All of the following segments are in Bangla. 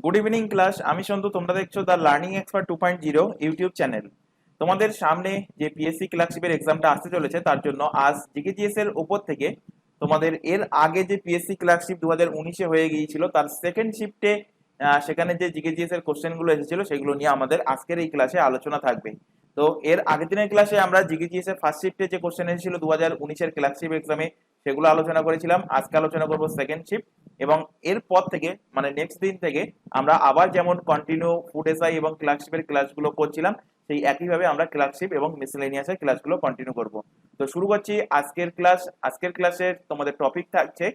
Good evening class. আমি সন্তু, তোমরা দেখছো the learning expert 2.0 YouTube channel. তোমাদের সামনে যে পিএসসি ক্লার্কশিপের এক্সামটা আসতে চলেছে তার জন্য আজ জিকেজিএস এর উপর থেকে তোমাদের এর আগে যে পিএসসি ক্লার্কশিপ 2019-এ হয়ে গিয়েছিল তার সেকেন্ড শিফটে সেখানে যে জিকেজিএস এর কোশ্চেনগুলো এসেছিল সেগুলো নিয়ে আমাদের আজকের এই ক্লাসে আলোচনা থাকবে। তো এর আগের দিনের ক্লাসে আমরা জিকেজিএস এর ফার্স্ট শিফটে যে কোশ্চেন এসেছিল 2019-এর ক্লার্কশিপ এক্সামে সেগুলো আলোচনা করেছিলাম। আজকে আলোচনা করব সেকেন্ড শিফট, এবং এরপর থেকে মানে নেক্সট দিন থেকে আমরা আবার যেমন কন্টিনিউ ফুড এসআই এবং ক্লার্কশিপের ক্লাসগুলো করছিলাম সেই একইভাবে আমরা ক্লার্কশিপ এবং মিসেলেনিয়াসের ক্লাসগুলো কন্টিনিউ করব। তো শুরু করছি আজকের ক্লাস। আজকের ক্লাসের তোমাদের টপিক থাকছে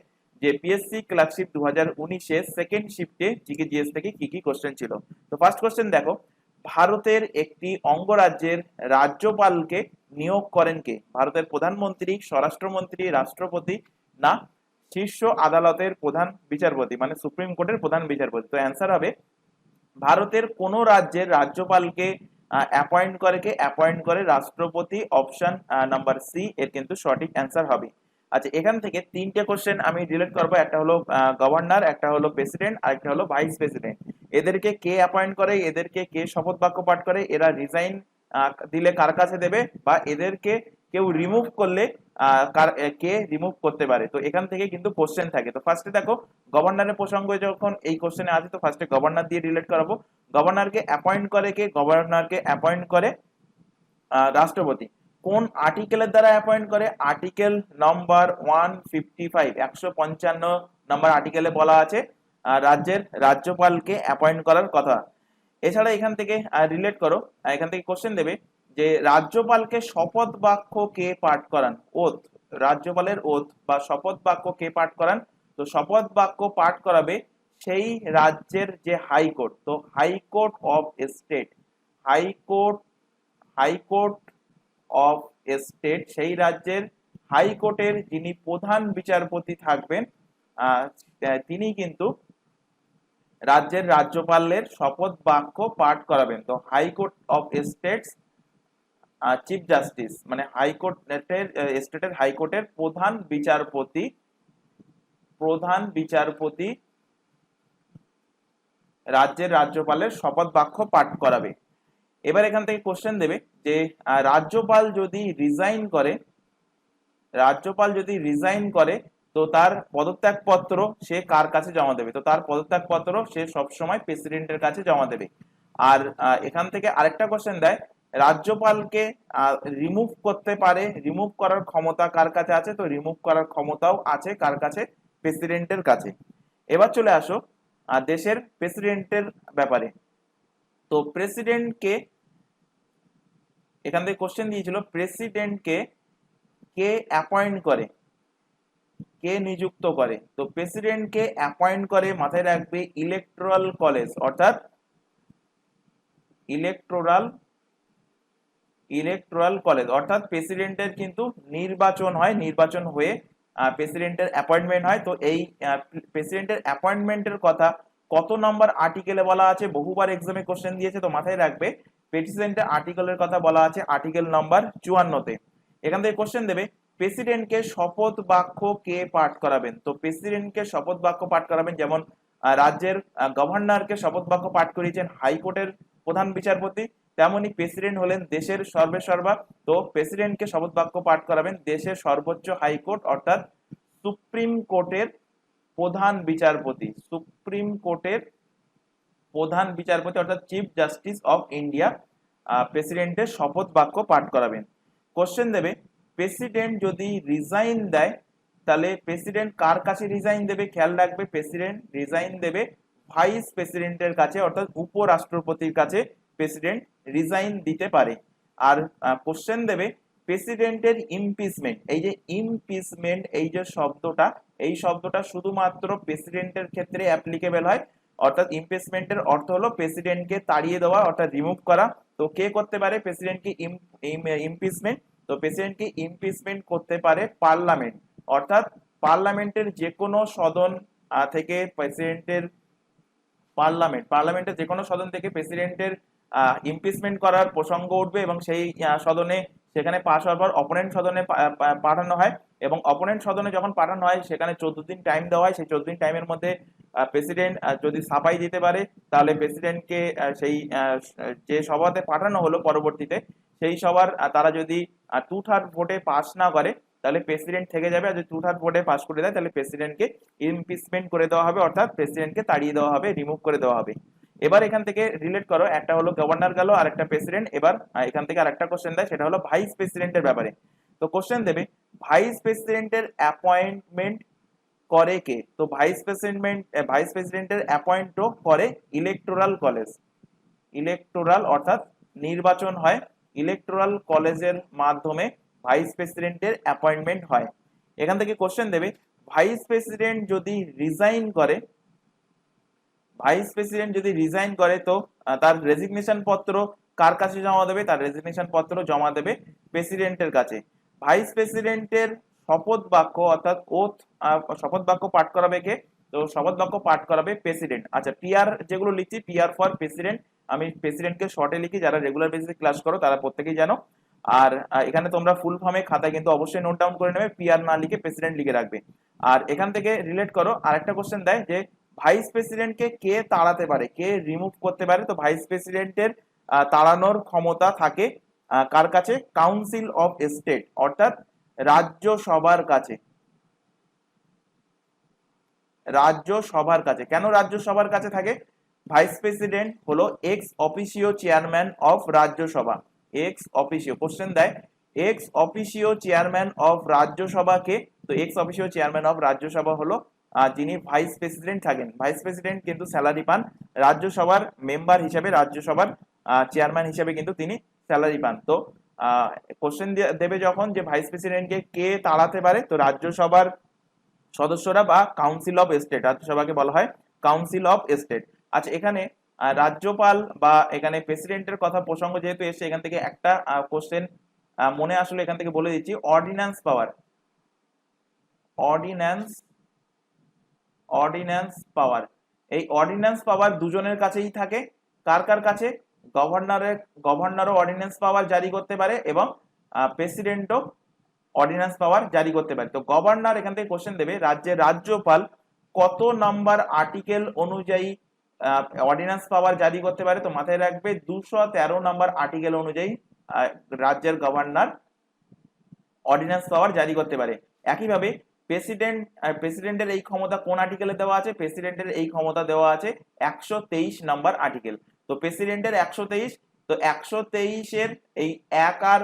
যে পিএসসি ক্লার্কশিপ 2019-এর সেকেন্ড শিফটে জিকেজিএস থেকে কি কি কোশ্চেন ছিল। তো ফার্স্ট কোশ্চেন দেখো, ভারতের একটি অঙ্গরাজ্যের রাজ্যপালকে নিয়োগ করেন কে? ভারতের প্রধানমন্ত্রী, স্বরাষ্ট্রমন্ত্রী, রাষ্ট্রপতি, না শীর্ষ আদালতের প্রধান বিচারপতি মানে সুপ্রিম কোর্টের প্রধান বিচারপতি? তো অ্যান্সার হবে ভারতের কোন রাজ্যের রাজ্যপালকে অ্যাপয়েন্ট করে কে? অ্যাপয়েন্ট করে রাষ্ট্রপতি। অপশন নাম্বার সি এর কিন্তু সঠিক অ্যান্সার হবে। আচ্ছা, এখান থেকে তিনটে কোশ্চেন আমি ডিলিট করবো। একটা হলো গভর্নর, একটা হলো প্রেসিডেন্ট, আর একটা হলো ভাইস প্রেসিডেন্ট। এদেরকে কে অ্যাপয়েন্ট করে? এদেরকে কে শপথ বাক্য পাঠ করে? এরা রিজাইন দিলে কার কাছে দেবে? বা এদেরকে কেউ রিমুভ করলে কে রিমুভ করতে পারে? তো এখান থেকে কিন্তু কোশ্চেন থাকে। তো ফার্স্টে দেখো, গভর্নরের প্রসঙ্গে যখন এই কোশ্চেনে আছে তো ফার্স্টে গভর্নর দিয়ে রিলেট করাবো। গভর্নরকে অ্যাপয়েন্ট করে কে? গভর্নরকে অ্যাপয়েন্ট করে রাষ্ট্রপতি। কোন আর্টিকেলের দ্বারা অ্যাপয়েন্ট করে? আর্টিকেল নম্বর 155, 155 নম্বর আর্টিকেলে বলা আছে রাজ্যের রাজ্যপালকে অ্যাপয়েন্ট করার কথা। এছাড়া এখান থেকে রিলেট করো, এখান থেকে কোশ্চেন দেবে যে রাজ্যপালকে শপথ বাক্য কে পাঠ করান? ওথ, রাজ্যপালের ওথ বা শপথ বাক্য কে পাঠ করান? তো শপথ বাক্য পাঠ করাবে সেই রাজ্যের যে হাইকোর্ট। তো high court of state, high court high court of state, সেই রাজ্যের হাইকোর্টের যিনি প্রধান বিচারপতি থাকবেন তিনি কিন্তু রাজ্যের রাজ্যপালের শপথ বাক্য পাঠ করাবেন। তো high court of states chief justice মানে হাইকোর্টের স্টেটের হাইকোর্টের প্রধান বিচারপতি রাজ্যের রাজ্যপালের শপথ বাক্য পাঠ করাবে। এবার এখান থেকে কোশ্চেন দেবে যে রাজ্যপাল যদি রিজাইন করে তো তার পদত্যাগপত্র সে কার কাছে জমা দেবে? তো তার পদত্যাগপত্র সে সবসময় প্রেসিডেন্টের কাছে জমা দেবে। আর এখান থেকে আরেকটা কোশ্চেন দেয়, রাজ্যপালকে রিমুভ করতে পারে, রিমুভ করার ক্ষমতা কার কাছে আছে? তো রিমুভ করার ক্ষমতাও আছে কার কাছে? প্রেসিডেন্টের কাছে। এবার চলে আসো দেশের প্রেসিডেন্টের ব্যাপারে। তো প্রেসিডেন্টকে এখান থেকে কোশ্চেন দিয়েছিল, প্রেসিডেন্টকে কে অ্যাপয়েন্ট করে, কে নিযুক্ত করে? তো প্রেসিডেন্টকে অ্যাপয়েন্ট করে, মাথায় রাখবে, ইলেকটোরাল কলেজ, অর্থাৎ ইলেকটোরাল কলেজ অর্থাৎ প্রেসিডেন্টের কিন্তু নির্বাচন হয়, নির্বাচন হয়ে প্রেসিডেন্টের অ্যাপয়েন্টমেন্ট হয়। তো এই প্রেসিডেন্টের অ্যাপয়েন্টমেন্টের কথা কত নম্বর আর্টিকেলে বলা আছে? বহুবার এক্সামে কোশ্চেন দিয়েছে, তো মাথায় রাখবে প্রেসিডেন্টের আর্টিকেলের কথা বলা আছে আর্টিকেল নম্বর 54-তে। এখান থেকে কোশ্চেন দেবে প্রেসিডেন্টকে শপথ বাক্য কে পাঠ করাবেন? তো প্রেসিডেন্টকে শপথ বাক্য পাঠ করাবেন যেমন রাজ্যের গভর্নরকে শপথ বাক্য পাঠ করিয়েছেন হাইকোর্টের প্রধান বিচারপতি, তেমনি প্রেসিডেন্ট হলেন দেশের সর্বেসর্বা। তো প্রেসিডেন্টকে শপথ বাক্য পাঠ করাবেন দেশের সর্বোচ্চ হাইকোর্ট অর্থাৎ সুপ্রিম কোর্টের প্রধান বিচারপতি, সুপ্রিম কোর্টের প্রধান বিচারপতি অর্থাৎ চিফ জাস্টিস অফ ইন্ডিয়া প্রেসিডেন্টের শপথ বাক্য পাঠ করাবেন। কোশ্চেন দেবে প্রেসিডেন্ট যদি রিজাইন দেয় তাহলে প্রেসিডেন্ট কার কাছে রিজাইন দেবে? খেয়াল রাখবে প্রেসিডেন্ট রিজাইন দেবে ভাইস প্রেসিডেন্টের কাছে অর্থাৎ উপরাষ্ট্রপতির কাছে প্রেসিডেন্ট রিজাইন দিতে পারে। আর কোশ্চেন দেবে প্রেসিডেন্টের ইমপিচমেন্ট, এই যে ইমপিচমেন্ট এই যে শব্দটা, এই শব্দটা শুধুমাত্র প্রেসিডেন্টের ক্ষেত্রে অ্যাপ্লিকেবল হয়, অর্থাৎ ইমপিচমেন্টের অর্থ হলো প্রেসিডেন্টকে তাড়িয়ে দেওয়া অর্থাৎ রিমুভ করা। তো কে করতে পারে প্রেসিডেন্টকে ইমপিচমেন্ট? তো প্রেসিডেন্টকে ইমপিচমেন্ট করতে পারে পার্লামেন্ট, অর্থাৎ পার্লামেন্টের যে কোনো সদন থেকে প্রেসিডেন্টের পার্লামেন্টের যে কোনো সদন থেকে প্রেসিডেন্টের ইমপিচমেন্ট করার প্রসঙ্গ উঠবে এবং সেই সদনে সেখানে পাশ হওয়ার পর অপোনেন্ট সদনে পাঠানো হয় এবং অপোনেন্ট সদনে যখন পাঠানো হয় সেখানে 14 দিন টাইম দেওয়া হয়। সেই 14 দিন টাইমের মধ্যে প্রেসিডেন্ট যদি সাফাই দিতে পারে তাহলে প্রেসিডেন্টকে সেই যে সভাতে পাঠানো হলো পরবর্তীতে সেই সবার তারা যদি 2/3 ভোটে পাস না করে তাহলে প্রেসিডেন্ট থেকে যাবে, আর যদি 2/3 ভোটে পাস করে দেয় তাহলে প্রেসিডেন্টকে ইমপিচমেন্ট করে দেওয়া হবে, অর্থাৎ প্রেসিডেন্টকে তাড়িয়ে দেওয়া হবে, রিমুভ করে দেওয়া হবে। এবার এখান থেকে রিলেট করো, একটা হলো গভর্নর গেল আর একটা প্রেসিডেন্ট। এবার এখান থেকে আরেকটা কোশ্চেন দেয়, সেটা হলো ভাইস প্রেসিডেন্টের ব্যাপারে। তো কোশ্চেন দেবে ভাইস প্রেসিডেন্টের অ্যাপয়েন্টমেন্ট করে কে? তো ভাইস প্রেসিডেন্টের অ্যাপয়েন্ট করে ইলেকটোরাল কলেজ। ইলেকটোরাল অর্থাৎ নির্বাচন হয়, ইলেকটোরাল কলেজের মাধ্যমে ভাইস প্রেসিডেন্টের অ্যাপয়েন্টমেন্ট হয়। এখান থেকে কোশ্চেন দেবে ভাইস প্রেসিডেন্ট যদি রিজাইন করে, ভাইস প্রেসিডেন্ট যদি রিজাইন করে তো তার রেজিগনেশন পত্র কার কাছে জমা দেবে? তার রেজিগনেশন পত্র জমা দেবে প্রেসিডেন্টের কাছে। ভাইস প্রেসিডেন্টের শপথ বাক্য অর্থাৎ ওথ, শপথ বাক্য পাঠ করাবে কে? তো শপথ বাক্য পাঠ করাবে প্রেসিডেন্ট। আচ্ছা, পিআর যেগুলো লিখছি, পিআর ফর প্রেসিডেন্ট, আমি প্রেসিডেন্টকে শর্টে লিখি, যারা রেগুলার বেসিসে ক্লাস করো তারা প্রত্যেকেই জানো। আর এখানে তোমরা ফুল ফর্মে খাতায় কিন্তু অবশ্যই নোট ডাউন করে নেবে, পিআর না লিখে প্রেসিডেন্ট লিখে রাখবে। আর এখান থেকে রিলেট করো, আরেকটা কোশ্চেন দেয় যে ভাইস প্রেসিডেন্টকে কে তাড়াতে পারে, কে রিমুভ করতে পারে? তো ভাইস প্রেসিডেন্টের তাড়ানোর ক্ষমতা থাকে কার কাছে? কাউন্সিল অফ স্টেট অর্থাৎ রাজ্যসভার কাছে। রাজ্যসভার কাছে। কেন রাজ্যসভার কাছে থাকে? ভাইস প্রেসিডেন্ট হলো x officio chairman of Rajya Sabha. X officio question দেয়, এক্স অফিসিও চেয়ারম্যান অফ রাজ্যসভাকে? তো x officio chairman of Rajya Sabha হলো যিনি ভাইস প্রেসিডেন্ট থাকেন। ভাইস প্রেসিডেন্ট কিন্তু স্যালারি পান, রাজ্যসভার মেম্বার হিসেবে, রাজ্যসভার চেয়ারম্যান হিসেবে কিন্তু তিনি স্যালারি পান। তো কোশ্চেন দেবে যখন যে ভাইস প্রেসিডেন্টকে কে তাড়াতে পারে, তো রাজ্যসভার সদস্যরা বা কাউন্সিল অফ স্টেট, রাজ্যসভাকে বলা হয় কাউন্সিল অফ স্টেট। আচ্ছা, এখানে রাজ্যপাল বা এখানে প্রেসিডেন্টের কথা প্রসঙ্গ যেহেতু এসে, এখান থেকে একটা কোশ্চেন মনে আসলে এখান থেকে বলে দিচ্ছি। অর্ডিন্যান্স পাওয়ার, অর্ডিন্যান্স পাওয়ার, এই অর্ডিন্যান্স পাওয়ার দুজনের কাছেই থাকে। কার কার কাছে? গভর্নরও অর্ডিন্যান্স পাওয়ার জারি করতে পারে এবং প্রেসিডেন্টও অর্ডিন্যান্স পাওয়ার জারি করতে পারে। তো গভর্নর, এখান থেকে কোশ্চেন দেবে রাজ্যের রাজ্যপাল কত নাম্বার আর্টিকেল অনুযায়ী অর্ডিন্যান্স পাওয়ার জারি করতে পারে? তো মাথায় রাখবে 213 নাম্বার আর্টিকেল অনুযায়ী রাজ্যের গভর্নর অর্ডিন্যান্স পাওয়ার জারি করতে পারে। একইভাবে প্রেসিডেন্টের এই ক্ষমতা কোন আর্টিকেলে দেওয়া আছে? প্রেসিডেন্টের এই ক্ষমতা দেওয়া আছে 123 নাম্বার আর্টিকেল। তো প্রেসিডেন্টের 123, তো 123-এর এই 1 আর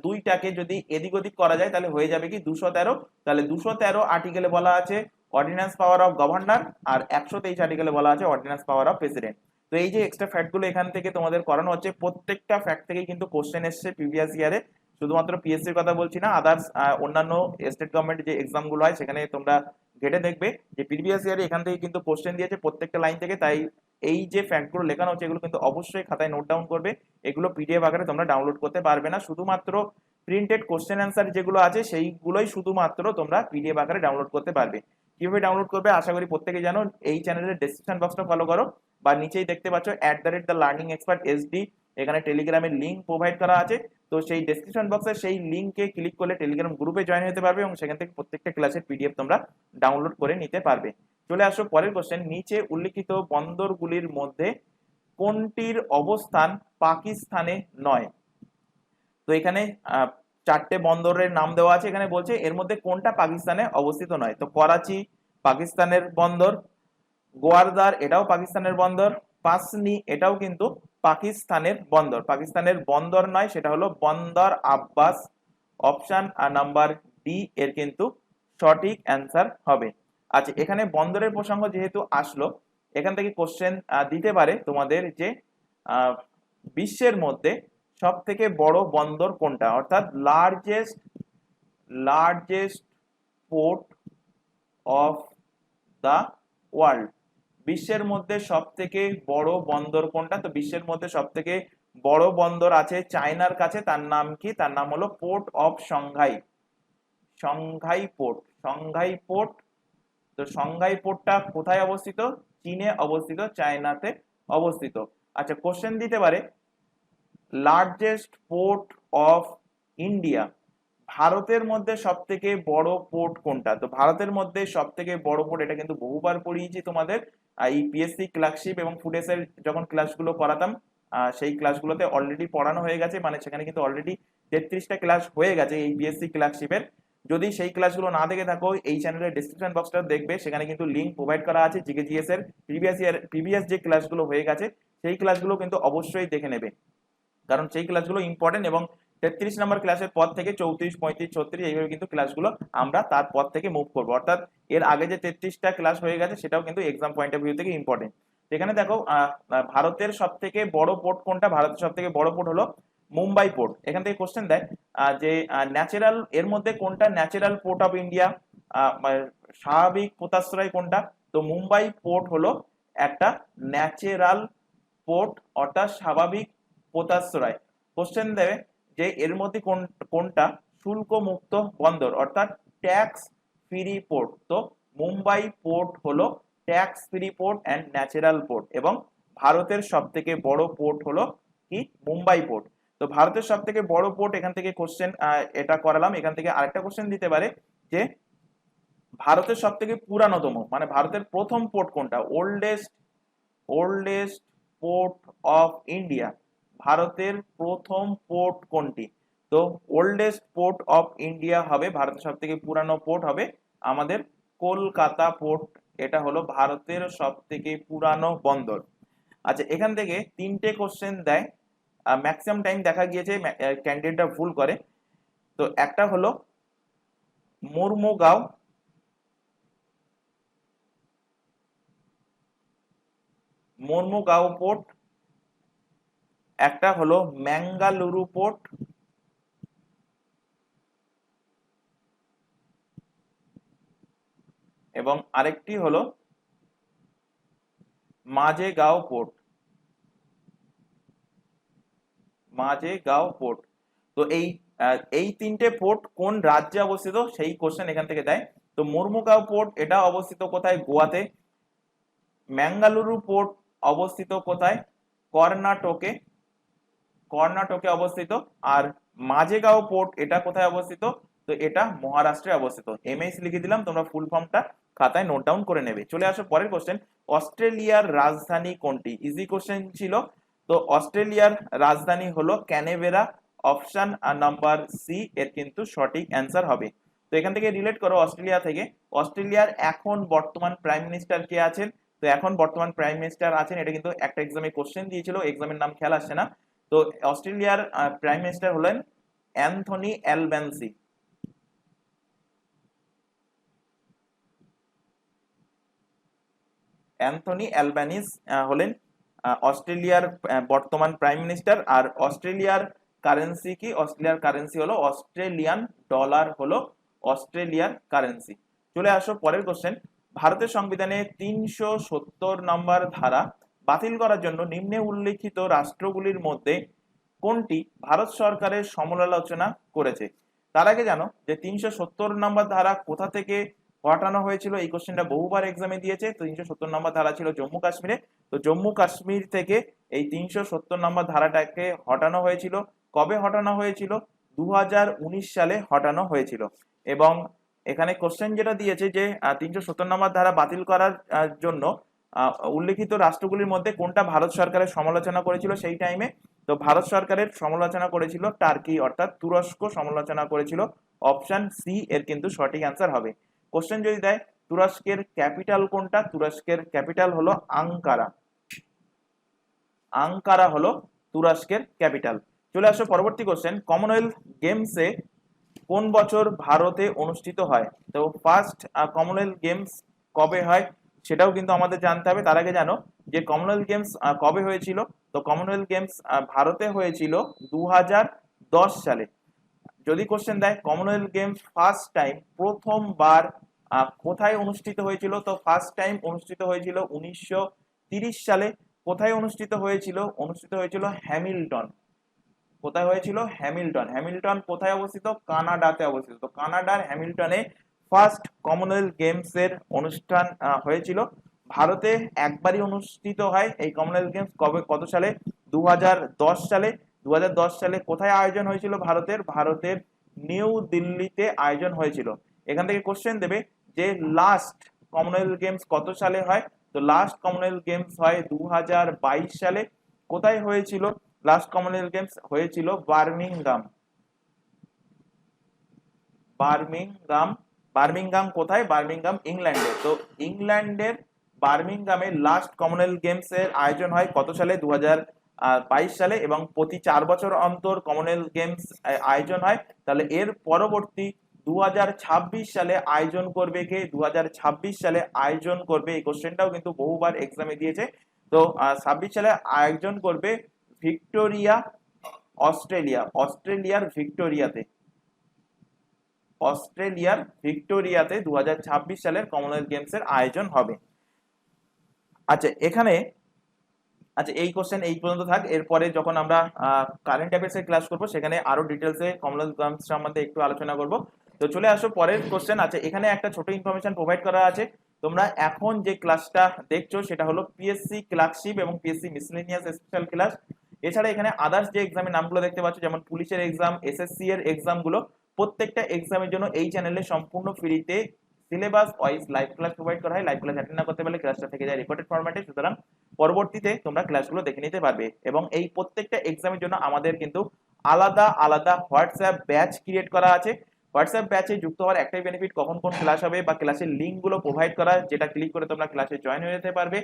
2টাকে যদি এদিক ওদিক করা যায় তাহলে হয়ে যাবে কি 213। তাহলে 213 আর্টিকেলে বলা আছে অর্ডিন্যান্স পাওয়ার অফ গভর্নর, আর 123 আর্টিকেলে বলা আছে অর্ডিন্যান্স পাওয়ার অফ প্রেসিডেন্ট। তো এই যে এক্সট্রা ফ্যাক্ট গুলো এখান থেকে তোমাদের করানো হচ্ছে, প্রত্যেকটা ফ্যাক্ট থেকে কিন্তু কোশ্চেন এসছে প্রিভিয়াস ইয়ারে। শুধুমাত্র পিএসসির কথা বলছি না, আদার্স অন্যান্য স্টেট গভর্নমেন্ট যে এক্সাম গুলো হয় সেখানে তোমরা ঘেটে দেখবে যে প্রিভিয়াস ইয়ারে এখান থেকে কিন্তু কোশ্চেন দিয়েছে প্রত্যেকটা লাইন থেকে। তাই এই যে ফ্যাক্ট গুলো লেখানো হচ্ছে এগুলো কিন্তু অবশ্যই খাতায় নোট ডাউন করবে। এগুলো পিডিএফ আকারে তোমরা ডাউনলোড করতে পারবে না, শুধুমাত্র প্রিন্টেড কোশ্চেন অ্যান্সার যেগুলো আছে সেইগুলোই শুধুমাত্র তোমরা পিডিএফ আকারে ডাউনলোড করতে পারবে। কিভাবে ডাউনলোড করবে আশা করি প্রত্যেকেই জানো। এই চ্যানেলের ডেসক্রিপশন বক্সটা ফলো করো, বা নিচেই দেখতে পাচ্ছ @TheLearningExpertSD, এখানে টেলিগ্রামের লিঙ্ক প্রোভাইড করা আছে। তো সেই ডেসক্রিপশন বক্সে সেই লিঙ্কে ক্লিক করলে টেলিগ্রাম গ্রুপে জয়েন হতে পারবে এবং সেখান থেকে প্রত্যেকটা ক্লাসের পিডিএফ তোমরা ডাউনলোড করে নিতে পারবে। চলে আসো পরের কোশ্চেন, নিচে উল্লিখিত বন্দরগুলির মধ্যে কোনটির অবস্থান পাকিস্তানে নয়? তো এখানে 4টে বন্দরের নাম দেওয়া আছে, এখানে বলছে এর মধ্যে কোনটা পাকিস্তানে অবস্থিত নয়। তো করাচি পাকিস্তানের বন্দর, গোয়ারদার এটাও পাকিস্তানের বন্দর, পাসনি এটাও কিন্তু পাকিস্তানের বন্দর। পাকিস্তানের বন্দর নয়, সেটা হলো বন্দর আব্বাস। অপশন নাম্বার ডি এর কিন্তু সঠিক অ্যান্সার হবে। আচ্ছা, এখানে বন্দরের প্রসঙ্গ যেহেতু আসলো, এখান থেকে কোশ্চেন দিতে পারে তোমাদের যে বিশ্বের মধ্যে সব থেকে বড় বন্দর কোনটা, অর্থাৎ largest port of the world. বিশ্বের মধ্যে সব থেকে বড় বন্দর কোনটা? তো বিশ্বের মধ্যে সব থেকে বড় বন্দর আছে চায়নার কাছে, তার নাম কি? তার নাম হলো port of Shanghai. Shanghai port. তো সাংহাই পোর্টটা কোথায় অবস্থিত? চীনে অবস্থিত, চায়নাতে অবস্থিত। আচ্ছা, কোশ্চেন দিতে পারে লার্জেস্ট পোর্ট অফ ইন্ডিয়া। ভারতের মধ্যে সব থেকে বড় পোর্ট কোনটা? তো ভারতের মধ্যে সব থেকে বড় পোর্ট, এটা কিন্তু বহুবার পড়িয়েছি তোমাদের এই পিএসসি ক্লার্কশিপ এবং ফুডেসের যখন ক্লাসগুলো করাতাম, সেই ক্লাসগুলোতে অলরেডি পড়ানো হয়ে গেছে, মানে সেখানে কিন্তু অলরেডি 33টা ক্লাস হয়ে গেছে এই পিএসসি ক্লার্কশিপের। যদি সেই ক্লাসগুলো না দেখে থাকো, এই চ্যানেলের ডিসক্রিপশন বক্সটা দেখবে, সেখানে কিন্তু লিঙ্ক প্রোভাইড করা আছে। জিকেজিএস এর প্রিভিয়াস যে ক্লাসগুলো হয়ে গেছে সেই ক্লাসগুলো কিন্তু অবশ্যই দেখে নেবে, কারণ সেই ক্লাসগুলো ইম্পর্টেন্ট। এবং 33 নম্বর ক্লাসের পর থেকে 34, 35, 36 এইভাবে কিন্তু ক্লাসগুলো আমরা তারপর থেকে মুভ করবো, অর্থাৎ এর আগে যে 33টা ক্লাস হয়ে গেছে সেটাও কিন্তু এক্সাম পয়েন্ট অফ ভিউ থেকে ইম্পর্টেন্ট। এখানে দেখো ভারতের সব থেকে বড় পোর্ট কোনটা? ভারতের সব থেকে বড় পোর্ট হলো মুম্বাই পোর্ট। এখান থেকে কোশ্চেন দেয় যে ন্যাচারাল এর মধ্যে কোনটা ন্যাচারাল পোর্ট অফ ইন্ডিয়া, স্বাভাবিক পোতাশ্রয় কোনটা? তো মুম্বাই পোর্ট হলো একটা ন্যাচারাল পোর্ট, অর্থাৎ স্বাভাবিক পোতাশ্রয়। কোশ্চেন দেবে যে এর মধ্যে কোনটা শুল্ক মুক্ত বন্দর, অর্থাৎ ট্যাক্স ফ্রি পোর্ট। তো মুম্বাই পোর্ট হলো tax free port and natural port, এবং ভারতের সব থেকে বড় পোর্ট হলো কি? মুম্বাই পোর্ট। তো ভারতের সব থেকে বড় পোর্ট, এখান থেকে কোশ্চেন এটা করালাম। এখান থেকে আরেকটা কোশ্চেন দিতে পারে যে ভারতের সব থেকে পুরানোতম, মানে ভারতের প্রথম পোর্ট কোনটা? ওল্ডেস্ট পোর্ট অফ ইন্ডিয়া, ভারতের প্রথম পোর্ট কোনটি? তো ওল্ডেস্ট পোর্ট অফ ইন্ডিয়া হবে, ভারতের সব থেকে পুরানো পোর্ট হবে আমাদের কলকাতা পোর্ট। এটা হলো ভারতের সব থেকে পুরানো বন্দর। আচ্ছা, এখান থেকে তিনটে কোশ্চেন দেয়, ম্যাক্সিমাম টাইম দেখা গিয়েছে ক্যান্ডিডেটরা ভুল করে। তো একটা হলো মুর্মুগাঁও, পোর্ট, একটা হলো ম্যাঙ্গালুরু পোর্ট, এবং আরেকটি হলো মাঝেগাঁও পোর্ট। তো এই তিনটে পোর্ট কোন রাজ্যে অবস্থিত সেই কোশ্চেন এখান থেকে দেয়। তো মুর্মুগাঁও পোর্ট এটা অবস্থিত কোথায়? গোয়াতে। ম্যাঙ্গালুরু পোর্ট অবস্থিত কোথায়? কর্ণাটকে অবস্থিত। আর মাঝেগাঁও পোর্ট এটা কোথায় অবস্থিত? তো এটা মহারাষ্ট্রে অবস্থিত। এমএস লিখে দিলাম, তোমরা ফুল ফর্মটা খাতায় নোট ডাউন করে নেবে। চলে আসো পরের কোশ্চেন, অস্ট্রেলিয়ার রাজধানী কোনটি? ইজি কোশ্চেন ছিল। তো অস্ট্রেলিয়ার রাজধানী হলো ক্যানবেরা, অপশন নাম্বার সি এর কিন্তু সঠিক অ্যান্সার হবে। তো এখান থেকে রিলেট করো অস্ট্রেলিয়া থেকে, অস্ট্রেলিয়ার এখন বর্তমান প্রাইম মিনিস্টার কে আছেন? তো এখন বর্তমান প্রাইম মিনিস্টার আছেন, এটা কিন্তু একটা এক্সামে কোশ্চেন দিয়েছিল, এক্সামের নাম খেয়াল আসছে না। তো অস্ট্রেলিয়ার প্রাইম মিনিস্টার হলেন অ্যান্থনি অ্যালবেনিজি। অ্যান্থনি অ্যালবেনিজ হলেন অস্ট্রেলিয়ার বর্তমান প্রাইম মিনিস্টার। আর অস্ট্রেলিয়ার কারেন্সি কি? অস্ট্রেলিয়ার কারেন্সি হলো অস্ট্রেলিয়ান ডলার, হলো অস্ট্রেলিয়ার কারেন্সি। চলে আসো পরের কোশ্চেন, ভারতের সংবিধানে 370 নম্বর ধারা বাতিল করার জন্য নিম্নে উল্লেখিত রাষ্ট্রগুলির মধ্যে কোনটি ভারত সরকারের সমালোচনা করেছে? তার আগে জানো যে 370 নম্বর ধারা কোথা থেকে হটানো হয়েছিল? এই কোশ্চেনটা বহুবার এক্সামে দিয়েছে। তো 370 নম্বর ধারা ছিল জম্মু কাশ্মীরে। তো জম্মু কাশ্মীর থেকে এই 370 নম্বর ধারাটাকে হটানো হয়েছিল। কবে হটানো হয়েছিল? 2019 সালে হটানো হয়েছিল। এবং এখানে কোশ্চেন যেটা দিয়েছে যে 370 নম্বর ধারা বাতিল করার জন্য উল্লেখিত রাষ্ট্রগুলির মধ্যে কোনটা ভারত সরকারের সমালোচনা করেছিল সেই টাইমে? তো ভারত সরকারের সমালোচনা করেছিল টার্কি, অর্থাৎ তুরস্ক সমালোচনা করেছিল। অপশন সি এর কিন্তু সঠিক অ্যান্সার হবে। কোশ্চেন যদি দেয় তুরস্কের ক্যাপিটাল কোনটা? তুরস্কের ক্যাপিটাল হলো আঙ্কারা। আঙ্কারা হলো তুরস্কের ক্যাপিটাল। চলে আসো পরবর্তী কোশ্চেন, কমনওয়েলথ গেমসে কোন বছর ভারতে অনুষ্ঠিত হয়? তো ফার্স্ট কমনওয়েলথ গেমস কবে হয় সেটাও কিন্তু আমাদের জানতে হবে। তার আগে জানো যে কমনওয়েলথ গেমস কবে হয়েছিল? তো কমনওয়েলথ গেমস ভারতে হয়েছিল 2010 সালে। যদি কোশ্চেন দেয় কমনওয়েলথ গেমস ফার্স্ট টাইম প্রথমবার কোথায় অনুষ্ঠিত হয়েছিল? তো ফার্স্ট টাইম অনুষ্ঠিত হয়েছিল 1930 সালে। কোথায় অনুষ্ঠিত হয়েছিল? অনুষ্ঠিত হয়েছিল হ্যামিল্টন। কোথায় হয়েছিল? হ্যামিল্টন। হ্যামিল্টন কোথায় অবস্থিত? কানাডাতে অবস্থিত। তো কানাডার হ্যামিল্টনে ফার্স্ট কমনওয়েলথ গেমস এর অনুষ্ঠান হয়েছিল। ভারতে একবারই অনুষ্ঠিত হয় এই কমনওয়েলথ গেমস। কবে, কত সালে? 2010 সালে। 2010 সালে কোথায় আয়োজন হয়েছিল ভারতের? ভারতের নিউ দিল্লিতে আয়োজন হয়েছিল। এখান থেকে কোশ্চেন দেবে যে লাস্ট কমনওয়েলথ গেমস কত সালে হয়। তো লাস্ট কমনওয়েলথ গেমস হয় 2022 সালে। কোথায় হয়েছিল লাস্ট কমনওয়েলথ গেমস? হয়েছিল বার্মিংহাম। বার্মিংহাম, বার্মিংহাম কোথায়? বার্মিংহাম ইংল্যান্ডে। তো ইংল্যান্ডের বার্মিংহামে লাস্ট কমনওয়েলথ গেমস এর আয়োজন হয় কত সালে? 2022 সালে, এবং প্রতি 4 বছর অন্তর কমনওয়েলথ গেমস আয়োজন হয়। তাহলে এর পরবর্তী 2026 সালে আয়োজন করবে কে? 2026 সালে আয়োজন করবে, এই কোশ্চেনটাও কিন্তু বহুবার এক্সামে দিয়েছে। তো 26 সালে আয়োজন করবে ভিক্টোরিয়া, অস্ট্রেলিয়া, অস্ট্রেলিয়ার ভিক্টোরিয়াতে। অস্ট্রেলিয়ার ভিক্টোরিয়াতে 2026 সালের কমনওয়েলথ গেমস এর আয়োজন হবে। আচ্ছা এখানে, আচ্ছা এই কোশ্চেন এই পর্যন্ত থাক। এরপরে যখন আমরা কারেন্ট অ্যাফেয়ার্স এর ক্লাস করব সেখানে আরো ডিটেলসে কমনওয়েলথ গেমস সম্বন্ধে একটু আলোচনা করব। তো চলে আসো পরের কোশ্চেন। আচ্ছা এখানে একটা ছোট ইনফরমেশন প্রোভাইড করা আছে। তোমরা এখন যে ক্লাসটা দেখছো সেটা হলো পিএসসি ক্লার্কশিপ এবং পিএসসি মিসলেনিয়াস স্পেশাল ক্লাস। এছাড়া এখানে আদার্স যে এক্সামের নামগুলো দেখতে পাচ্ছ, যেমন পুলিশের এক্সাম, এসএসসি এর এক্সাম গুলো, প্রত্যেকটা এক্সামের জন্য এই চ্যানেলে সম্পূর্ণ ফ্রিতে syllabus wise live class provide করা হয়। লাইভ ক্লাস অ্যাটেন্ড না করতে পারলে ক্লাসটা থেকে যায় রেকর্ডেড ফরম্যাটে, সুতরাং পরবর্তীতে তোমরা ক্লাসগুলো দেখে নিতে পারবে। এবং এই প্রত্যেকটা এক্সামের জন্য আমাদের কিন্তু আলাদা আলাদা হোয়াটসঅ্যাপ ব্যাচ ক্রিয়েট করা আছে। হোয়াটসঅ্যাপ ব্যাচে যুক্ত হওয়ার একটাই বেনিফিট, কখন কোন ক্লাস হবে বা ক্লাসের লিঙ্কগুলো প্রোভাইড করা, যেটা ক্লিক করে তোমরা ক্লাসে জয়েন হয়ে যেতে পারবে।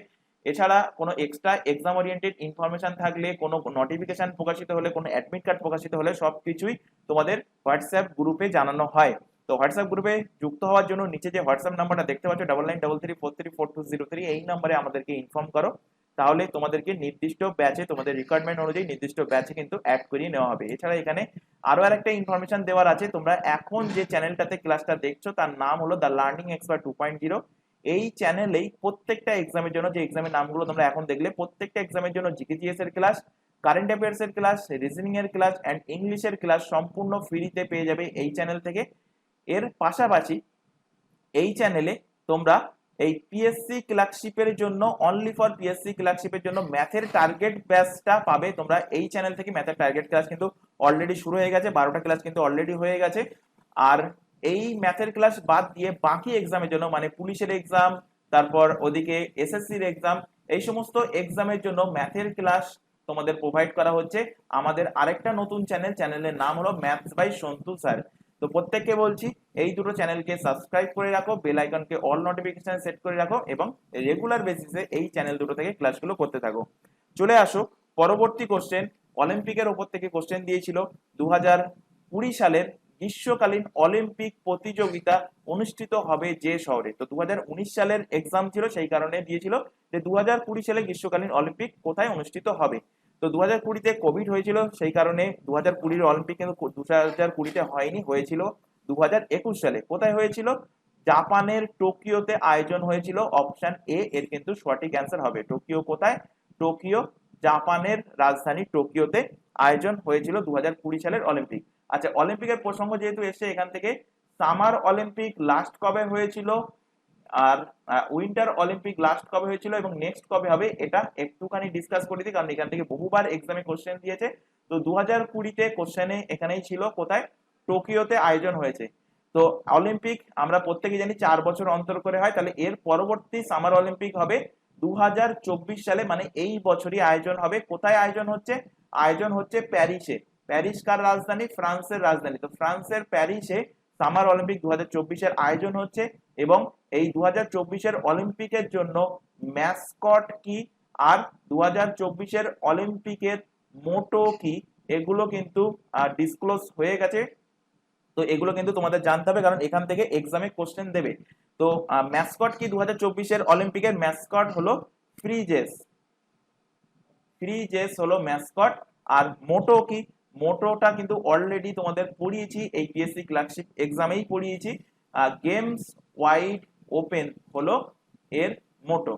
এছাড়া কোনো এক্সট্রা এক্সাম ওরিয়েন্টেড ইনফরমেশন থাকলে, কোনো নোটিফিকেশন প্রকাশিত হলে, কোনো অ্যাডমিট কার্ড প্রকাশিত হলে সবকিছুই তোমাদের হোয়াটসঅ্যাপ গ্রুপে জানানো হয়। তো হোয়াটসঅ্যাপ গ্রুপে যুক্ত হওয়ার জন্য নিচে যে হোয়াটসঅ্যাপ নাম্বারটা দেখতে পাচ্ছ 9933434203, এই নাম্বারে আমাদেরকে ইনফর্ম করো। তাহলে তোমাদেরকে নির্দিষ্ট ব্যাচে, তোমাদের রিকোয়ারমেন্ট অনুযায়ী নির্দিষ্ট ব্যাচে কিন্তু অ্যাড করিয়ে নেওয়া হবে। এছাড়া এখানে আরো আরেকটা ইনফরমেশন দেওয়ার আছে। তোমরা এখন যে চ্যানেলটাতে ক্লাসটা দেখছো তার নাম হলো দ্য লার্নিং এক্সপার্ট 2.0। এই চ্যানেলেই প্রত্যেকটা এক্সামের জন্য, যে এক্সামের নামগুলো তোমরা এখন দেখলে, প্রত্যেকটা এক্সামের জন্য জিকেজিএস এর ক্লাস, কারেন্ট অ্যাফেয়ার্স এর ক্লাস, রিজনিং এর ক্লাস এন্ড ইংলিশের ক্লাস সম্পূর্ণ ফ্রিতে পেয়ে যাবে এই চ্যানেল থেকে। এর পাশাপাশি এই চ্যানেলে তোমরা এই পিএসসি ক্লার্কশিপের জন্য, অনলি ফর পিএসসি ক্লার্কশিপের জন্য ম্যাথের টার্গেট ব্যাচটা পাবে তোমরা এই চ্যানেল থেকে। ম্যাথের টার্গেট ক্লাস কিন্তু অলরেডি শুরু হয়ে গেছে, 12টা ক্লাস কিন্তু অলরেডি হয়ে গেছে। আর এই ম্যাথের ক্লাস বাদ দিয়ে বাকি এক্সামের জন্য, মানে পুলিশের এক্সাম, তারপর ওদিকে এসএসসির এক্সাম, এই সমস্ত এক্সামের জন্য ম্যাথের ক্লাস তোমাদের প্রোভাইড করা হচ্ছে আমাদের আরেকটা নতুন চ্যানেল। চ্যানেলের নাম হলো ম্যাথস বাই সন্তু স্যার। তো প্রত্যেককে বলছি এই দুটো চ্যানেলকে সাবস্ক্রাইব করে রাখো, বেল আইকনকে অল নোটিফিকেশন সেট করে রাখো এবং রেগুলার বেসিসে এই চ্যানেল দুটো থেকে ক্লাসগুলো করতে থাকো। চলে আসো পরবর্তী কোশ্চেন। অলিম্পিকের উপর থেকে কোশ্চেন দিয়েছিল 2020 সালের গ্রীষ্মকালীন অলিম্পিক প্রতিযোগিতা অনুষ্ঠিত হবে যে শহরে। তো 2019 সালের এক্সাম ছিল, সেই কারণে দিয়েছিল যে 2020 সালে গ্রীষ্মকালীন অলিম্পিক কোথায় অনুষ্ঠিত হবে। তো 2020-তে কোভিড হয়েছিল, সেই কারণে 2020 অলিম্পিক কিন্তু 2020-তে হয়নি, হয়েছিল 2021 সালে। কোথায় হয়েছিল? জাপানের টোকিওতে আয়োজন হয়েছিল। অপশন এ এর কিন্তু সঠিক অ্যান্সার হবে। টোকিও কোথায়? টোকিও, জাপানের রাজধানী টোকিওতে আয়োজন হয়েছিল 2020 সালের অলিম্পিক। আচ্ছা অলিম্পিকের প্রসঙ্গ যেহেতু এসে, এখান থেকে সামার অলিম্পিক লাস্ট কবে হয়েছিল আর উইন্টার অলিম্পিক লাস্ট কবে হয়েছিল এবং নেক্সট কবে হবে, এটা একটুখানি ডিসকাস করে দিই, কারণ এখান থেকে বহুবার এক্সামে কোশ্চেন দিয়েছে। তো 2020-তে কোশ্চেনে এখানেই ছিল, কোথায়? টোকিওতে আয়োজন হয়েছে। তো অলিম্পিক আমরা প্রত্যেকে জানি 4 বছর অন্তর করে হয়, তাহলে এর পরবর্তী সামার অলিম্পিক হবে 2024 সালে, মানে এই বছরই আয়োজন হবে। কোথায় আয়োজন হচ্ছে? আয়োজন হচ্ছে প্যারিসে। প্যারিস কার রাজধানী? ফ্রান্সের রাজধানী। তো ফ্রান্সের প্যারিসে সামার অলিম্পিক 2024-এর আয়োজন হচ্ছে। এবং এই 2024-এর অলিম্পিকের জন্য ম্যাসকট কি আর 2024-এর অলিম্পিকের মোটো কি, এগুলো কিন্তু ডিসক্লোজ হয়ে গেছে। তো এগুলো কিন্তু তোমাদের জানতে হবে, কারণ এখান থেকে এক্সামে কোশ্চেন দেবে। তো ম্যাসকট কি 2024-এর অলিম্পিকের? ম্যাসকট হলো ফ্রিজেস। ফ্রিজেস হলো ম্যাসকট। আর মোটো কি? মোটোটা কিন্তু অলরেডি তোমাদের পড়িয়েছি, এই পিএসসি ক্লার্কশিপ এক্সামেই পড়িয়েছি। গেমস ওয়াইড ওপেন হলো এর মোটো।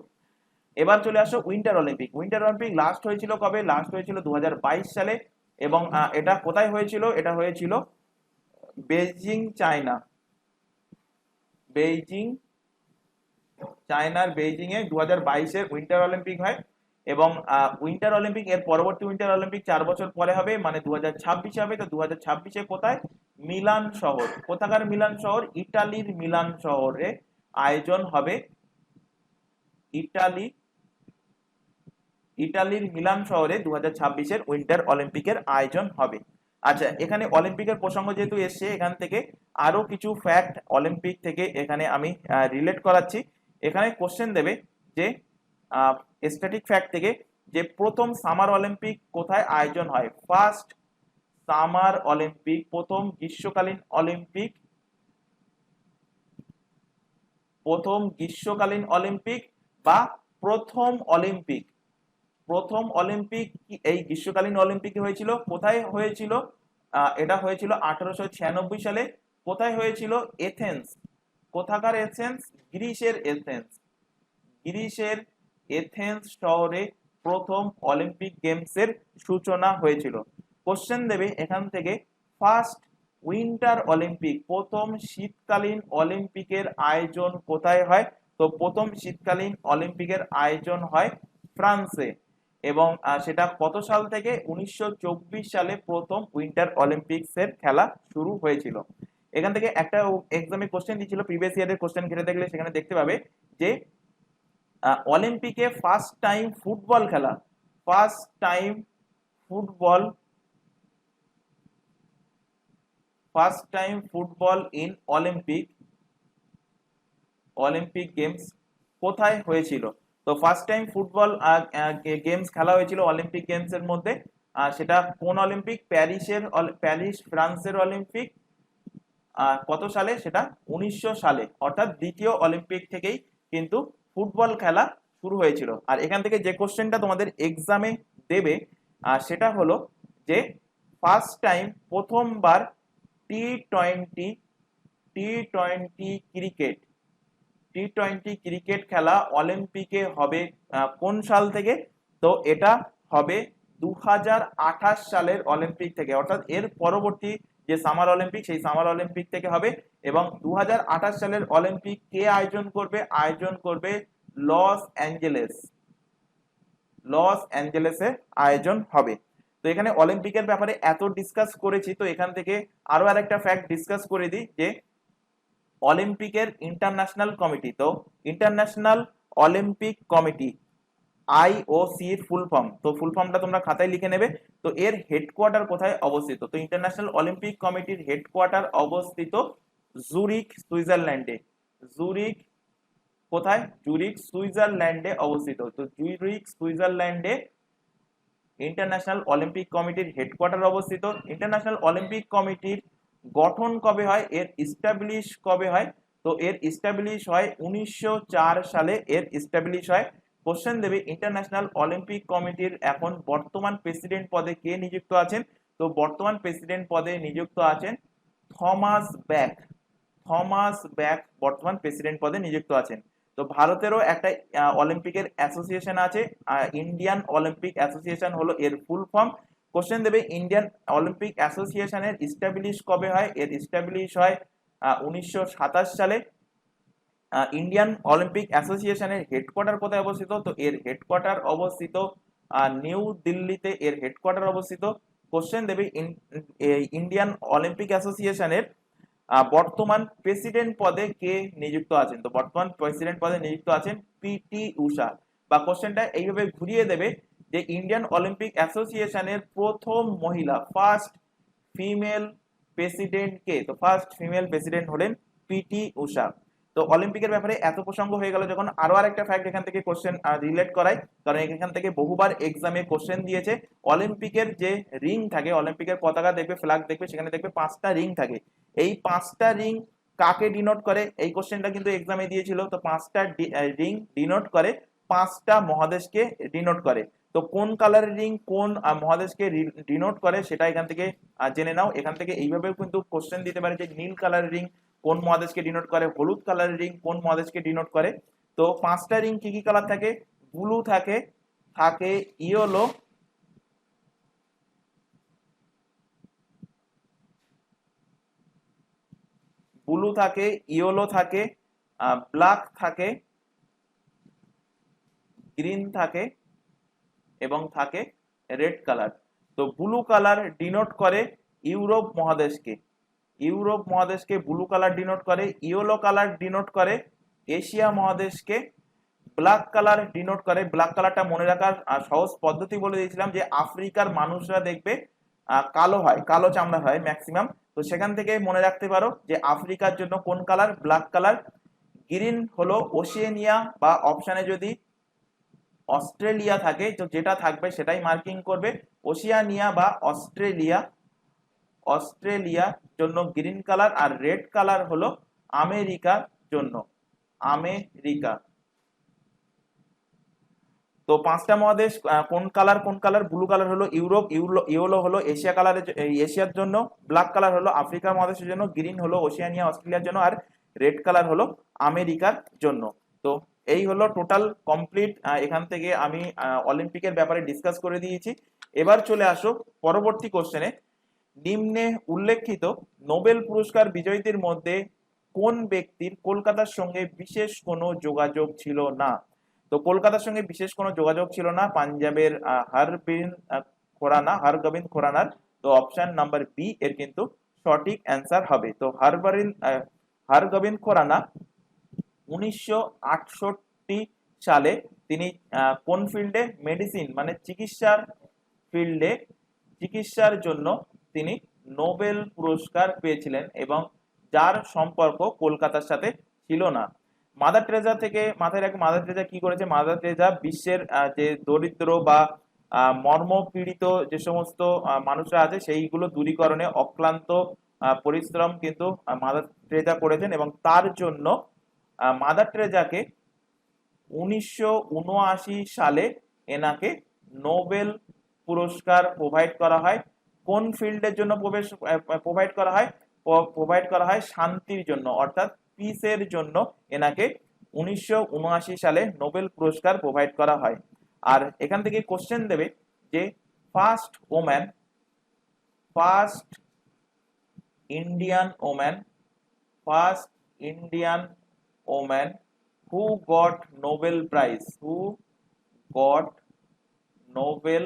এবার চলে আসো winter Olympic. Winter Olympic last হয়েছিল কবে? লাস্ট হয়েছিল 2022 সালে। এবং এটা কোথায় হয়েছিল? এটা হয়েছিল বেইজিং, চায়না। বেইজিং, চায়নার বেইজিং এ 2022-এর উইন্টার অলিম্পিক হয়। এবং উইন্টার অলিম্পিক এর পরবর্তী উইন্টার অলিম্পিক 4 বছর পরে হবে, মানে 2026 হবে। তো 2026-এ কোথায়? মিলান শহর, কোথাকার মিলান শহর? ইটালির মিলান শহরে আয়োজন হবে। ইটালি ইটালির মিলান শহরে 2026-এর উইন্টার অলিম্পিকের আয়োজন হবে। আচ্ছা, এখানে অলিম্পিকের প্রসঙ্গ যেহেতু এসছে, এখান থেকে আরো কিছু ফ্যাক্ট অলিম্পিক থেকে এখানে আমি রিলেট করাচ্ছি। এখানে কোশ্চেন দেবে যে স্ট্যাটিক ফ্যাক্ট থেকে, যে প্রথম সামার অলিম্পিক কোথায় আয়োজন হয়? ফার্স্ট সামার অলিম্পিক, প্রথম গ্রীষ্মকালীন অলিম্পিক, প্রথম গ্রীষ্মকালীন অলিম্পিক বা প্রথম অলিম্পিক, প্রথম অলিম্পিক এই গ্রীষ্মকালীন অলিম্পিক হয়েছিল। কোথায় হয়েছিল? এটা হয়েছিল 1896 সালে। কোথায় হয়েছিল? এথেন্স। কোথাকার এথেন্স? গ্রিসের এথেন্স। গ্রিসের এথেন্স শহরে প্রথম অলিম্পিক গেমসের সূচনা হয়েছিল। কোশ্চেন দেবে এখান থেকে, ফার্স্ট উইন্টার অলিম্পিক, প্রথম শীতকালীন অলিম্পিকের আয়োজন কোথায় হয়? তো প্রথম শীতকালীন অলিম্পিকের আয়োজন হয় ফ্রান্সে। এবং সেটা কত সাল থেকে? 1924 সালে প্রথম উইন্টার অলিম্পিক্সের খেলা শুরু হয়েছিল। এখান থেকে একটা এক্সামে কোশ্চেন দিয়েছিল, প্রিভিয়াস ইয়ারের কোশ্চেন ঘেটে দেখলে সেখানে দেখতে পাবে যে অলিম্পিকে ফার্স্ট টাইম ফুটবল খেলা, first time football, first time football in Olympic, Olympic games কোথায় হয়েছিল? তো ফার্স্ট টাইম ফুটবল গেমস খেলা হয়েছিল অলিম্পিক গেমস এর মধ্যে। সেটা কোন অলিম্পিক? প্যারিস ফ্রান্সের অলিম্পিক। কত সালে? সেটা 1900 সালে, অর্থাৎ দ্বিতীয় অলিম্পিক থেকেই কিন্তু ফুটবল খেলা শুরু হয়েছিল। আর এখান থেকে যে কোশ্চেনটা তোমাদের এক্সামে দেবে সেটা হলো যে ফার্স্ট টাইম, প্রথমবার T twenty, T twenty cricket, T twenty cricket খেলা অলিম্পিকে হবে কোন সাল থেকে? তো এটা হবে 2028 সালের অলিম্পিক থেকে, অর্থাৎ এর পরবর্তী যে সামার অলিম্পিক, সেই সামার অলিম্পিক থেকে হবে। এবং 2028 সালের অলিম্পিক কে আয়োজন করবে? আয়োজন করবে লস অ্যাঞ্জেলেস, লস অ্যাঞ্জেলেসে আয়োজন হবে। তো এখানে অলিম্পিকের ব্যাপারে এত ডিসকাস করেছি, তো এখান থেকে আরো আরেকটা ফ্যাক্ট ডিসকাস করে দিই যে অলিম্পিকের ইন্টারন্যাশনাল কমিটি, তো ইন্টারন্যাশনাল অলিম্পিক কমিটি আইওসি এর ফুল ফর্ম, তো ফুল ফর্মটা তোমরা খাতায় লিখে নেবে। তো এর হেডকোয়ার্টার কোথায় অবস্থিত? তো ইন্টারন্যাশনাল অলিম্পিক কমিটির হেডকোয়ার্টার অবস্থিত জুরিখ, সুইজারল্যান্ডে। জুরিখ কোথায়? জুরিখ সুইজারল্যান্ডে অবস্থিত। তো জুরিখ সুইজারল্যান্ডে ইন্টারন্যাশনাল অলিম্পিক কমিটির হেডকোয়ার্টার অবস্থিত। ইন্টারন্যাশনাল অলিম্পিক কমিটির গঠন কবে হয়? এর ইস্টাবলিশ কবে হয়? তো এর ইস্টাবলিশ হয় 1904 সালে, এর ইস্টাবলিশ হয়। কোশ্চেন দেবে ইন্টারন্যাশনাল অলিম্পিক কমিটির এখন বর্তমান প্রেসিডেন্ট পদে কে নিযুক্ত আছেন? তো বর্তমান প্রেসিডেন্ট পদে নিযুক্ত আছেন থমাস ব্যাক। থমাস ব্যাক বর্তমান প্রেসিডেন্ট পদে নিযুক্ত আছেন। তো ভারতেরও একটা অলিম্পিকের অ্যাসোসিয়েশন আছে, ইন্ডিয়ান অলিম্পিক অ্যাসোসিয়েশন হলো এর ফুল ফর্ম। কোশ্চেন দেবে ইন্ডিয়ান অলিম্পিক অ্যাসোসিয়েশনের ইস্টাবলিশ কবে হয়? এর ইস্টাবলিশ হয় 1927 সালে। ইন্ডিয়ান অলিম্পিক অ্যাসোসিয়েশনের হেডকোয়ার্টার কোথায় অবস্থিত? তো এর হেডকোয়ার্টার অবস্থিত নিউ দিল্লিতে, এর হেডকোয়ার্টার অবস্থিত। কোশ্চেন দেবে ইন্ডিয়ান অলিম্পিক অ্যাসোসিয়েশনের বর্তমান প্রেসিডেন্ট পদে কে নিযুক্ত আছেন? তো বর্তমান প্রেসিডেন্ট পদে নিযুক্ত আছেন পিটি উষা। বা কোশ্চেনটা এইভাবে ঘুরিয়ে দেবে যে ইন্ডিয়ান অলিম্পিক অ্যাসোসিয়েশনের প্রথম মহিলা, ফার্স্ট ফিমেল প্রেসিডেন্ট কে? তো ফার্স্ট ফিমেল প্রেসিডেন্ট হলেন পিটি উষা। তো অলিম্পিকের ব্যাপারে এত প্রসঙ্গ হয়ে গেল, যখন আরো আরেকটা ফ্যাক্ট এখান থেকে কোশ্চেন রিলেট করাই, কারণ এখান থেকে বহুবার এক্সামে কোশ্চেন দিয়েছে। অলিম্পিকের যে রিং থাকে, অলিম্পিকের পতাকা দেখবে, ফ্ল্যাগ দেখবে, সেখানে দেখবে 5টা রিং থাকে। এই 5টা রিং কাকে ডিনোট করে? এই কোশ্চেনটা কিন্তু এক্সামে দিয়েছিল। তো 5টা রিং ডিনোট করে 5টা মহাদেশকে ডিনোট করে। তো কোন কালারের রিং কোন মহাদেশকে ডিনোট করে সেটা এখান থেকে জেনে নাও। এখান থেকে এইভাবেও কিন্তু কোশ্চেন দিতে পারে যে নীল কালারের রিং কোন মহাদেশকে ডিনোট করে, হলুদ কালারের রিং কোন মহাদেশকে ডিনোট করে। তো 5টা রিং কি কি কালার থাকে? ব্লু থাকে, থাকে ইয়েলো, ব্লু থাকে, ইয়েলো থাকে, ব্ল্যাক থাকে, গ্রিন থাকে এবং থাকে রেড কালার। তো ব্লু কালার ডিনোট করে ইউরোপ মহাদেশকে, ইউরোপ মহাদেশকে ব্লু কালার ডিনোট করে, ইয়েলো কালার ডিনোট করে এশিয়া মহাদেশকে, ব্ল্যাক কালার ডিনোট করে। ব্ল্যাক কালারটা মনে রাখার সহজ পদ্ধতি বলে দিয়েছিলাম যে আফ্রিকার মানুষরা দেখবে কালো হয়, কালো চামড়া হয় ম্যাক্সিমাম। তো সেখান থেকে মনে রাখতে পারো যে আফ্রিকার জন্য কোন কালার, ব্ল্যাক কালার। গ্রিন হলো ওশেনিয়া, বা অপশানে যদি অস্ট্রেলিয়া থাকে তো যেটা থাকবে সেটাই মার্কিং করবে, ওশিয়ানিয়া বা অস্ট্রেলিয়া। অস্ট্রেলিয়ার জন্য গ্রিন কালার, আর রেড কালার হলো আমেরিকার জন্য, আমেরিকা। তো পাঁচটা মহাদেশ কোন কালার কোন কালার, ব্লু কালার হলো ইউরোপ, ইয়েলো হলো এশিয়া কালারের, এশিয়ার জন্য, ব্ল্যাক কালার হলো আফ্রিকা মহাদেশের জন্য, গ্রিন হলো ওশিয়ানিয়া অস্ট্রেলিয়ার জন্য, আর রেড কালার হলো আমেরিকার জন্য। তো এই হলো টোটাল কমপ্লিট। এখান থেকে আমি অলিম্পিকের ব্যাপারে ডিসকাস করে দিয়েছি। এবার চলে আসো পরবর্তী কোশ্চেনে। নিম্নে উল্লেখিত নোবেল পুরস্কার বিজয়ীদের মধ্যে কোন ব্যক্তির কলকাতার সঙ্গে বিশেষ কোনো যোগাযোগ ছিল না? তো কলকাতার সঙ্গে বিশেষ কোনো যোগাযোগ ছিল না পাঞ্জাবের হরগোবিন্দ খোরানার। তো অপশন নাম্বার বি এর কিন্তু সঠিক অ্যান্সার হবে। তো হরগোবিন্দ খোরানা 1968 সালে তিনি কোন ফিল্ডে, মেডিসিন মানে চিকিৎসার ফিল্ডে, চিকিৎসার জন্য তিনি নোবেল পুরস্কার পেয়েছিলেন, এবং যার সম্পর্ক কলকাতার সাথে ছিল না। মাদার টেরেসা থেকে মাথায় রাখে, মাদার টেরেসা কি করেছে, মাদার টেরেসা বিশ্বের যে দরিদ্র বা মর্ম পীড়িত যে সমস্ত মানুষরা আছে সেইগুলো দূরীকরণে অক্লান্ত পরিশ্রম কিন্তু মাদার টেরেসা করেছেন, এবং তার জন্য মাদার টেরেসাকে 1979 সালে এনাকে নোবেল পুরস্কার প্রোভাইড করা হয়। কোন ফিল্ডের জন্য প্রোভাইড করা হয়? প্রোভাইড করা হয় শান্তির জন্য, অর্থাৎ পিসের জন্য এনাকে 1979 সালে নোবেল পুরস্কার প্রোভাইড করা হয়। আর এখান থেকে কোশ্চেন দেবে যে first Indian woman first Indian woman who got Nobel Prize, who got Nobel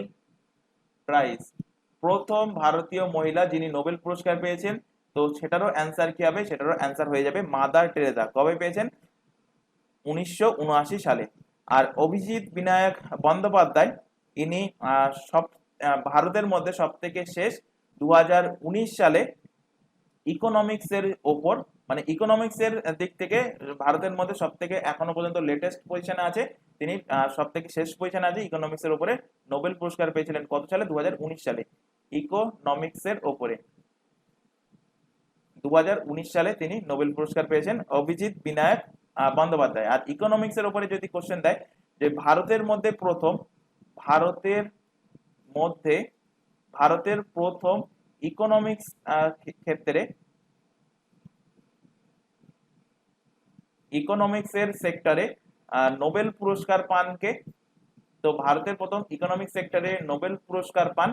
Prize, প্রথম ভারতীয় মহিলা যিনি নোবেল পুরস্কার পেয়েছেন। তো সেটারও অ্যান্সার কি হবে? সেটারও অ্যান্সার হয়ে যাবে মাদার টেরেসা। কবে পেয়েছেন? 1979 সালে। আর অভিজিৎ বিনায়ক বন্দ্যোপাধ্যায় ইনি ভারতের মধ্যে সব থেকে শেষ 2019 সালে ইকোনমিক্স এর ওপর, মানে ইকোনমিক্স এর দিক থেকে ভারতের মধ্যে সব থেকে এখনো পর্যন্ত লেটেস্ট পজিশনে আছে তিনি, সব থেকে শেষ পজিশনে আছে ইকোনমিক্স এর উপরে। নোবেল পুরস্কার পেয়েছিলেন কত সালে? 2019 সালে ইকোনমিক্স এর উপরে। 2019 সালে তিনি নোবেল পুরস্কার পেয়েছেন অভিজিৎ বিনায়ক বন্দ্যোপাধ্যায়। আর ইকোনমিক্স এর উপরে যদি কোশ্চেন দেয় যে ভারতের মধ্যে প্রথম ইকোনমিক্স ক্ষেত্রে, ইকোনমিক্স এর সেক্টরে নোবেল পুরস্কার পান কে? তো ভারতের প্রথম ইকোনমিক্স সেক্টরে নোবেল পুরস্কার পান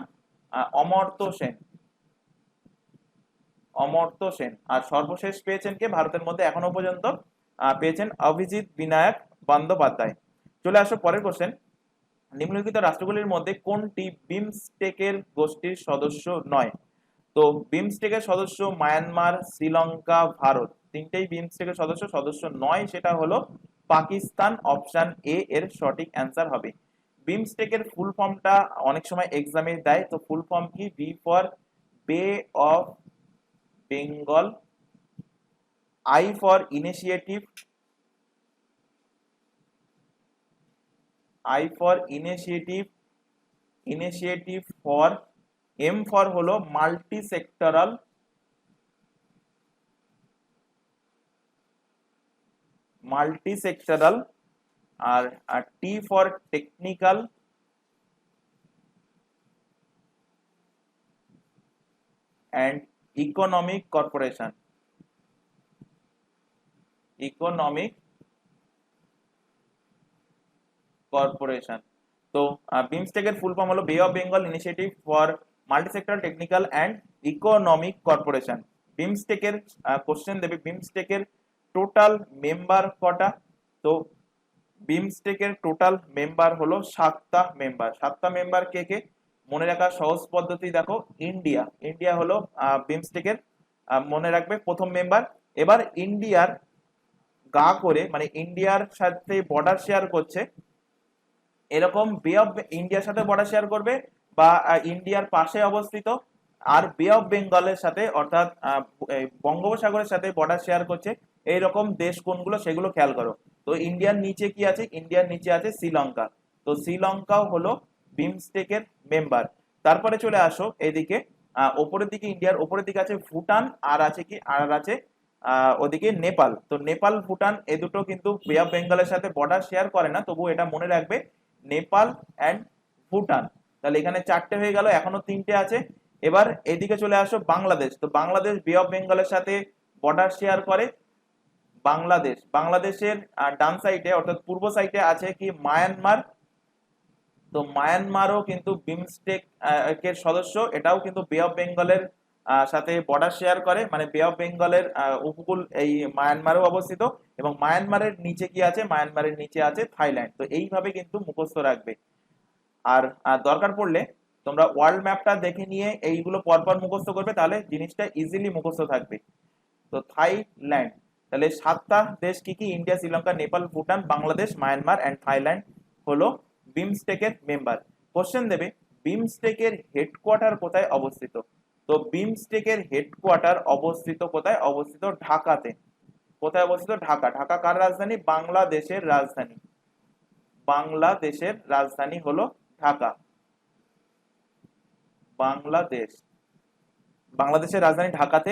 অমর্ত্য সেন। আর সর্বশেষ পেয়েছেন কে ভারতের মধ্যে এখনো পর্যন্ত? পেয়েছেন অভিজিৎ বিনায়ক বন্দ্যোপাধ্যায়। চলে আসো পরের কোশ্চেন। নিম্নলিখিত রাষ্ট্রগুলির মধ্যে কোনটি বিমস্টেকের গোষ্ঠীর সদস্য নয়? তো বিমস্টেকের সদস্য মায়ানমার, শ্রীলঙ্কা, ভারত, তিনটেই বিমস্টেকের সদস্য নয়, সেটা হলো পাকিস্তান। অপশন এ এর সঠিক অ্যান্সার হবে। বিমস্টেকের ফুল ফর্মটা অনেক সময় এক্সামে দেয়, তো ফুল ফর্ম কি? B for Bay of Bengal, I for initiative, for, M for হলো মাল্টি সেক্টরাল, আর T for technical, and economic corporation, তো বিমস্টেকের ফুল ফর্ম হলো Bay of Bengal initiative for multi sectoral technical and economic corporation. বিমস্টেকের কোশ্চেন দেবে বিমস্টেকের টোটাল মেম্বার কটা? তো বিমস্টেকের টোটাল মেম্বার হলো 7টা মেম্বার। 7টা মেম্বার কে কে? মনে রাখার সহজ পদ্ধতি দেখো, ইন্ডিয়া হলো বিমস্টেকের মনে রাখবে প্রথম মেম্বার। এবার ইন্ডিয়ার গা করে মানে ইন্ডিয়ার সাথে বর্ডার শেয়ার করছে, এরকম বে অফ ইন্ডিয়ার সাথে বর্ডার শেয়ার করবে বা ইন্ডিয়ার পাশে অবস্থিত আর বে অফ বেঙ্গলের সাথে অর্থাৎ এই বঙ্গোপসাগরের সাথে বর্ডার শেয়ার করছে, এইরকম দেশ কোনগুলো সেগুলো খেয়াল করো। তো ইন্ডিয়ার নিচে কি আছে? ইন্ডিয়ার নিচে আছে শ্রীলঙ্কা। তো শ্রীলঙ্কাও হলো বিমস্টেকের মেম্বার। তারপরে চলে আসো এদিকে, ওপরের দিকে ইন্ডিয়ার ওপরের দিকে আছে ভুটান, আর আছে কি, আর আছে ওদিকে নেপাল। তো নেপাল ভুটান এ দুটো কিন্তু বে অফ বেঙ্গলের সাথে বর্ডার শেয়ার করে না, তবু এটা মনে রাখবে নেপাল অ্যান্ড ভুটান। তাহলে এখানে চারটে হয়ে গেল, এখনো তিনটে আছে। এবার এদিকে চলে আসো বাংলাদেশ। তো বাংলাদেশ বে অফ বেঙ্গলের সাথে বর্ডার শেয়ার করে। বাংলাদেশ, বাংলাদেশের ডান সাইডে অর্থাৎ পূর্ব সাইডে আছে কি মায়ানমার। তো মায়ানমারও কিন্তু বিমস্টেক এর সদস্য, এটাও কিন্তু বে অফ বেঙ্গলের সাথে বর্ডার শেয়ার করে, মানে বে অফ বেঙ্গলের উপকূল এই মায়ানমারও অবস্থিত। এবং মায়ানমারের নিচে কি আছে? মায়ানমারের নিচে আছে থাইল্যান্ড। তো এইভাবে কিন্তু মুখস্থ রাখবে। আর দরকার পড়লে তোমরা ওয়ার্ল্ড ম্যাপটা দেখে নিয়ে এইগুলো পরপর মুখস্থ করবে, তাহলে জিনিসটা ইজিলি মুখস্থ থাকবে। তো থাইল্যান্ড, তাহলে সাতটা দেশ কি কি? India, Sri Lanka, Nepal, Bhutan, Bangladesh, Myanmar and Thailand হলো বিমস্টেকের মেম্বার। কোশ্চেন দেবে বিমস্টেকের হেডকোয়ার্টার কোথায় অবস্থিত? তো বিমস্টেকের হেডকোয়ার্টার অবস্থিত কোথায়? অবস্থিত ঢাকাতে। কোথায় অবস্থিত? ঢাকা। ঢাকা কার রাজধানী? বাংলাদেশের রাজধানী। বাংলাদেশের রাজধানী হলো ঢাকা। বাংলাদেশ, বাংলাদেশের রাজধানী ঢাকাতে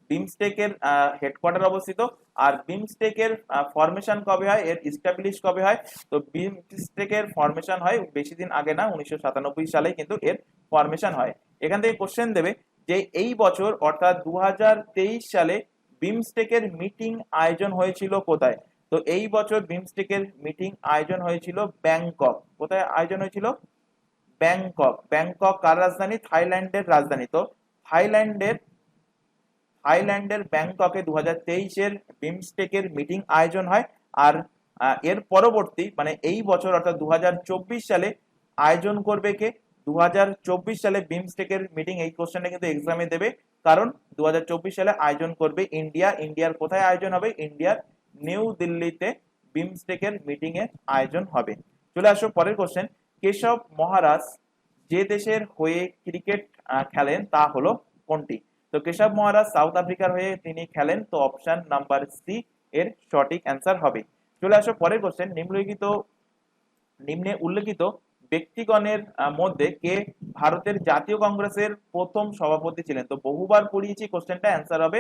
বিমস্টেকের হেডকোয়ার্টার অবস্থিত। আর বিমস্টেকের ফরমেশন কবে হয়, এর ইস্টাবলিশ কবে হয়? তো বিমস্টেকের ফরমেশন হয় বেশি দিন আগে না, 1997 সালে কিন্তু এর ফরমেশন হয়। এখান থেকে কোশ্চেন দেবে যে এই বছর অর্থাৎ 2023 সালে বিমস্টেকের মিটিং আয়োজন হয়েছিল কোথায়? তো এই বছর বিমস্টেকের মিটিং আয়োজন হয়েছিল ব্যাংকক। কোথায় আয়োজন হয়েছিল? ব্যাংকক। ব্যাংকক কার রাজধানী? থাইল্যান্ডের রাজধানী। তো থাইল্যান্ডের থাইল্যান্ডের ব্যাংককে 2023-এর বিমস্টেকের মিটিং আয়োজন হয়। আর এর পরবর্তী মানে এই বছর অর্থাৎ 2024 সালে আয়োজন করবে কে? 2024 সালে বিমস্টেকের মিটিং, এই কোশ্চেনটা কিন্তু এক্সামে দেবে, কারণ 2024 সালে আয়োজন করবে ইন্ডিয়া। ইন্ডিয়ার কোথায় আয়োজন হবে? ইন্ডিয়ার নিউ দিল্লিতে বিমস্টেকের মিটিং এর আয়োজন হবে। চলে আসো পরের কোশ্চেন। কেশব মহারাজ যে দেশের হয়ে ক্রিকেট খেলেন তা হলো কোনটি? তো কেশব মহারাজ সাউথ আফ্রিকার হয়ে তিনি খেলেন। তো অপশন নাম্বার সি এর সঠিক অ্যান্সার হবে। চলে আসো পরের কোশ্চেন। নিম্নে উল্লেখিত ব্যক্তিগণের মধ্যে কে ভারতের জাতীয় কংগ্রেসের প্রথম সভাপতি ছিলেন? তো বহুবার পড়িয়েছি কোশ্চেনটা, অ্যান্সার হবে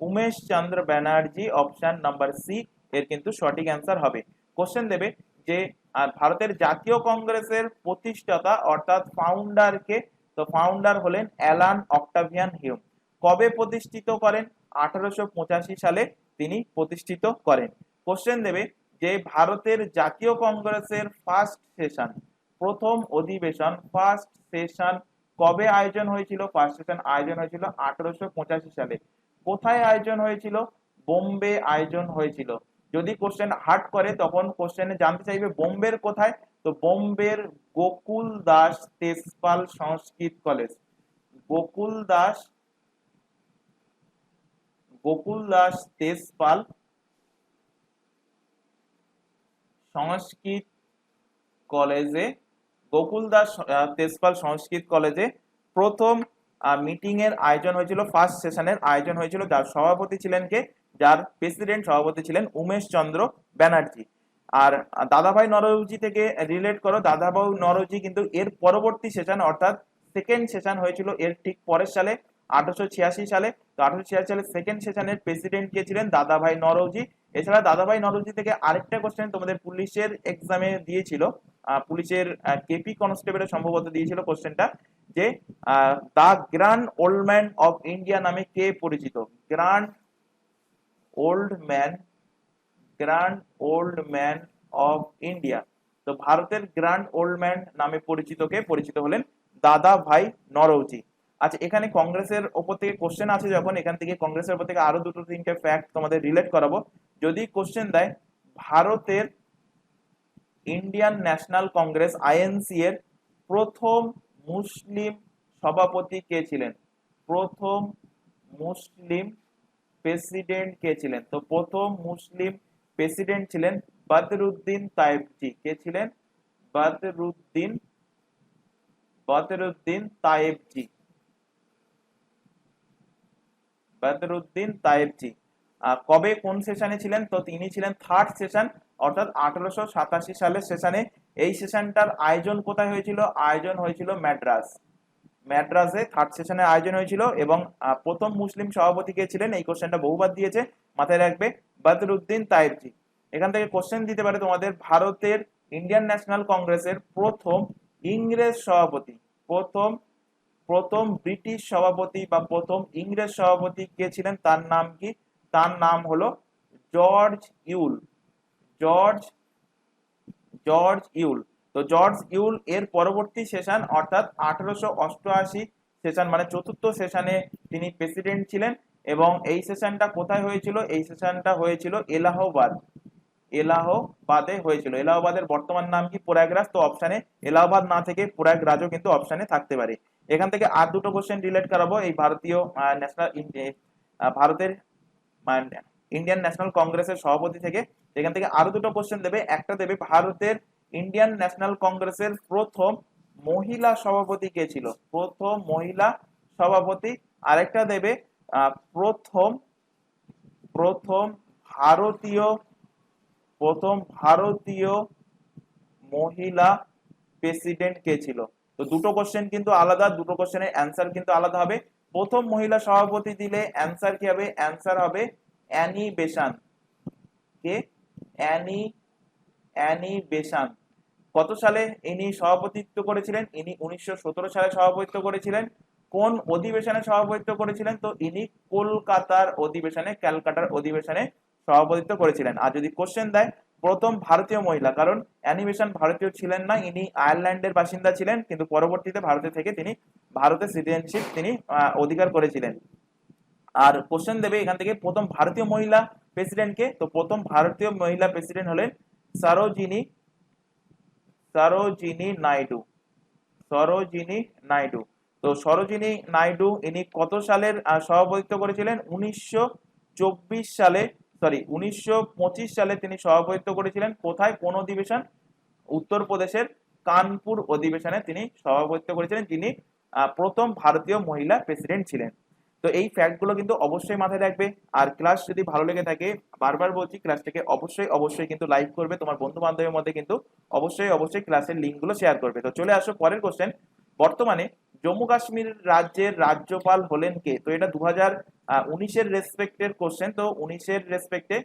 উমেশ চন্দ্র ব্যানার্জি। অপশন নাম্বার সি এর কিন্তু সঠিক অ্যান্সার হবে। কোশ্চেন দেবে যে ভারতের জাতীয় কংগ্রেসের প্রতিষ্ঠাতা অর্থাৎ ফাউন্ডার কে? তো ফাউন্ডার হলেন অ্যালান অক্টাভিয়ান হিউম। কবে প্রতিষ্ঠিত করেন? 1885 সালে তিনি প্রতিষ্ঠিত করেন। কোশ্চেন দেবে যে ভারতের জাতীয় কংগ্রেসের ফার্স্ট সেশন, প্রথম অধিবেশন, ফার্স্ট সেশন কবে আয়োজন হয়েছিল? ফার্স্ট সেশন আয়োজন হয়েছিল 1885 সালে। কোথায় আয়োজন হয়েছিল? বোম্বে আয়োজন হয়েছিল। যদি কোশ্চেন হার্ড করে তখন কোশ্চেনে জানতে চাইবে বোম্বের কোথায়? তো বোম্বের গোকুল দাস তেজপাল সংস্কৃত কলেজ। গোকুল দাস তেজপাল সংস্কৃত কলেজে, গোকুল দাস তেজপাল সংস্কৃত কলেজে প্রথম মিটিং এর আয়োজন হয়েছিল, ফার্স্ট সেশনের আয়োজন হয়েছিল। যার সভাপতি ছিলেন কে? যার প্রেসিডেন্ট সভাপতি ছিলেন উমেশ চন্দ্র ব্যানার্জি। আর দাদাভাই নরওজি থেকে রিলেট করো। দাদাভাই নরওজি কিন্তু এর পরবর্তী সেশন অর্থাৎ সেকেন্ড সেশন হয়েছিল এর ঠিক পরের সালে, 1886 সালে। তো 1886 সালে সেকেন্ড সেশনের প্রেসিডেন্ট কে ছিলেন? দাদাভাই নরওজি। এছাড়া দাদাভাই নরওজি থেকে আরেকটা কোশ্চেন তোমাদের পুলিশের এক্সামে দিয়েছিল, পুলিশের কেপি কনস্টেবলের সম্ভবত দিয়েছিল কোশ্চেনটা, যে the grand old man of India নামে কে পরিচিত? Grand old man, grand old man of India. তো ভারতের গ্র্যান্ড ওল্ড ম্যান নামে পরিচিত কে? পরিচিত হলেন দাদা ভাই নরওজি। আচ্ছা, এখানে কংগ্রেসের ওপর থেকে কোশ্চেন আছে যখন, এখান থেকে কংগ্রেসের ওপর থেকে আরো দুটো তিনটে ফ্যাক্ট তোমাদের রিলেট করাবো। যদি কোশ্চেন দেয় ভারতের ইন্ডিয়ান ন্যাশনাল কংগ্রেস আইএনসি এর প্রথম মুসলিম সভাপতি কে ছিলেন? প্রথম মুসলিম প্রেসিডেন্ট কে ছিলেন? তো প্রথম মুসলিম প্রেসিডেন্ট ছিলেন বদরুদ্দিন তায়েবজি। কে ছিলেন? বদরুদ্দিন বদরুদ্দিন তায়েবজি। বদরুদ্দিন তায়েবজি কবে কোন সেশনে ছিলেন? তো তিনি ছিলেন থার্ড সেশন, অর্থাৎ 1887 সালের সেশনে। এই সেশনটার আয়োজন কোথায় হয়েছিল? আয়োজন হয়েছিল ম্যাড্রাসে থার্ড সেশনের আয়োজন হয়েছিল। এবং প্রথম মুসলিম সভাপতি কে ছিলেন? এই কোশ্চেনটা বহুবার দিয়েছে, মাথায় রাখবে, বদরুদ্দিন তায়েবজি। এখান থেকে কোশ্চেন দিতে পারে তোমাদের, ভারতের ইন্ডিয়ান ন্যাশনাল কংগ্রেসের প্রথম ইংরেজ সভাপতি, প্রথম প্রথম ব্রিটিশ সভাপতি বা প্রথম ইংরেজ সভাপতি কে ছিলেন? তার নাম কি? তার নাম হলো জর্জ ইউল। জর্জ জর্জ ইউল। তো জর্জ ইউল এর পরবর্তী সেশন অর্থাৎ 1888 সেশন মানে চতুর্থ সেশনে তিনি প্রেসিডেন্ট ছিলেন। এবং এই সেশনটা কোথায় হয়েছিল? এই সেশনটা হয়েছিল এলাহাবাদে হয়েছিল। এলাহাবাদের বর্তমান নাম কি? প্রয়াগরাজ। তো অপশানে এলাহাবাদ না থেকে প্রয়াগরাজও কিন্তু অপশানে থাকতে পারে। এখান থেকে আর দুটো কোশ্চেন রিলেট করাবো এই ভারতীয় ন্যাশনাল ভারতের ইন্ডিয়ান ন্যাশনাল কংগ্রেসের সভাপতি থেকে। এখান থেকে আরো দুটো কোশ্চেন দেবে। একটা দেবে ভারতের ইন্ডিয়ান ন্যাশনাল কংগ্রেসের প্রথম মহিলা সভাপতি কে ছিল? প্রথম মহিলা সভাপতি। আরেকটা দেবে প্রথম প্রথম ভারতীয় প্রথম ভারতীয় মহিলা প্রেসিডেন্ট কে ছিল? তো দুটো কোশ্চেন কিন্তু আলাদা, দুটো কোশ্চেনের অ্যান্সার কিন্তু আলাদা হবে। প্রথম মহিলা সভাপতি দিলে অ্যান্সার কি হবে? অ্যান্সার হবে অ্যানি বেসান্ত। কে? Annie Annie Besant. কত সালে ইনি সভাপতিত্ব করেছিলেন? ইনি 1917 সালে সভাপতিত্ব করেছিলেন। কোন অধিবেশনে সভাপতিত্ব করেছিলেন? তো ইনি কলকাতার অধিবেশনে, ক্যালকাটার অধিবেশনে সভাপতিত্ব করেছিলেন। আর যদি কোশ্চেন দেয় প্রথম ভারতীয় মহিলা, কারণ অ্যানি বেসান্ত ভারতীয় ছিলেন না, ইনি আয়ারল্যান্ডের বাসিন্দা ছিলেন, কিন্তু পরবর্তীতে ভারতে থেকে তিনি ভারতের সিটিজেনশিপ তিনি অধিকার করেছিলেন। আর কোশ্চেন দেবে এখান থেকে প্রথম ভারতীয় মহিলা প্রেসিডেন্ট কে? তো প্রথম ভারতীয় মহিলা প্রেসিডেন্ট হলেন সরোজিনী সরোজিনী নাইডু। সরোজিনী নাইডু। তো সরোজিনী নাইডু ইনি কত সালের সভাপতিত্ব করেছিলেন? 1925 সালে তিনি সভাপতিত্ব করেছিলেন। কোথায়? কোন অধিবেশন? উত্তরপ্রদেশের কানপুর অধিবেশনে তিনি সভাপতিত্ব করেছিলেন, যিনি প্রথম ভারতীয় মহিলা প্রেসিডেন্ট ছিলেন। তো এই ফ্যাক্ট গুলো কিন্তু অবশ্যই মাথায় রাখবে। আর ক্লাস যদি ভালো লেগে থাকে, বারবার বলছি, ক্লাসটাকে অবশ্যই কিন্তু লাইক করবে, তোমার বন্ধু বান্ধবের মধ্যে কিন্তু অবশ্যই ক্লাসের লিঙ্ক গুলো শেয়ার করবে। তো চলে আসো পরের কোশ্চেন। বর্তমানে জম্মু কাশ্মীর রাজ্যের রাজ্যপাল হলেন কে? তো এটা 2019-এর রেসপেক্টের কোশ্চেন। তো 19-এর রেসপেক্টে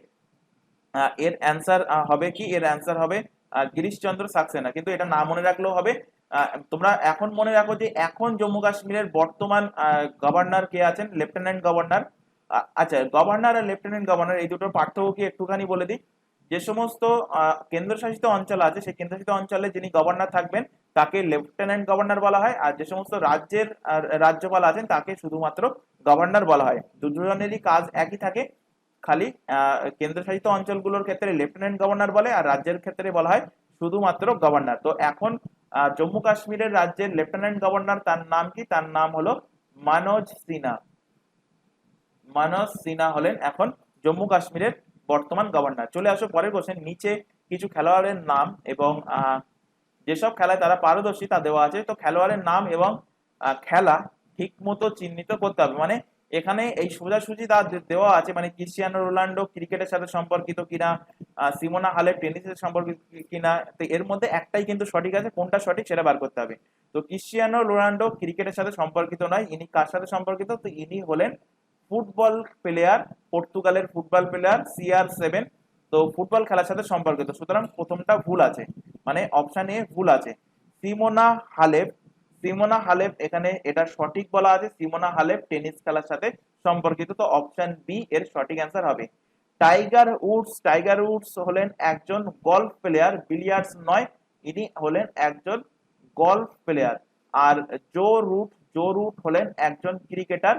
এর অ্যান্সার হবে কি? এর অ্যান্সার হবে গিরিশচন্দ্র সাক্সেনা। কিন্তু এটা না মনে রাখলেও হবে। তোমরা এখন মনে রাখো যে এখন জম্মু কাশ্মীরের বর্তমান গভর্নর কে আছেন? Lieutenant governor. আচ্ছা, গভর্নর আর লেফটেন্যান্ট গভর্নর এই দুটোর পার্থক্য কি একটুখানি বলে দিই। যে সমস্ত কেন্দ্রশাসিত অঞ্চল আছে, সেই কেন্দ্রশাসিত অঞ্চলে যিনি গভর্নর থাকবেন তাকে লেফটেন্যান্ট গভর্নর বলা হয়। আর যে সমস্ত রাজ্যের রাজ্যপাল আছেন তাকে শুধুমাত্র গভর্নর বলা হয়। দুজনেরই কাজ একই থাকে, খালি কেন্দ্রশাসিত অঞ্চলগুলোর ক্ষেত্রে লেফটেন্যান্ট গভর্নর বলে, আর রাজ্যের ক্ষেত্রে বলা হয় শুধুমাত্র গভর্নর। তো এখন জম্মু কাশ্মীরের রাজ্যের লেফটেন্যান্ট গভর্নর, তার নাম কি? তার নাম হলো মনোজ সিনহা। মনোজ সিনহা হলেন এখন জম্মু কাশ্মীরের বর্তমান গভর্নর। চলে আসো পরের কোশ্চেন। নিচে কিছু খেলোয়াড়ের নাম এবং যেসব খেলায় তারা পারদর্শী তা দেওয়া আছে। তো খেলোয়াড়ের নাম এবং খেলা ঠিক মতো চিহ্নিত করতে হবে। মানে এখানে এই সোজাসুজি তা দেওয়া আছে, মানে ক্রিস্টিয়ানো রোনাল্ডো ক্রিকেটের সাথে সম্পর্কিত কিনা, সিমোনা হালেপ টেনিসের সম্পর্কিত কিনা, তো এর মধ্যে একটাই কিন্তু সঠিক আছে, কোনটা সঠিক সেটা বার করতে হবে। তো ক্রিস্টিয়ানো রোনাল্ডো ক্রিকেটের সাথে সম্পর্কিত নয়। ইনি কার সাথে সম্পর্কিত? তো ইনি হলেন ফুটবল প্লেয়ার, পর্তুগালের ফুটবল প্লেয়ার CR7। তো ফুটবল খেলার সাথে সম্পর্কিত, সুতরাং প্রথমটা ভুল আছে, মানে অপশন এ ভুল আছে। সিমোনা হালেপ, সিমোনা হালেপ এখানে এটা সঠিক বলা আছে, সিমোনা হালেপ টেনিস খেলার সাথে সম্পর্কিত। তো অপশন বি এর সঠিক অ্যান্সার হবে। টাইগার উডস হলেন একজন গলফ প্লেয়ার, বিলিয়ার্ডস নয়, ইনি হলেন একজন গলফ প্লেয়ার। আর জো রুট হলেন একজন ক্রিকেটার,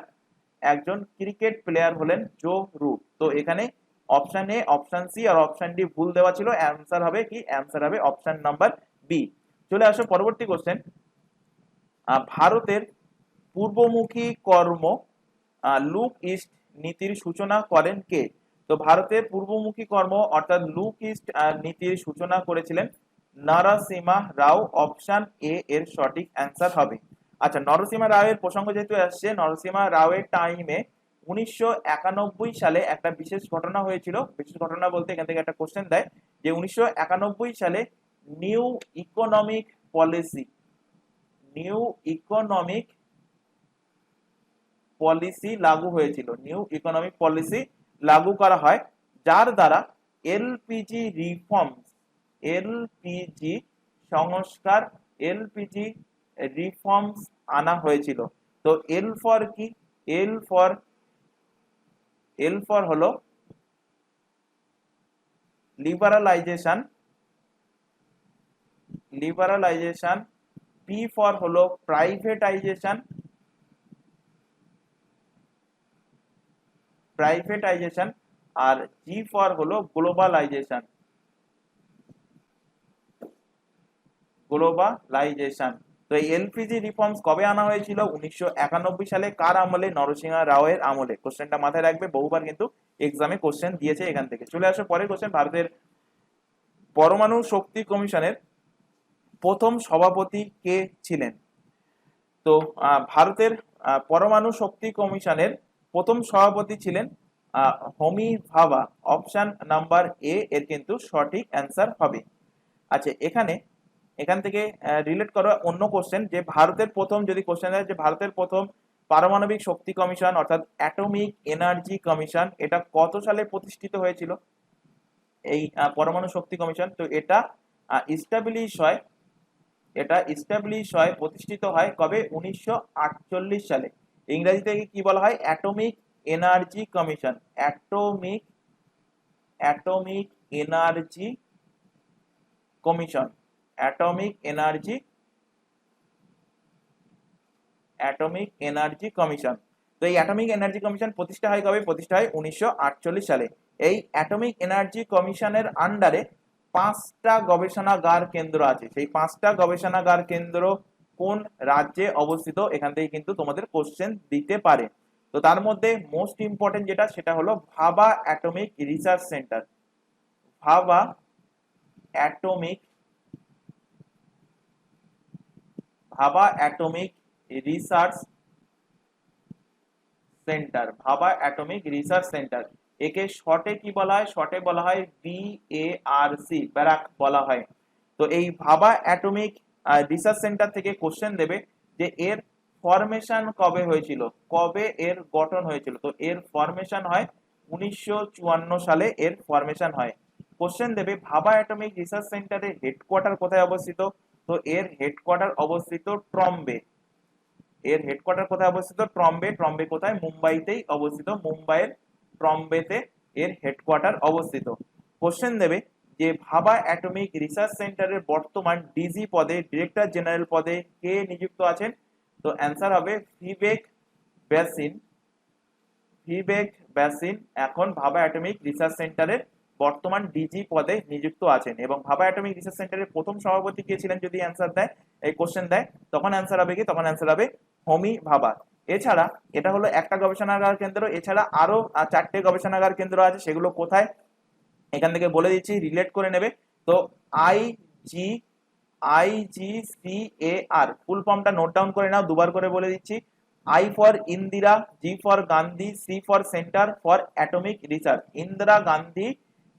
একজন ক্রিকেট প্লেয়ার হলেন জো রুট। তো এখানে অপশন এ, অপশন সি আর অপশন ডি ভুল দেওয়া ছিল। অ্যান্সার হবে কি? অ্যান্সার হবে অপশন নাম্বার বি। চলে আসো পরবর্তী কোশ্চেন। ভারতের পূর্বমুখী কর্ম লুক ইস্ট নীতির সূচনা করেন কে? তো ভারতের পূর্বমুখী কর্ম অর্থাৎ লুক ইস্ট নীতির সূচনা করেছিলেন নরসিমা রাও। অপশন এ এর সঠিক অ্যান্সার হবে। আচ্ছা, নরসিমা রাও এর প্রসঙ্গ যেহেতু আসছে, নরসিমা রাও এর টাইমে 1991 সালে একটা বিশেষ ঘটনা হয়েছিল। বিশেষ ঘটনা বলতে এখান থেকে একটা কোশ্চেন দেয় যে 1991 সালে new economic policy new economic policy লাগু হয়েছিল। নিউ ইকোনমিক পলিসি লাগু করা হয়, যার দ্বারা এলপিজি রিফর্মস এলপিজি সংস্কার এলপিজি রিফর্মস আনা হয়েছিল। তো এল ফর কি? এল ফর হলো লিবারালাইজেশন, পি ফর হলো প্রাইভেটাইজেশন, আর জি ফর হলো গ্লোবালাইজেশন। তো এই এলপিজি রিফর্মস কবে আনা হয়েছিল? 1991 সালে। কার আমলে? নরসিংহ রাও এর আমলে। কোশ্চেনটা মাথায় রাখবে, বহুবার কিন্তু এক্সামে কোশ্চেন দিয়েছে এখান থেকে। চলে আসো পরের কোশ্চেন। ভারতের পরমাণু শক্তি কমিশনের প্রথম সভাপতি কে ছিলেন? তো ভারতের পরমাণু শক্তি কমিশনের প্রথম সভাপতি ছিলেন হোমি ভাবা। অপশন নাম্বার এ এর কিন্তু সঠিক অ্যান্সার হবে। আচ্ছা, এখান থেকে রিলেট করা অন্য কোশ্চেন, যে ভারতের প্রথম, যদি কোশ্চেন দেয় যে ভারতের প্রথম পারমাণবিক শক্তি কমিশন অর্থাৎ অ্যাটমিক এনার্জি কমিশন, এটা কত সালে প্রতিষ্ঠিত হয়েছিল? এই পরমাণু শক্তি কমিশন, তো এটা ইস্টাবলিশ হয় প্রতিষ্ঠিত হয় কবে? 1948 সালে। ইংরেজিতে কি বলা হয়? Atomic energy commission. Atomic energy commission atomic energy commission. তো এই অ্যাটমিক এনার্জি কমিশন প্রতিষ্ঠা হয় কবে? প্রতিষ্ঠা হয় 1948 সালে। এই অ্যাটমিক এনার্জি কমিশনের আন্ডারে 5টা গবেষণাগার কেন্দ্র আছে। সেই 5টা গবেষণাগার কেন্দ্র কোন রাজ্যে অবস্থিত? এখান থেকে কিন্তু তোমাদের কোশ্চেন দিতে পারে। তো তার মধ্যে মোস্ট ইম্পর্টেন্ট যেটা, সেটা হলো ভাবা অ্যাটমিক রিসার্চ সেন্টার। ভাবা অ্যাটমিক রিসার্চ সেন্টার। একে শর্টে কি বলা হয়? শর্টে বলা হয় BARC, ব্যারাক বলা হয়। তো এই ভাবা অ্যাটমিক রিসার্চ সেন্টার থেকে কোশ্চেন দেবে যে এর ফরমেশন কবে হয়েছিল, কবে এর গঠন হয়েছিল? তো এর ফরমেশন হয় 1954 সালে এর ফরমেশন হয়। কোশ্চেন দেবে ভাবা অ্যাটমিক রিসার্চ সেন্টারের হেডকোয়ার্টার কোথায় অবস্থিত? তো এর হেডকোয়ার্টার অবস্থিত ট্রম্বে। ট্রম্বে কোথায়? মুম্বাইতেই অবস্থিত। মুম্বাইয়ের ট্রম্বেতে এর হেডকোয়ার্টার অবস্থিত। কোশ্চেন দেবে যে ভাবা অ্যাটমিক রিসার্চ সেন্টারের বর্তমান ডিজি পদে, ডিরেক্টর জেনারেল পদে কে নিযুক্ত আছেন? তো অ্যান্সার হবে ভিবেক ব্যাসিন এখন ভাবা অ্যাটমিক রিসার্চ সেন্টারের বর্তমান ডিজি পদে নিযুক্ত আছেন। এবং ভাবা অ্যাটমিক রিসার্চ সেন্টারের প্রথম সভাপতি কে ছিলেন? যদি অ্যান্সার দেয়, এই কোশ্চেন দেয়, তখন অ্যান্সার হবে কি? তখন অ্যান্সার হবে হোমি ভাবা। এছাড়া এটা হলো একটা গবেষণাগার কেন্দ্র, এছাড়া আরো 4টে গবেষণাগার কেন্দ্র আছে। সেগুলো কোথায় এখান থেকে বলে দিচ্ছি, রিলেট করে নেবে। তো IGCAR ফুল ফর্মটা নোট ডাউন করে নাও, দুবার করে বলে দিচ্ছি। I for Indira, G for Gandhi, C for centre for atomic research. Indira Gandhi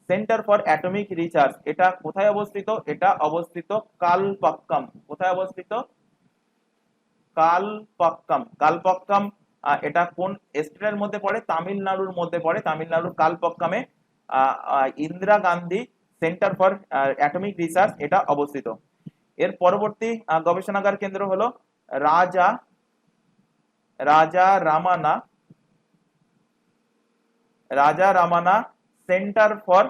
centre for atomic research, এটা কোথায় অবস্থিত? এটা অবস্থিত কালপক্কম। কোথায় অবস্থিত? কালপক্কম। এটা কোন স্টেটের মধ্যে পড়ে? তামিলনাড়ুর মধ্যে পড়ে। তামিলনাড়ুর কালপক্কমে Indira Gandhi centre for atomic research এটা অবস্থিত। এর পরবর্তী গবেষণাগার কেন্দ্র হলো রাজা রামানা সেন্টার ফর,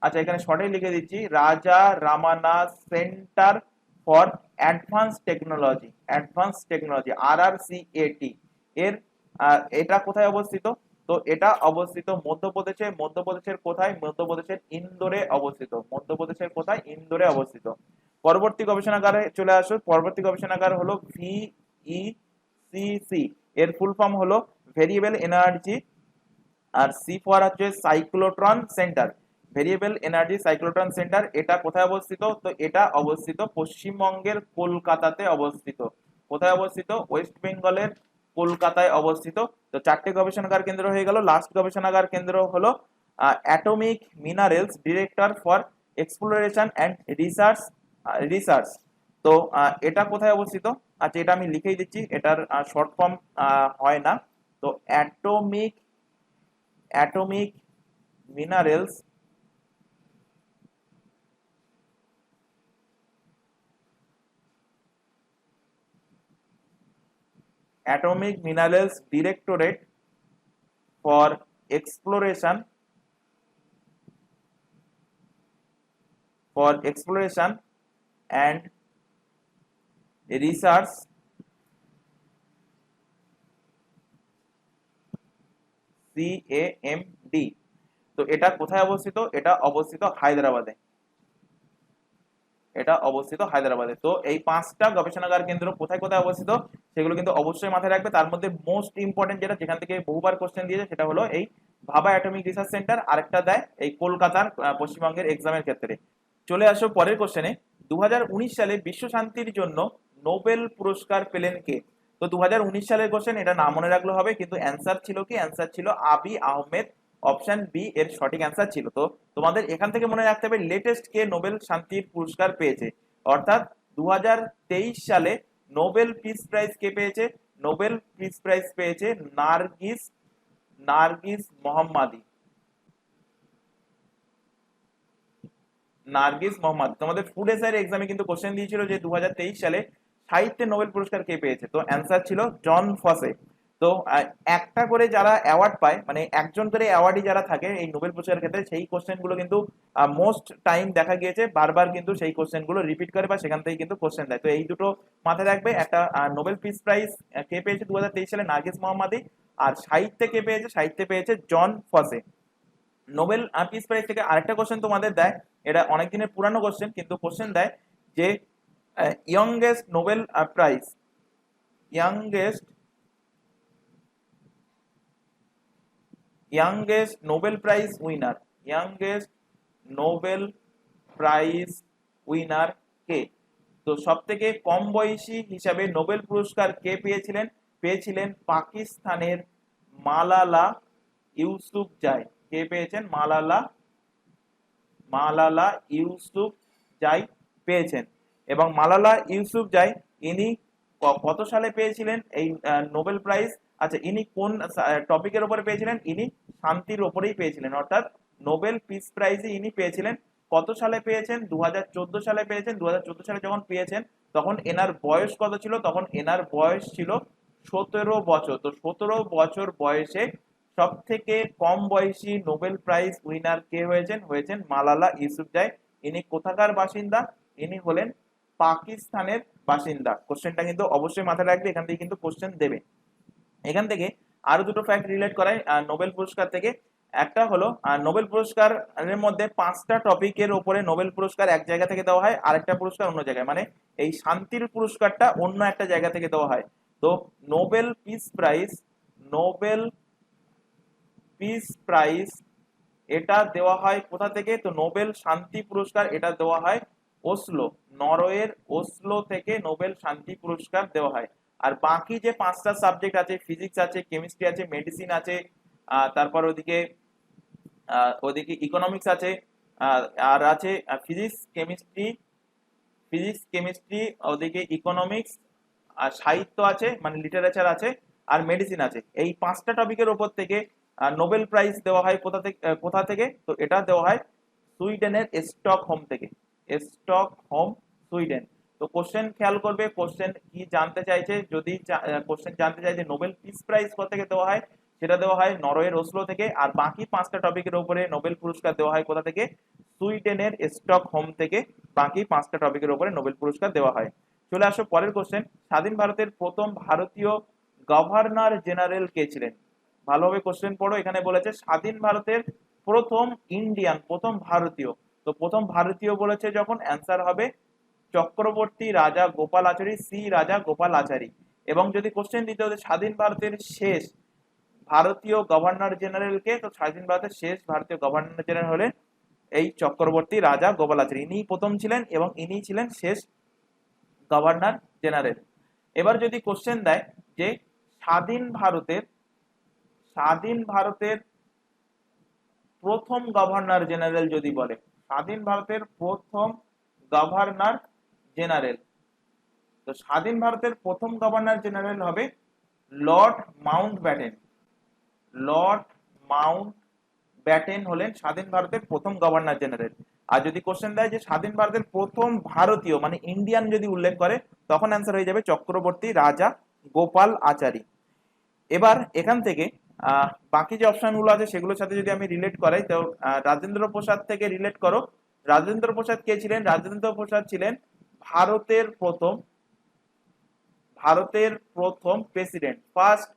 আচ্ছা এখানে শর্টে লিখে দিচ্ছি, রাজা Ramana centre for advance technology RRCAT। এর এটা কোথায় অবস্থিত? তো এটা অবস্থিত মধ্যপ্রদেশে। মধ্যপ্রদেশের কোথায়? মধ্যপ্রদেশের ইন্দোরে অবস্থিত। মধ্যপ্রদেশের কোথায়? ইন্দোরে অবস্থিত। পরবর্তী গবেষণাগারে চলে আসো। পরবর্তী গবেষণাগার হলো VECC। এর ফুল ফর্ম হলো ভেরিয়েবল এনার্জি, আর সি ফর হচ্ছে cyclotron centre. Variable energy cyclotron centre এটা কোথায় অবস্থিত? তো এটা অবস্থিত পশ্চিমবঙ্গের কলকাতাতে অবস্থিত। কোথায় অবস্থিত? ওয়েস্ট বেঙ্গলের কলকাতায় অবস্থিত। তো চারটে গবেষণাগার কেন্দ্র হয়ে গেল। লাস্ট গবেষণাগার কেন্দ্র হলো atomic minerals director for exploration and research. তো এটা কোথায় অবস্থিত? আচ্ছা, এটা আমি লিখেই দিচ্ছি, এটার শর্ট ফর্ম হয় না। তো atomic minerals directorate for exploration and research, CAMD। তো এটা কোথায় অবস্থিত? এটা অবস্থিত হায়দ্রাবাদে। তো এই পাঁচটা গবেষণাগার কেন্দ্র কোথায় কোথায় অবস্থিত সেগুলো কিন্তু অবশ্যই মাথায় রাখবে। তার মধ্যে মোস্ট ইম্পর্টেন্ট যেটা, যেখান থেকে বহুবার কোশ্চেন দিয়েছে, সেটা হলো এই ভাবা অ্যাটমিক রিসার্চ সেন্টার। আরেকটা দেয় এই কলকাতার পশ্চিমবঙ্গের এক্সামের ক্ষেত্রে। চলে আসো পরের কোশ্চেনে। 2019 সালে বিশ্ব শান্তির জন্য নোবেল পুরস্কার পেলেন কে? তো 2019 সালের কোশ্চেন, এটা না মনে রাখলে হবে, কিন্তু অ্যান্সার ছিল কি? অ্যান্সার ছিল আবি আহমেদ। অপশন বি এর সঠিক অ্যান্সার ছিল। তো তোমাদের এখান থেকে মনে রাখতে হবে লেটেস্ট কে নোবেল শান্তির পুরস্কার পেয়েছে, অর্থাৎ 2023 সালে নোবেল পিস প্রাইজ কে পেয়েছে? নোবেল পিস প্রাইজ পেয়েছে নার্গিস মোহাম্মদী। তোমাদের ফুড এসআই এক্সামে কিন্তু কোশ্চেন দিয়েছিল যে 2023 সালে সাহিত্যে নোবেল পুরস্কার কে পেয়েছে? তো অ্যান্সার ছিল জন ফসে। তো একটা করে যারা অ্যাওয়ার্ড পায়, মানে একজন করে অ্যাওয়ার্ডই যারা থাকে এই নোবেল পুরস্কারের ক্ষেত্রে, সেই কোশ্চেন গুলো কিন্তু মোস্ট টাইম দেখা গিয়েছে বারবার কিন্তু সেই কোশ্চেন গুলো রিপিট করে বা সেখান থেকে কিন্তু কোশ্চেন দেয়। তো এই দুটো মাথায় রাখবে। একটা নোবেল পিস প্রাইজ কে পেয়েছে 2023 সালে? নার্গিস মোহাম্মদী। আর সাহিত্যে কে পেয়েছে? সাহিত্যে পেয়েছে জন ফসে। নোবেল পিস প্রাইজ থেকে আরেকটা কোশ্চেন তোমাদের দেয়, এটা অনেক দিনের পুরানো কোশ্চেন, কিন্তু কোশ্চেন দেয় যে youngest Nobel prize youngest youngest Nobel prize winner youngest Nobel prize winner কে? তো সব থেকে কম বয়সী হিসাবে নোবেল পুরস্কার কে পেয়েছিলেন? পেয়েছিলেন পাকিস্তানের মালালা ইউসুফজাই। কে পেয়েছেন? মালালা ইউসুফজাই পেয়েছেন। এবং মালালা ইউসুফজাই ইনি কত সালে পেয়েছিলেন এই নোবেল প্রাইজ? আচ্ছা, ইনি কোন টপিকের উপরে পেয়েছিলেন? ইনি শান্তির উপরেই পেয়েছিলেন, অর্থাৎ নোবেল পিস প্রাইজ ইনি পেয়েছিলেন। কত সালে পেয়েছেন? 2014 সালে পেয়েছেন। 2014 সালে যখন পেয়েছেন তখন এনার বয়স কত ছিল? তখন এনার বয়স ছিল 17 বছর। তো 17 বছর বয়সে সব থেকে কম বয়সী নোবেল প্রাইজ উইনার কে হয়েছেন মালালা ইউসুফজাই। ইনি কোথাকার বাসিন্দা? ইনি হলেন পাকিস্তানের বাসিন্দা। কোশ্চেনটা কিন্তু অবশ্যই মাথায় রাখবে, এখান থেকে কিন্তু কোশ্চেন দেবে। এখান থেকে আরো দুটো ফ্যাক্ট রিলেট করাই নোবেল পুরস্কার থেকে। একটা হলো নোবেল পুরস্কারের মধ্যে 5টা টপিকের উপরে নোবেল পুরস্কার এক জায়গা থেকে দেওয়া হয়, আরেকটা পুরস্কার অন্য জায়গায়, মানে এই শান্তির পুরস্কারটা অন্য একটা জায়গা থেকে দেওয়া হয়। তো নোবেল নোবেল পিস প্রাইজ এটা দেওয়া হয় কোথা থেকে? তো নোবেল শান্তি পুরস্কার এটা দেওয়া হয় ওসলো, নরওয়ের ওসলো থেকে নোবেল শান্তি পুরস্কার দেওয়া হয়। আর বাকি যে 5টা সাবজেক্ট আছে, ফিজিক্স আছে, কেমিস্ট্রি আছে, মেডিসিন আছে, তারপর ওদিকে ইকোনমিক্স আছে, আর আছে ফিজিক্স কেমিস্ট্রি, ওদিকে ইকোনমিক্স, আর সাহিত্য আছে মানে লিটারেচার আছে, আর মেডিসিন আছে। এই 5টা টপিকের উপর থেকে নোবেল প্রাইজ দেওয়া হয় কোথা থেকে? তো এটা দেওয়া হয় সুইডেনের স্টকহোম থেকে। Stockholm, Sweden. তো কোশ্চেন খেয়াল করবে, কোশ্চেন কি জানতে চাইছে? যদি কোশ্চেন জানতে চাই যে নোবেল পিস প্রাইজ কোথা থেকে দেওয়া হয়, সেটা দেওয়া হয় নরওয়ের ওসলো থেকে। আর বাকি 5টা টপিকের উপরে নোবেল পুরস্কার দেওয়া হয় কোথা থেকে? সুইডেনের স্টকহোম থেকে বাকি 5টা টপিকের উপরে নোবেল পুরস্কার দেওয়া হয়। চলে আসো পরের কোশ্চেন। স্বাধীন ভারতের প্রথম ভারতীয় গভর্নর জেনারেল কে ছিলেন? ভালোভাবে কোশ্চেন পড়ো। এখানে বলেছে স্বাধীন ভারতের প্রথম ভারতীয়। তো প্রথম ভারতীয় বলেছে যখন, অ্যান্সার হবে চক্রবর্তী রাজা গোপালাচারী, রাজা গোপালাচারী। এবং যদি কোশ্চেন দিতে হতো স্বাধীন ভারতের শেষ ভারতীয় গভর্নর জেনারেলকে, তো স্বাধীন ভারতের শেষ ভারতীয় গভর্নর জেনারেল হলেন এই চক্রবর্তী রাজা গোপালাচারী। ইনি প্রথম ছিলেন এবং ইনি ছিলেন শেষ গভর্নর জেনারেল। এবার যদি কোশ্চেন দেয় যে স্বাধীন ভারতের স্বাধীন ভারতের প্রথম গভর্নর জেনারেল যদি বলে, স্বাধীন ভারতের প্রথম গভর্নর জেনারেল, তো স্বাধীন ভারতের প্রথম গভর্নর জেনারেল হবে Lord Mount Batten. Lord Mount Batten হলেন স্বাধীন ভারতের প্রথম গভর্নর জেনারেল। আর যদি কোশ্চেন দেয় যে স্বাধীন ভারতের প্রথম ভারতীয় মানে ইন্ডিয়ান যদি উল্লেখ করে, তখন অ্যান্সার হয়ে যাবে চক্রবর্তী রাজা গোপাল আচারী। এবার এখান থেকে বাকি যে অপশনগুলো আছে সেগুলোর সাথে যদি আমি রিলেট করাই, তো রাজেন্দ্র প্রসাদ থেকে রিলেট করো। রাজেন্দ্র প্রসাদ কে ছিলেন? রাজেন্দ্র প্রসাদ ছিলেন ভারতের প্রথম president, first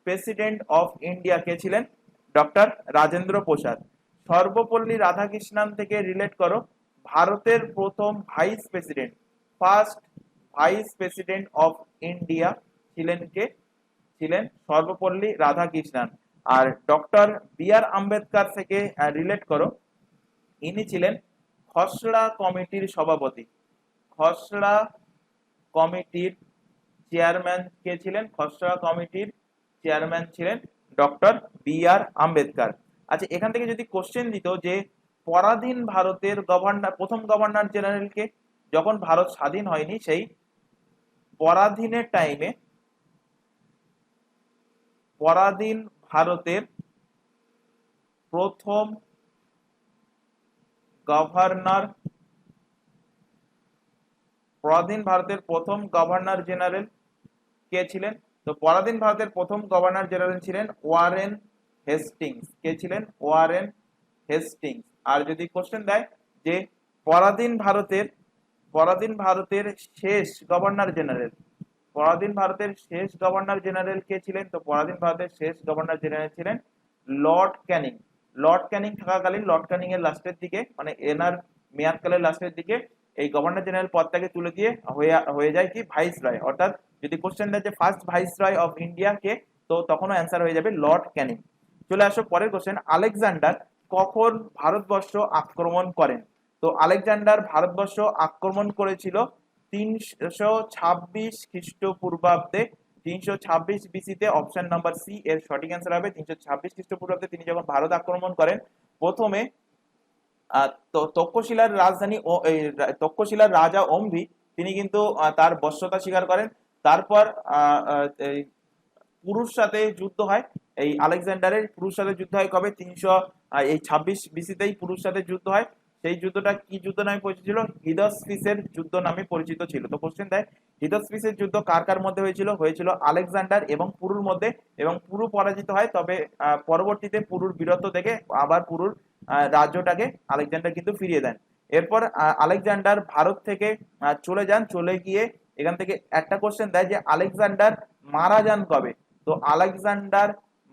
president of India কে ছিলেন? ডক্টর রাজেন্দ্র প্রসাদ। সর্বপল্লী রাধাকৃষ্ণন থেকে রিলেট করো। ভারতের প্রথম vice president, first vice president of India ছিলেন কে? ছিলেন সর্বপল্লী রাধাকৃষ্ণন। আর ডক্টর বি আর আম্বেদকর থেকে রিলেট করো। ইনি ছিলেন খসড়া কমিটির সভাপতি। খসড়া কমিটির চেয়ারম্যান কে ছিলেন? খসড়া কমিটির চেয়ারম্যান ছিলেন ডক্টর বি আর আম্বেদকর। আচ্ছা, এখান থেকে যদি কোশ্চেন দিত যে পরাধীন ভারতের গভর্নর, প্রথম গভর্নর জেনারেলকে, যখন ভারত স্বাধীন হয়নি সেই পরাধীনের টাইমে, পরাধীন ভারতের প্রথম গভর্নর, পরাধীন ভারতের প্রথম গভর্নর জেনারেল কে ছিলেন? তো পরাধীন ভারতের প্রথম গভর্নর জেনারেল ছিলেন ওয়ারেন হেস্টিংস। কে ছিলেন? Warren Hastings. আর যদি কোশ্চেন দেয় যে পরাধীন ভারতের শেষ গভর্নর জেনারেল, পরাধীন ভারতের শেষ গভর্নর জেনারেল কে ছিলেন? তো পরাধীন ভারতের শেষ গভর্নর জেনারেল ছিলেন লর্ড ক্যানিং। লর্ড ক্যানিং থাকাকালীন, লর্ড ক্যানিং এর লাস্টের দিকে মানে এনার মেয়াদকালের লাস্টের দিকে এই গভর্নর জেনারেল পদটাকে তুলে দিয়ে হয়ে যায় কি ভাইস রয়। অর্থাৎ যদি কোশ্চেন দেয় যে first viceroy of India কে, তো তখনও অ্যান্সার হয়ে যাবে লর্ড ক্যানিং। চলে আসো পরের কোশ্চেন। আলেকজান্ডার কখন ভারতবর্ষ আক্রমণ করেন? তো আলেকজান্ডার ভারতবর্ষ আক্রমণ করেছিল 326 খ্রিস্টপূর্বাব্দে। 326 বিসিতে, অপশন নাম্বার সি এর সঠিক অ্যান্সার হবে। 326 খ্রিস্টপূর্বাব্দে তিনি যখন ভারত আক্রমণ করেন, প্রথমে তক্ষশিলার রাজধানী তক্ষশিলার রাজা অম্বি তিনি কিন্তু তার বশ্যতা স্বীকার করেন। তারপর পুরুষ সাথে যুদ্ধ হয়। এই আলেকজান্ডারের পুরুষ সাথে যুদ্ধ হয় কবে? 326 বিসিতেই পুরুষ সাথে যুদ্ধ হয়। সেই যুদ্ধটা কি যুদ্ধ নামে পরিচিত ছিল? হিদস্পিসের যুদ্ধ নামে পরিচিত ছিল। তো কোশ্চেন দেয় হিদস্পিসের যুদ্ধ কার কার মধ্যে হয়েছিল? হয়েছিল আলেকজান্ডার এবং পুরুর মধ্যে, এবং পুরু পরাজিত হয়। তবে পরবর্তীতে পুরুর বীরত্ব দেখে আবার পুরুর রাজ্যটাকে আলেকজান্ডার কিন্তু ফিরিয়ে দেন। এরপর আলেকজান্ডার ভারত থেকে চলে যান। চলে গিয়ে এখান থেকে একটা কোশ্চেন দেয় যে আলেকজান্ডার মারা যান কবে? তো আলেকজান্ডার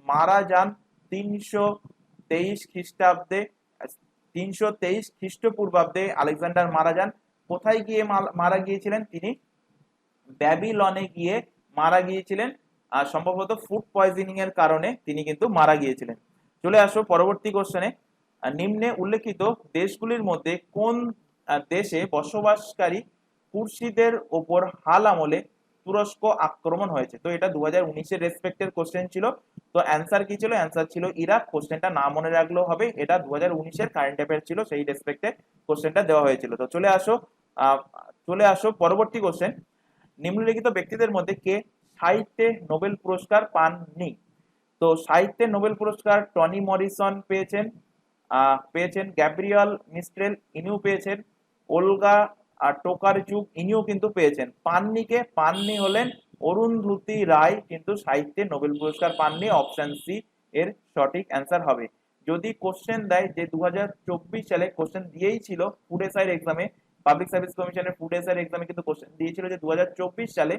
মারা যান 323 খ্রিস্টাব্দে। 323 খ্রিস্টপূর্বাব্দে আলেকজান্ডার মারা যান। কোথায় গিয়ে মারা গিয়েছিলেন? তিনি ব্যাবিলনে গিয়ে মারা গিয়েছিলেন। আর সম্ভবত ফুড পয়জনিং এর কারণে তিনি কিন্তু মারা গিয়েছিলেন। চলে আসো পরবর্তী কোশ্চেনে। নিম্নে উল্লেখিত দেশগুলির মধ্যে কোন দেশে বসবাসকারী কুর্শিদের ওপর হাল আমলে তুরস্ক আক্রমণ হয়েছে? তো এটা 2019 রেসপেক্টের কোশ্চেন ছিল। তো অ্যান্সার কি ছিল? অ্যান্সার ছিল ইরাক। কোশ্চেনটা না মনে রাখলেও হবে, এটা 2019 কারেন্ট অ্যাফেয়ার ছিল, সেই রেসপেক্টে কোশ্চেনটা দেওয়া হয়েছিল। তো চলে আসো পরবর্তী কোশ্চেন। নিম্নলিখিত ব্যক্তিদের মধ্যে কে সাহিত্যে নোবেল পুরস্কার পাননি? তো সাহিত্যে নোবেল পুরস্কার টনি মরিসন পেয়েছেন গ্যাব্রিয়েল মিস্ট্রেল ইনিও পেয়েছেন, ওলগা টোকারচুক ইনিও কিন্তু পেয়েছেন। পাননি কে? পাননি হলেন অরুন্ধতী রায়, কিন্তু সাহিত্যে নোবেল পুরস্কার পাননি। অপশন সি এর সঠিক অ্যান্সার হবে। যদি কোশ্চেন দেয় যে 2024 সালে কোশ্চেন দিয়েই ছিল ফুড এসআই এক্সামে, পাবলিক সার্ভিস কমিশনের ফুড এসআই এক্সামে কিন্তু কোশ্চেন দিয়েছিল যে 2024 সালে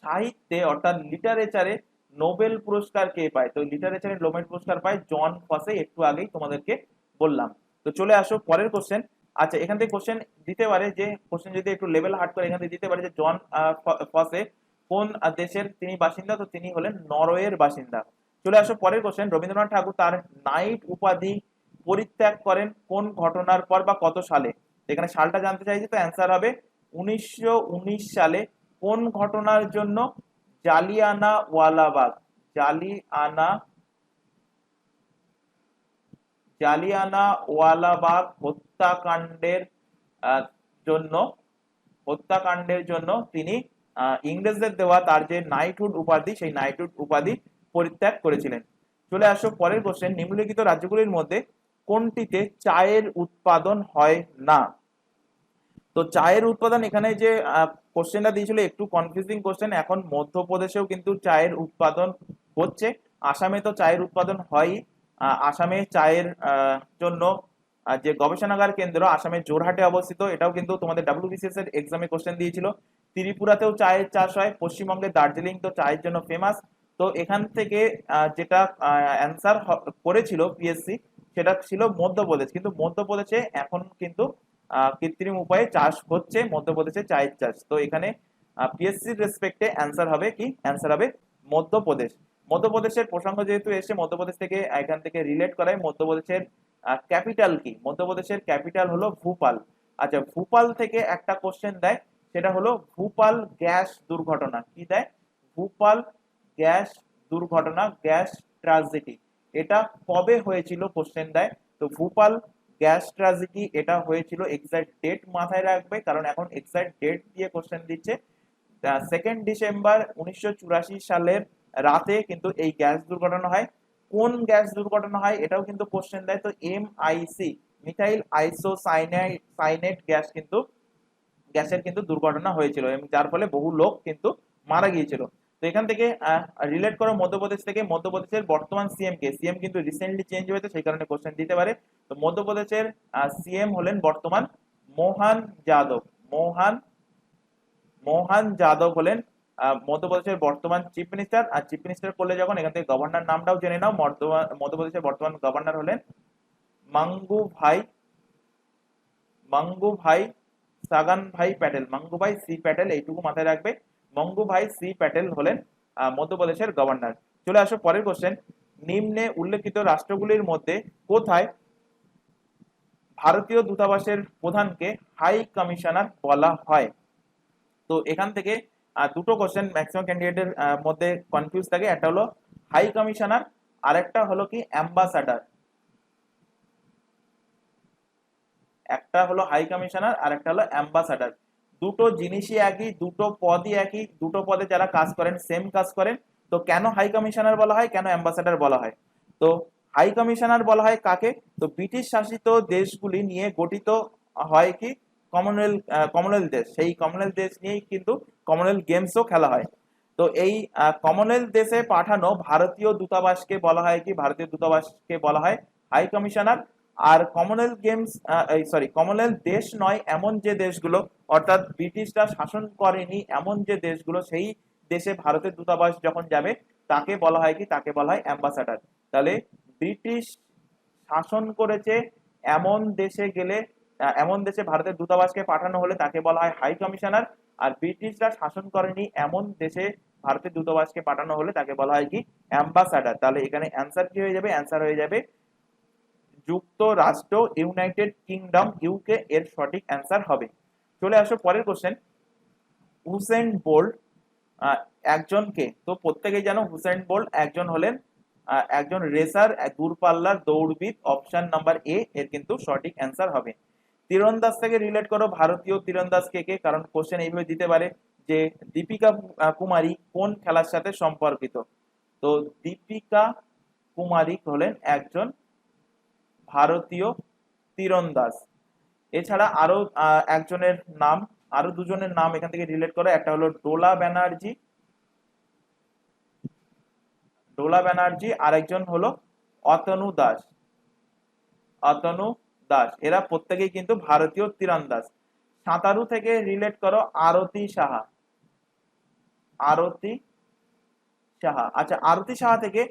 সাহিত্যে অর্থাৎ লিটারেচারে নোবেল পুরস্কার কে পায়? তো লিটারেচারে নোবেল পুরস্কার পায় জন ফসে, একটু আগেই তোমাদেরকে বললাম। তো চলে আসো পরের কোশ্চেন। আচ্ছা, এখান থেকে কোশ্চেন দিতে পারে যে, কোশ্চেন যদি একটু লেভেল হার্ড করে এখান থেকে দিতে পারে যে জন ফসে কোন দেশের তিনি বাসিন্দা? তো তিনি হলেন নরওয়ের বাসিন্দা। চলে আসো পরের কোশ্চেন, রবীন্দ্রনাথ ঠাকুর তার নাইট উপাধি পরিত্যাগ করেন কোন ঘটনার পর বা কত সালে? এখানে সালটা জানতে চাইছি, তো অ্যান্সার হবে 1919 সালে। কোন ঘটনার জন্য? জালিয়ানাওয়ালাবাগ, জালিয়ানা জালিয়ানাওয়ালাবাগ হত্যাকাণ্ডের আহ, জন্য হত্যাকাণ্ডের জন্য তিনি ইংরেজদের দেওয়া তার যে নাইটহুড উপাধি, সেই নাইটহুড উপাধি পরিত্যাগ করেছিলেন। চলে আসো পরের কোশ্চেন, নিম্নলিখিত রাজ্যগুলির মধ্যে কোনটিতে চায়ের উৎপাদন হয় না? তো চায়ের উৎপাদন, এখানে যে কোশ্চেনটা দিয়েছিল একটু কনফিউজিং কোশ্চেন। এখন মধ্যপ্রদেশেও কিন্তু চায়ের উৎপাদন হচ্ছে, আসামে তো চায়ের উৎপাদন হয়ই। আসামে চায়ের জন্য যে গবেষণাগার কেন্দ্র আসামের জোরহাটে অবস্থিত, এটাও কিন্তু তোমাদের ডাব্লিউবিসিএস এর এক্সামে কোশ্চেন দিয়েছিল। ত্রিপুরাতেও চায়ের চাষ হয়, পশ্চিমবঙ্গের দার্জিলিং তো চায়ের জন্য ফেমাস। তো এখান থেকে যেটা অ্যান্সার করেছিল পিএসসি, সেটা ছিল মধ্যপ্রদেশ, কিন্তু মধ্যপ্রদেশে এখন কিন্তু কৃত্রিম উপায়ে চাষ হচ্ছে মধ্যপ্রদেশে চায়ের চাষ। তো এখানে পিএসসির রেসপেক্টে অ্যান্সার হবে কি? অ্যান্সার হবে মধ্যপ্রদেশ। মধ্যপ্রদেশের প্রসঙ্গ যেহেতু এসে, মধ্যপ্রদেশ থেকে এখান থেকে রিলেট করায়, মধ্যপ্রদেশের ক্যাপিটাল কি? মধ্যপ্রদেশের ক্যাপিটাল হলো ভূপাল। আচ্ছা, ভূপাল থেকে একটা কোশ্চেন দেয়, সেটা হলো ভূপাল গ্যাস দুর্ঘটনা। কি দেয়? ভূপাল গ্যাস দুর্ঘটনা, গ্যাস ট্র্যাজেডি, এটা কবে হয়েছিল কোশ্চেন দেয়। তো ভূপাল গ্যাস ট্র্যাজেডি এটা হয়েছিল, এক্সাক্ট ডেট মাথায় রাখবে, কারণ এখন এক্সাক্ট ডেট দিয়ে কোশ্চেন দিচ্ছে। 2 ডিসেম্বর 1984 সালের রাতে কিন্তু এই গ্যাস দুর্ঘটনা হয়। কোন গ্যাস দুর্ঘটনা হয় এটাও কিন্তু কোশ্চেন দেয়। তো MIC, মিথাইল আইসোসাইনেট গ্যাস কিন্তু গ্যাসের কিন্তু দুর্ঘটনা হয়েছিল, এবং যার ফলে বহু লোক কিন্তু মারা গিয়েছিল। তো এখান থেকে রিলেট করো মধ্যপ্রদেশ থেকে, মধ্যপ্রদেশের বর্তমান সিএম কে? সিএম কিন্তু রিসেন্টলি চেঞ্জ হয়েছে, সেই কারণে কোশ্চেন দিতে পারে। তো মধ্যপ্রদেশের সিএম হলেন বর্তমান মোহন যাদব। মোহন যাদব হলেন মধ্যপ্রদেশের বর্তমান চিফ মিনিস্টার। আর চিফ মিনিস্টার করলে যখন, এখান থেকে গভর্নর নামটাও জেনে নাও। মধ্যপ্রদেশের বর্তমান গভর্নর হলেন মঙ্গু ভাই সাগান ভাই প্যাটেল, মঙ্গু ভাই সি প্যাটেল, এইটুকু মাথায় রাখবে। মঙ্গু ভাই সি প্যাটেল হলেন মধ্যপ্রদেশের গভর্নর। চলে আসো পরের কোশ্চেন, নিম্নে উল্লেখিত রাষ্ট্রগুলির মধ্যে কোথায় ভারতীয় দূতাবাসের প্রধানকে হাই কমিশনার বলা হয়? তো এখান থেকে দুটো কোশ্চেন ম্যাক্সিমাম ক্যান্ডিডেটের মধ্যে কনফিউজ থাকে, একটা হলো হাই কমিশনার, আর একটা হলো কি অ্যাম্বাসাডার। একটা হলো হাই কমিশনার আর একটা হলো অ্যাম্বাসাডার। দুটো জিনিসই একই, দুটো পদই একই, দুটো পদে যারা কাজ করেন সেম কাজ করেন। তো কেন হাই কমিশনার বলা হয়, কেন অ্যাম্বাসাডার বলা হয়? তো হাই কমিশনার বলা হয় কাকে? তো ব্রিটিশ শাসিত দেশগুলি নিয়ে গঠিত হয় কি কমনওয়েলথ দেশ, সেই কমনওয়েলথ দেশ নিয়েই কিন্তু কমনওয়েলথ গেমসও খেলা হয়। তো এই কমনওয়েলথ দেশে পাঠানো ভারতীয় দূতাবাসকে বলা হয় কি? ভারতীয় দূতাবাসকে বলা হয় হাই কমিশনার। আর কমনওয়েলথ গেমস, কমনওয়েলথ দেশ নয় এমন যে দেশগুলো, অর্থাৎ ব্রিটিশরা শাসন করেনি এমন যে দেশগুলো, সেই দেশে ভারতের দূতাবাস যখন যাবে তাকে বলা হয় কি? তাকে বলা হয় অ্যাম্বাসাডার। তাহলে ব্রিটিশ শাসন করেছে এমন দেশে গেলে, এমন দেশে ভারতের দূতাবাসকে পাঠানো হলে তাকে বলা হয় হাই কমিশনার। আর ব্রিটিশরা শাসন করেনি এমন দেশে ভারতের দূতাবাসকে পাঠানো হলে তাকে বলা হয় কি? অ্যাম্বাসাডার। তাহলে এখানে অ্যান্সার কি হয়ে যাবে? অ্যান্সার হয়ে যাবে যুক্তরাষ্ট্র, ইউনাইটেড কিংডম, ইউকে এর সঠিক অ্যান্সার হবে। চলে আসো পরের কোশ্চেন, হুসেন বোল্ট একজনকে, তো প্রত্যেকেই জানো হুসেন বোল্ট একজন হলেন একজন রেসার, দূরপাল্লার দৌড়বিদ। অপশন নাম্বার এ এর কিন্তু সঠিক অ্যান্সার হবে। তীরন্দাজ থেকে রিলেট করো ভারতীয় তীরন্দাজ কে কে? কারণ কোশ্চেন এইভাবে দিতে পারে যে দীপিকা কুমারী কোন খেলার সাথে সম্পর্কিত? তো দীপিকা কুমারী হলেন একজন ভারতীয় তীরন্দাজ। এছাড়া আরো একজনের নাম, আরো দুজনের নাম এখান থেকে রিলেট করে, একটা হলো ডোলা ব্যানার্জি, আরেকজন হলো অতনু দাস। এরা প্রত্যেকেই কিন্তু ভারতীয় তীরন্দাজ। সাঁতারু থেকে রিলেট করো আরতি সাহা। আচ্ছা, আরতি সাহা থেকে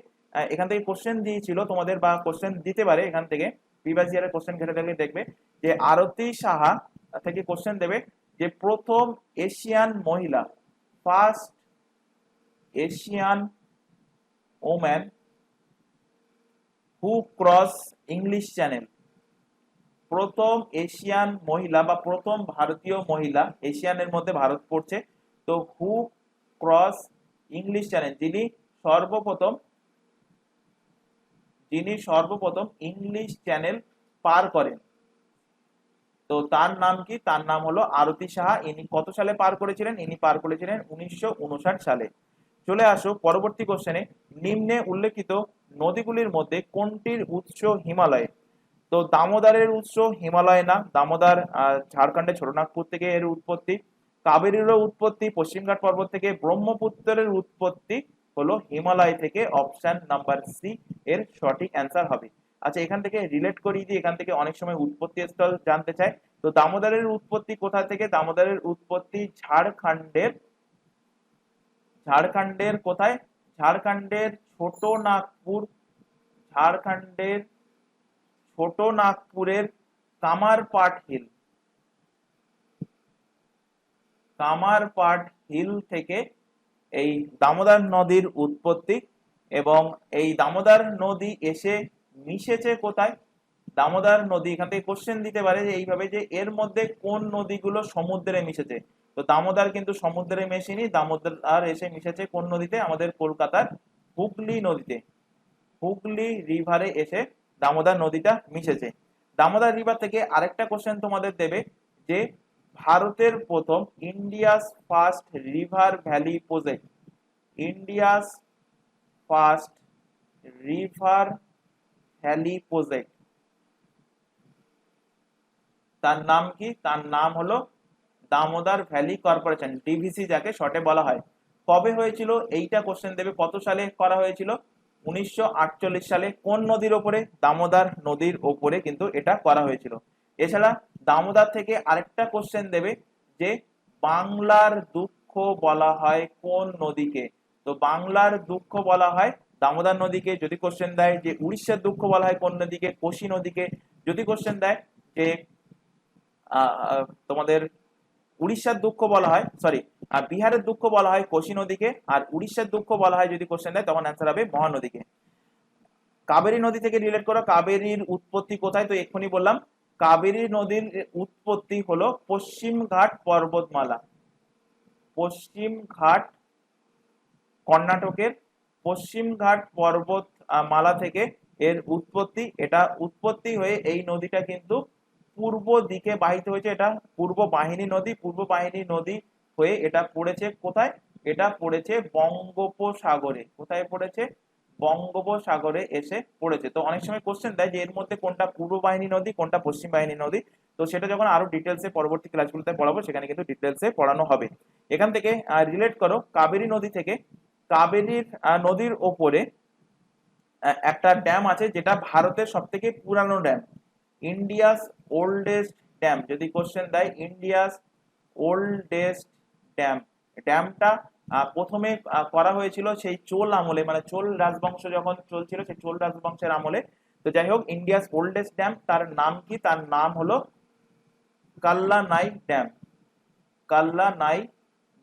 এখান থেকে কোশ্চেন দিয়েছিল তোমাদের, বা কোশ্চেন দিতে পারে এখান থেকে, প্রিভিয়াস ইয়ারের কোশ্চেন ঘেটে দেখলে দেখবে যে আরতি সাহা থেকে কোশ্চেন দেবে যে প্রথম এশিয়ান মহিলা, ফার্স্ট এশিয়ান ওম্যান হু ক্রস ইংলিশ চ্যানেল? প্রথম এশিয়ান মহিলা বা প্রথম ভারতীয় মহিলা, এশিয়ানের মধ্যে ভারত পড়ছে, তো হু ক্রস ইংলিশ চ্যানেল, যিনি সর্বপ্রথম ইংলিশ চ্যানেল পার করেন, তো তার নাম কি? তার নাম হলো আরতি সাহা। ইনি কত সালে পার করেছিলেন? ইনি পার করেছিলেন 1959 সালে। চলে আসো পরবর্তী কোশ্চেনে। নিম্নে উল্লেখিত নদীগুলির মধ্যে কোনটির উৎস হিমালয়ে? তো দামোদরের উৎস হিমালয় না, দামোদর ঝাড়খণ্ডের ছোটনাগপুর থেকে এর উৎপত্তি। কাবেরীরও উৎপত্তি পশ্চিমঘাট পর্বত থেকে। ব্রহ্মপুত্রের উৎপত্তি হলো হিমালয় থেকে। অপশন নাম্বার সি এর সঠিক অ্যান্সার হবে। আচ্ছা, এখান থেকে রিলেট করিয়ে দিই, এখান থেকে অনেক সময় উৎপত্তি স্থল জানতে চায়। তো দামোদরের উৎপত্তি কোথা থেকে? দামোদরের উৎপত্তি ঝাড়খণ্ডের কোথায়? ঝাড়খণ্ডের ছোট নাগপুর, ঝাড়খণ্ডের ছোট নাগপুরের কামারপাট হিল, কামারপাট হিল থেকে এই দামোদর নদীর উৎপত্তি। এবং এই দামোদর নদী এসে মিশেছে কোথায়? দামোদর নদী, এখান থেকে কোশ্চেন দিতে পারে যে এইভাবে, যে এর মধ্যে কোন নদীগুলো সমুদ্রে মিশেছে। তো দামোদর কিন্তু সমুদ্রে মেশেনি, দামোদর আর এসে মিশেছে কোন নদীতে? আমাদের কলকাতার হুগলি নদীতে। হুগলি রিভারে এসে দামোদর নদীটা মিশেছে। দামোদর রিভার থেকে আরেকটা কোশ্চেন তোমাদের দেবে, যে ভারতের প্রথম India's first river valley project, India's first river valley project, তার নাম কি? তার নাম হলো দামোদর ভ্যালি কর্পোরেশন, ডিভিসি যাকে শর্টে বলা হয়। কবে হয়েছিল? এইটা কোশ্চেন দেবে। কত সালে করা হয়েছিল? 1948 সালে। কোন নদীর ওপরে? দামোদর নদীর ওপরে কিন্তু এটা করা হয়েছিল। এছাড়া দামোদর থেকে আরেকটা কোশ্চেন দেবে, যে বাংলার দুঃখ বলা হয় কোন নদীকে? তো বাংলার দুঃখ বলা হয় দামোদর নদীকে। যদি কোশ্চেন দেয় যে উড়িষ্যার দুঃখ বলা হয় কোন নদীকে? কোশি নদীকে। যদি কোশ্চেন দেয় যে তোমাদের উড়িষ্যার দুঃখ বলা হয়, সরি, বিহারের দুঃখ বলা হয় কোশি নদীকে, আর উড়িষ্যার দুঃখ বলা হয় যদি কোশ্চেন দেয়, তখন অ্যান্সার হবে মহানদীকে। কাবেরী নদী থেকে রিলেট করো, কাবেরীর উৎপত্তি কোথায়? তো এক্ষুনি বললাম, কাবেরী নদীর উৎপত্তি হলো পশ্চিম ঘাট পর্বতমালা, পশ্চিম ঘাট, কর্ণাটকের পশ্চিম ঘাট পর্বত মালা থেকে এর উৎপত্তি। এটা উৎপত্তি হয়ে এই নদীটা কিন্তু পূর্ব দিকে বাহিত হয়েছে। এটা পূর্ব বাহিনী নদী, পূর্ব বাহিনী নদী হয়ে এটা পড়েছে কোথায়? এটা পড়েছে বঙ্গোপসাগরে। কোথায় পড়েছে? বঙ্গোপসাগরে এসে পড়েছে। তো অনেক সময় কোশ্চেন দেয় যে এর মধ্যে কোনটা পূর্ব বাহিনী নদী, কোনটা পশ্চিম বাহিনী নদী। তো সেটা যখন আরো ডিটেলসে পরবর্তী ক্লাসগুলোতে পড়াবো, সেখানে কিন্তু ডিটেলসে পড়ানো হবে। এখান থেকে রিলেট করো, কাবেরী নদী থেকে, কাবেরীর নদীর ওপরে একটা ড্যাম আছে, যেটা ভারতের সব থেকে পুরানো ড্যাম, ইন্ডিয়াস ওল্ডেস্ট ড্যাম। যদি কোশ্চেন দেয় ইন্ডিয়াস ওল্ডেস্ট ড্যাম, ড্যামটা প্রথমে করা হয়েছিল সেই চোল আমলে, মানে চোল রাজবংশ যখন চলছিল, সেই চোল রাজবংশের আমলে। তো যাই হোক, ইন্ডিয়াস ওল্ডেস্ট ড্যাম, তার নাম কি? তার নাম হলো কাল্লানাই ড্যাম, কাল্লানাই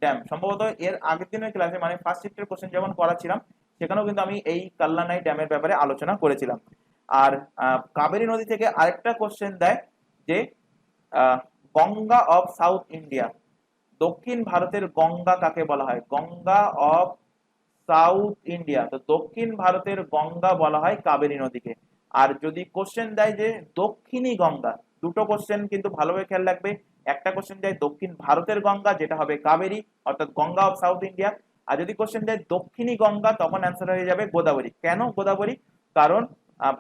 ড্যাম। সম্ভবত এর আগের দিনের ক্লাসে, মানে ফার্স্ট শিফটের কোশ্চেন যখন করাছিলাম, সেখানেও কিন্তু আমি এই কাল্লানাই ড্যামের ব্যাপারে আলোচনা করেছিলাম। আর কাবেরী নদী থেকে আরেকটা কোশ্চেন দেয়, যে গঙ্গা অফ সাউথ ইন্ডিয়া, দক্ষিণ ভারতের গঙ্গা কাকে বলা হয়? গঙ্গা অফ সাউথ ইন্ডিয়া, তো দক্ষিণ ভারতের গঙ্গা বলা হয় কাবেরী নদীকে। আর যদি কোশ্চেন দেয় যে দক্ষিণী গঙ্গা, দুটো কোশ্চেন কিন্তু ভালোভাবে খেয়াল রাখবে। একটা কোশ্চেন দেয় দক্ষিণ ভারতের গঙ্গা, যেটা হবে কাবেরী, অর্থাৎ গঙ্গা অফ সাউথ ইন্ডিয়া। আর যদি কোশ্চেন দেয় দক্ষিণী গঙ্গা, তখন অ্যান্সার হয়ে যাবে গোদাবরী। কেন গোদাবরী? কারণ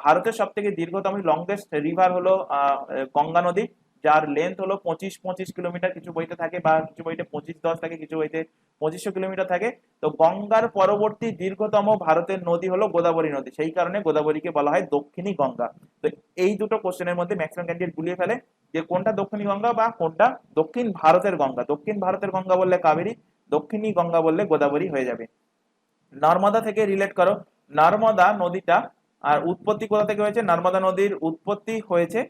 ভারতের সব থেকে দীর্ঘতম লংগেস্ট রিভার হলো গঙ্গা নদী, যার লেন্থ হলো 25 কিলোমিটার। কিছু বইতে থাকে, বা কিছু বইতে 25-10 থাকে, কিছু বইতে 2500 কিলোমিটার থাকে। তো গঙ্গার পরবর্তী দীর্ঘতম ভারতের নদী হলো গোদাবরী নদী, সেই কারণে গোদাবরীকে বলা হয় দক্ষিণী গঙ্গা। তো এই দুটো কোশ্চেনের মধ্যে ম্যাক্সিমাম ক্যান্ডিডেট গুলিয়ে ফেলে, যে কোনটা দক্ষিণী গঙ্গা বা কোনটা দক্ষিণ ভারতের গঙ্গা। দক্ষিণ ভারতের গঙ্গা বললে কাবেরী, দক্ষিণী গঙ্গা বললে গোদাবরী হয়ে যাবে। নর্মদা থেকে রিলেট করো, নর্মদা নদীটা আর উৎপত্তি কোথা থেকে হয়েছে? নর্মদা নদীর উৎপত্তি হয়েছে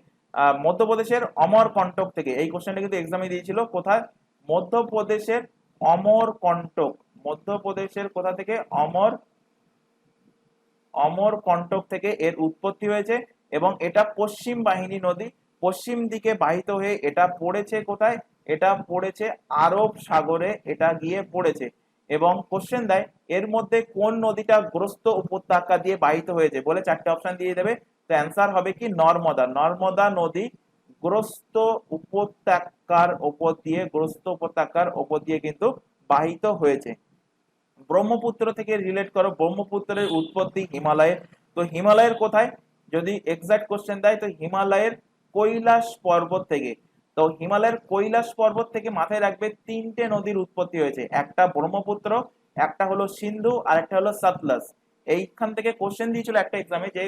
মধ্যপ্রদেশের অমরকন্টক থেকে। এই কোশ্চেনটা কিন্তু এক্সামে দিয়েছিল। কোথায়? মধ্যপ্রদেশের অমরকন্টক, মধ্যপ্রদেশের কোথা থেকে? অমরকণ্টক থেকে এর উৎপত্তি হয়েছে এবং এটা পশ্চিম বাহিনী নদী, পশ্চিম দিকে বাহিত হয়ে এটা পড়েছে কোথায়, এটা পড়েছে আরব সাগরে, এটা গিয়ে পড়েছে। এবং কোশ্চেন দেয় এর মধ্যে কোন নদীটা গ্রস্ত উপত্যকা দিয়ে বাহিত হয়েছে, বলে চারটে অপশন দিয়ে দেবে। তো অ্যান্সার হবে কি নর্মদা, নর্মদা নদী গ্রস্ত উপত্যকার ওপর দিয়ে, গ্রস্ত উপত্যকার ওপর দিয়ে কিন্তু বাহিত হয়েছে। ব্রহ্মপুত্র থেকে রিলেট করো, ব্রহ্মপুত্রের উৎপত্তি হিমালয়ে। তো হিমালয়ের কোথায়, যদি এক্সাক্ট কোশ্চেন দেয় তো হিমালয়ের কৈলাস পর্বত থেকে। তো হিমালয়ের কৈলাস পর্বত থেকে মাথায় রাখবে তিনটে নদীর উৎপত্তি হয়েছে, একটা ব্রহ্মপুত্র, একটা হলো সিন্ধু, আর একটা হলো সতলজ। এইখান থেকে কোশ্চেন দিয়েছিল একটা এক্সামে যে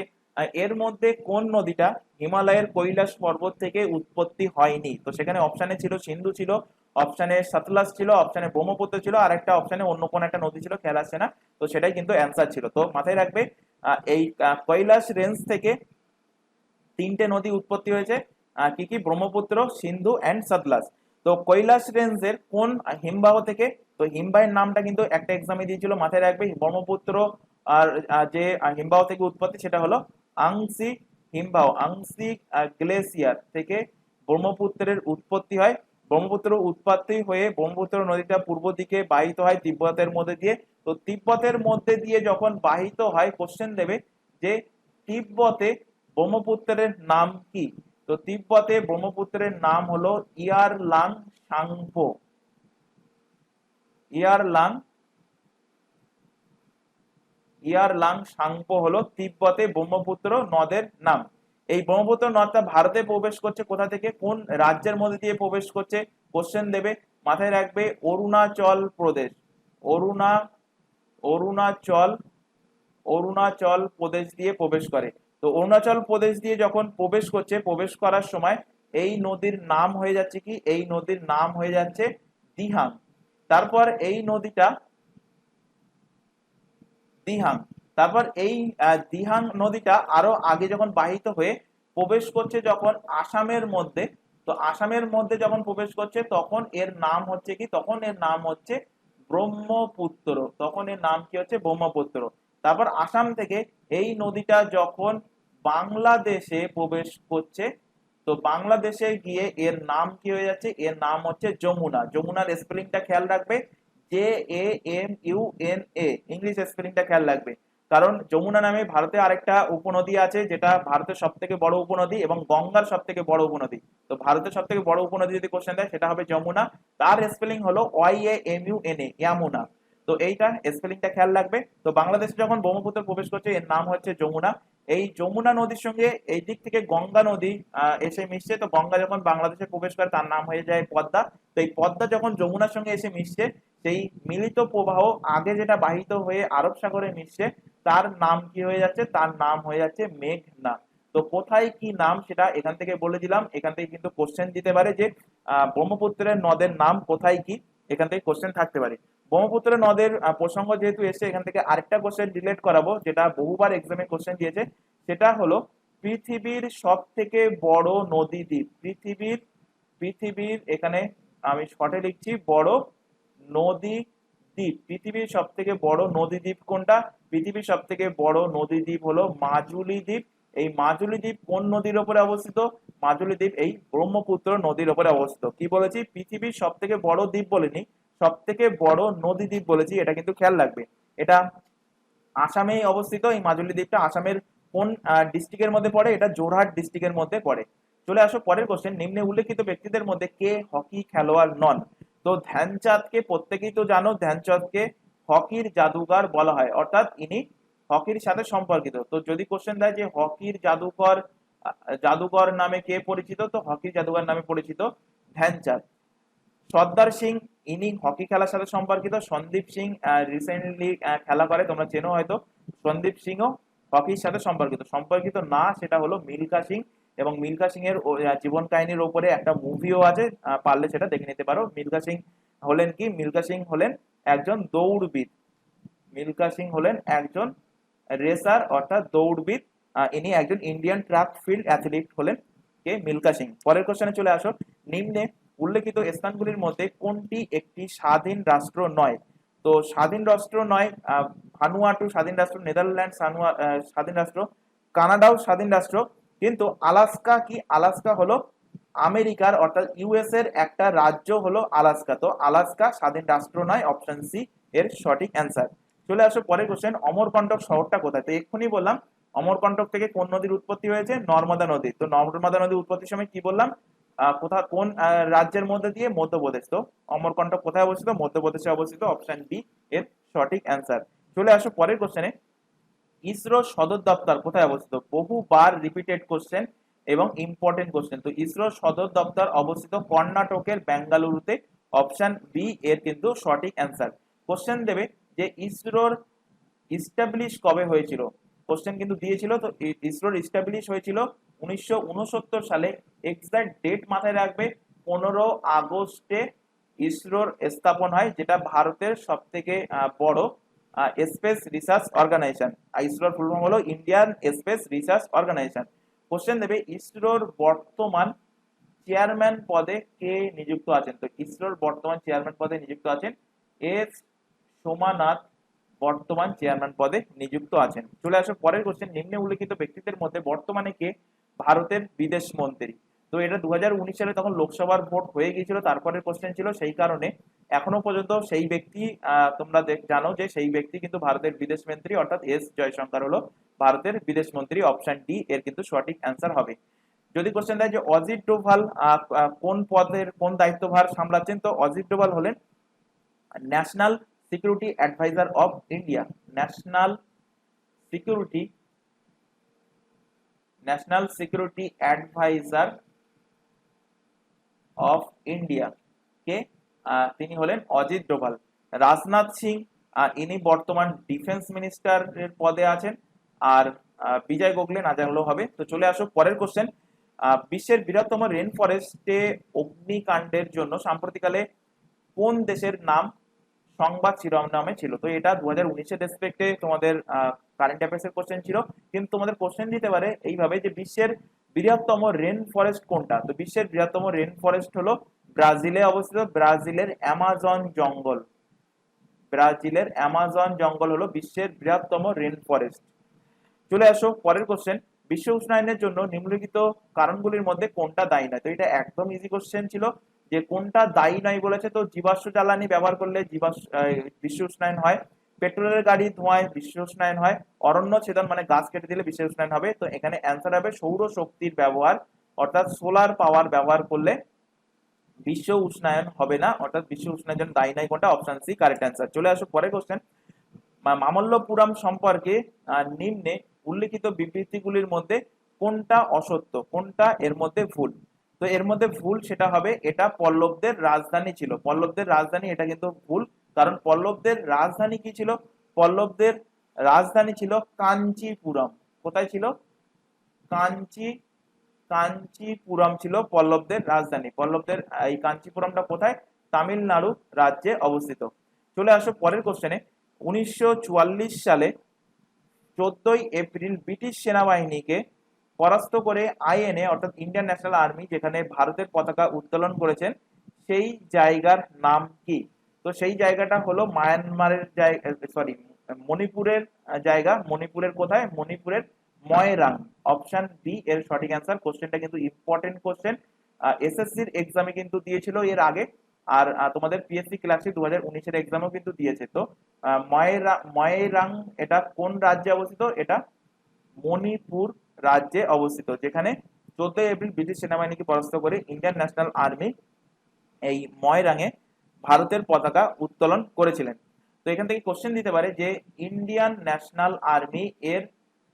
এর মধ্যে কোন নদীটা হিমালয়ের কৈলাস পর্বত থেকে উৎপত্তি হয়নি। তো সেখানে অপশানে ছিল সিন্ধু ছিল, অপশানে সতলজ ছিল, অপশানে ব্রহ্মপুত্র ছিল, আর একটা অপশানে অন্য কোন একটা নদী ছিল, খেয়াল আসছে না। তো সেটাই কিন্তু অ্যান্সার ছিল। তো মাথায় রাখবে এই কৈলাস রেঞ্জ থেকে তিনটে নদী উৎপত্তি হয়েছে, কি কি, ব্রহ্মপুত্র, সিন্ধু এন্ড সতলজ। তো কৈলাস রেঞ্জের কোন হিমবাহ থেকে, তো হিমবাহের নামটা কিন্তু একটা এক্সামে দিয়েছিল, মাথায় রাখবে ব্রহ্মপুত্র আর যে হিমবাহ থেকে উৎপত্তি সেটা হলো আংসি হিমবাহ, আংসি গ্লেসিয়ার থেকে ব্রহ্মপুত্রের উৎপত্তি হয়। ব্রহ্মপুত্র উৎপত্তি হয়ে ব্রহ্মপুত্র নদীটা পূর্ব দিকে বাহিত হয় তিব্বতের মধ্যে দিয়ে। তো তিব্বতের মধ্যে দিয়ে যখন বাহিত হয়, কোশ্চেন দেবে যে তিব্বতে ব্রহ্মপুত্রের নাম কি। তো তিব্বতে ব্রহ্মপুত্রের নাম হলো Yarlung Tsangpo, Yarlung, Yarlung Tsangpo হলো তিব্বতে ব্রহ্মপুত্র নদের নাম। এই ব্রহ্মপুত্র নদটা ভারতে প্রবেশ করছে কোথা থেকে, কোন রাজ্যের মধ্যে দিয়ে প্রবেশ করছে, কোশ্চেন দেবে, মাথায় রাখবে অরুণাচল প্রদেশ, অরুণা অরুণাচল অরুণাচল প্রদেশ দিয়ে প্রবেশ করে। তো অরুণাচল প্রদেশ দিয়ে যখন প্রবেশ করছে, প্রবেশ করার সময় এই নদীর নাম হয়ে যাচ্ছে কি, এই নদীর নাম হয়ে যাচ্ছে দিহাং। তারপর এই নদীটা দিহাং, তারপর এই দিহাং নদীটা আরো আগে যখন বাহিত হয়ে প্রবেশ করছে যখন আসামের মধ্যে, তো আসামের মধ্যে যখন প্রবেশ করছে তখন এর নাম হচ্ছে কি, তখন এর নাম হচ্ছে ব্রহ্মপুত্র, তখন এর নাম কি হচ্ছে ব্রহ্মপুত্র। তারপর আসাম থেকে এই নদীটা যখন বাংলাদেশে প্রবেশ করছে, তো বাংলাদেশে গিয়ে এর নাম কি হয়ে যাচ্ছে, এর নাম হচ্ছে যমুনা। যমুনার স্পেলিংটা খেয়াল রাখবে, JAMUNA, ইংলিশ স্পেলিংটা খেয়াল রাখবে। কারণ যমুনা নামে ভারতে আরেকটা উপনদী আছে যেটা ভারতের সব থেকে বড় উপনদী এবং গঙ্গার সব থেকে বড় উপনদী। তো ভারতের সব থেকে বড় উপনদী যদি কোশ্চেন দেয় সেটা হবে যমুনা, তার স্পেলিং হলো YAMUNA, ইয়ামুনা। তো এইটা স্পেলিংটা খেয়াল রাখবে। তো বাংলাদেশে যখন ব্রহ্মপুত্র প্রবেশ করছে এর নাম হচ্ছে যমুনা। এই যমুনা নদীর সঙ্গে এই দিক থেকে গঙ্গা নদী এসে মিশছে, তো গঙ্গা যখন বাংলাদেশে প্রবেশ করে তার নাম হয়ে যায় পদ্মা। তো এই পদ্মা যখন যমুনার সঙ্গে এসে মিশছে, সেই মিলিত প্রবাহ আগে যেটা বাহিত হয়ে আরব সাগরে মিশছে তার নাম কি হয়ে যাচ্ছে, তার নাম হয়ে যাচ্ছে মেঘনা। তো কোথায় কি নাম সেটা এখান থেকে বলে দিলাম। এখান থেকে কিন্তু কোশ্চেন দিতে পারে যে ব্রহ্মপুত্রের নদের নাম কোথায় কি, এখান থেকে কোশ্চেন থাকতে পারে। ব্রহ্মপুত্র নদের প্রসঙ্গ যেহেতু এসে, এখান থেকে আরেকটা কোশ্চেন রিলেট করাবো যেটা বহুবার এক্সামে কোশ্চেন দিয়েছে, সেটা হলো পৃথিবীর সব থেকে বড় নদী দ্বীপ, পৃথিবীর পৃথিবীর এখানে আমি শর্টে লিখছি বড় নদী দ্বীপ, পৃথিবীর সব থেকে বড় নদী দ্বীপ কোনটা, পৃথিবীর সব থেকে বড় নদী দ্বীপ হলো মাজুলি দ্বীপ। এই মাজুলি দ্বীপ কোন নদীর উপরে অবস্থিত, মাজুলি দ্বীপ এই ব্রহ্মপুত্র নদীর উপরে অবস্থিত। কি বলেছি, পৃথিবীর সব থেকে বড় দ্বীপ বলিনি, সব থেকে বড় নদী দ্বীপ বলেছি, এটা কিন্তু খেয়াল রাখবে। এটা আসামেই অবস্থিত, এই মাজুলি দ্বীপটা আসামের কোন ডিস্ট্রিক্টের মধ্যে পড়ে, এটা যোরহাট ডিস্ট্রিক্টের মধ্যে পড়ে। চলে আসো পরের কোশ্চেন, নিম্নে উল্লেখিত ব্যক্তিদের মধ্যে কে হকি খেলোয়াড় নন। তো ধ্যানচাঁদকে প্রত্যেকেই তো জানো, ধ্যানচাঁদকে হকির জাদুকর বলা হয়, অর্থাৎ ইনি হকির সাথে সম্পর্কিত। তো যদি কোশ্চেন দেয় যে হকির জাদুকর, জাদুকর নামে কে পরিচিত, তো হকির জাদুকর নামে পরিচিত ধ্যানচাঁদ। সর্দার সিং, ইনি হকি খেলার সাথে সম্পর্কিত। সন্দীপ সিং রিসেন্টলি খেলা করে, তোমরা চেনো হয়তো, সন্দীপ সিংও হকির সাথে সম্পর্কিত। সম্পর্কিত না সেটা হলো মিলখা সিং, এবং মিলখা সিং এর জীবন কাহিনীর উপরে একটা মুভিও আছে, পারলে সেটা দেখে নিতে পারো। মিলখা সিং হলেন কি, মিলখা সিং হলেন একজন দৌড়বিদ, মিলখা সিং হলেন একজন রেসার অর্থাৎ দৌড়বিদ। ইনি একজন ইন্ডিয়ান ট্র্যাক ফিল্ড অ্যাথলিট হলেন কে, মিলখা সিং। পরের কোশ্চেনে চলে আসো, নিম্নে উল্লেখিত স্থানগুলির মধ্যে কোনটি একটি স্বাধীন রাষ্ট্র নয়। তো স্বাধীন রাষ্ট্র নয়, ভানুয়াটু স্বাধীন রাষ্ট্র, নেদারল্যান্ড স্বাধীন রাষ্ট্র, কানাডাও স্বাধীন রাষ্ট্র, কিন্তু আলাস্কা কি? আলাস্কা হলো আমেরিকার অর্থাৎ ইউএস এর একটা রাজ্য হলো আলাস্কা। তো আলাস্কা স্বাধীন রাষ্ট্র নয়, অপশন সি এর সঠিক অ্যান্সার। চলে আসো পরের কোশ্চেন, অমরকন্টক শহরটা কোথায়? তো এক্ষুনি বললাম অমরকন্টক থেকে কোন নদীর উৎপত্তি হয়েছে? নর্মদা নদী। তো নর্মদা নদীর উৎপত্তির সময় কি বললাম? কোন রাজ্যের মধ্যে দিয়ে? মধ্যপ্রদেশ। তো অমরকন্টক কোথায় অবস্থিত? মধ্যপ্রদেশে অবস্থিত, অপশন বি এর সঠিক অ্যান্সার। চলে আসো পরের কোশ্চেনে, ইসরোর সদর দপ্তর কোথায় অবস্থিত? বহুবার রিপিটেড কোশ্চেন এবং ইম্পর্টেন্ট কোশ্চেন। তো ইসরোর সদর দপ্তর অবস্থিত কর্ণাটকের বেঙ্গালুরুতে, অপশন বি এর কিন্তু সঠিক অ্যান্সার। কোশ্চেন দেবে যে ইসরোর ইস্টাবলিশ কবে হয়েছিল? কোশ্চেন কিন্তু দিয়েছিল। তো ইসরোর ইস্টাবলিশ হয়েছিল 1969 সালে। এক্সাক্ট ডেট মাথায় রাখবে, 15 আগস্টে ইসরোর স্থাপন হয়, যেটা ভারতের সব থেকে বড় স্পেস রিসার্চ অর্গানাইজেশন। ইসরোর ফুল ফর্ম হলো Indian space research organisation. Question দেবে ইসরোর বর্তমান চেয়ারম্যান পদে কে নিযুক্ত আছেন? তো ইসরোর বর্তমান চেয়ারম্যান পদে নিযুক্ত আছেন এস সোমানাথ, বর্তমান চেয়ারম্যান পদে নিযুক্ত আছেন। চলে আসো পরের কোশ্চেন, নিম্নে উল্লেখিত ব্যক্তিদের মধ্যে বর্তমানে কে ভারতের বিদেশ মন্ত্রী? তো এটা 2019 সালে তখন লোকসভার ভোট হয়ে গিয়েছিল, তারপরের কোশ্চেন ছিল, সেই কারণে এখনো পর্যন্ত সেই ব্যক্তি তোমরা জানো যে সেই ব্যক্তি কিন্তু ভারতের বিদেশ মন্ত্রী, অর্থাৎ এস জয়শঙ্কর হলো ভারতের বিদেশ মন্ত্রী, অপশন ডি এর কিন্তু সঠিক অ্যান্সার হবে। যদি কোশ্চেন দেয় যে অজিত ডোভাল কোন পদের কোন দায়িত্বভার সামলাচ্ছেন? তো অজিত ডোভাল হলেন national security adviser of India. National security adviser of India কে? তিনি হলেন অজিত ডোভাল। রাজনাথ সিং, ইনি বর্তমান ডিফেন্স মিনিস্টারের পদে আছেন। আর বিজয় গোখলে না জানলেও হবে। তো চলে আসো পরের কোশ্চেন, বিশ্বের বৃহত্তম রেন ফরেস্টে অগ্নিকাণ্ডের জন্য সাম্প্রতিককালে কোন দেশের নাম সংবাদ শিরোনামে ছিল? তো এটা 2019-এর রেসপেক্টে তোমাদের কারেন্ট অ্যাফেয়ার্স এর কোশ্চেন ছিল, কিন্তু তোমাদের কোশ্চেন দিতে পারে এইভাবে যে বিশ্বের বৃহত্তম রেন ফরেস্ট কোনটা? তো বিশ্বের বৃহত্তম রেন ফরেস্ট হলো ব্রাজিলে অবস্থিত, ব্রাজিলের অ্যামাজন জঙ্গল। ব্রাজিলের অ্যামাজন জঙ্গল হলো বিশ্বের বৃহত্তম রেন ফরেস্ট। চলে আসো পরের কোশ্চেন, বিশ্ব উষ্ণায়নের জন্য নিম্নলিখিত কারণগুলির মধ্যে কোনটা দায়ী নয়? তো এটা একদম ইজি কোশ্চেন ছিল, যে কোনটা দায়ী নয় বলেছে। তো জীবাশ্ম জ্বালানি ব্যবহার করলে বিশ্ব উষ্ণায়ন হয়, পেট্রোলের গাড়ি ধোঁয়ায় বিশ্ব উষ্ণায়ন হয়, অরণ্য ছেদন মানে গাছ কেটে দিলে বিশ্ব উষ্ণায়ন হবে। তো এখানে অ্যান্সার হবে সৌর শক্তির ব্যবহার, অর্থাৎ সোলার পাওয়ার ব্যবহার করলে বিশ্ব উষ্ণায়ন হবে না, অর্থাৎ বিশ্ব উষ্ণায়নের জন্য দায়ী নয় কোনটা? Option C correct answer. চলে আসো পরের কোশ্চেন, মামল্লপুরম সম্পর্কে নিম্নে উল্লেখিত বিবৃতিগুলির মধ্যে কোনটা অসত্য, কোনটা এর মধ্যে ভুল? তো এর মধ্যে ভুল সেটা হবে এটা পল্লবদের রাজধানী ছিল। পল্লবদের রাজধানী, এটা কিন্তু ভুল, কারণ পল্লবদের রাজধানী কি ছিল? পল্লবদের রাজধানী ছিল কাঞ্চিপুরম। কোথায় ছিল? কাঞ্চি কাঞ্চিপুরম ছিল পল্লবদের রাজধানী। পল্লবদের এই কাঞ্চিপুরমটা কোথায়? তামিলনাড়ু রাজ্যে অবস্থিত। চলে আসো পরের কোশ্চেনে, 1944 সালে 14 এপ্রিল ব্রিটিশ সেনাবাহিনীকে পরাস্ত করে আইএনএ অর্থাৎ ইন্ডিয়ান ন্যাশনাল আর্মি যেখানে ভারতের পতাকা উত্তোলন করেছেন, সেই জায়গার নাম কি? তো সেই জায়গাটা হলো মায়ানমারের জায়গা, সরি মণিপুরের জায়গা। মণিপুরের কোথায়? মণিপুরের ময়রাং, অপশন বি এর সঠিক অ্যান্সার। কোশ্চেনটা কিন্তু ইম্পর্টেন্ট কোশ্চেন, এসএসসির এক্সামে কিন্তু দিয়েছিল এর আগে, আর তোমাদের পিএসসি ক্লাসে 2019-এর এক্সামও কিন্তু দিয়েছে। তো ময়রাং এটা কোন রাজ্যে অবস্থিত? এটা মণিপুর রাজ্যে অবস্থিত, যেখানে 14 এপ্রিল ব্রিটিশ সেনাবাহিনীকে পরাস্ত করে ইন্ডিয়ান ন্যাশনাল আর্মি এই ময়রাঙে ভারতের পতাকা উত্তোলন করেছিলেন। তো এখান থেকে কোশ্চেন দিতে পারে যে ইন্ডিয়ান ন্যাশনাল আর্মি এর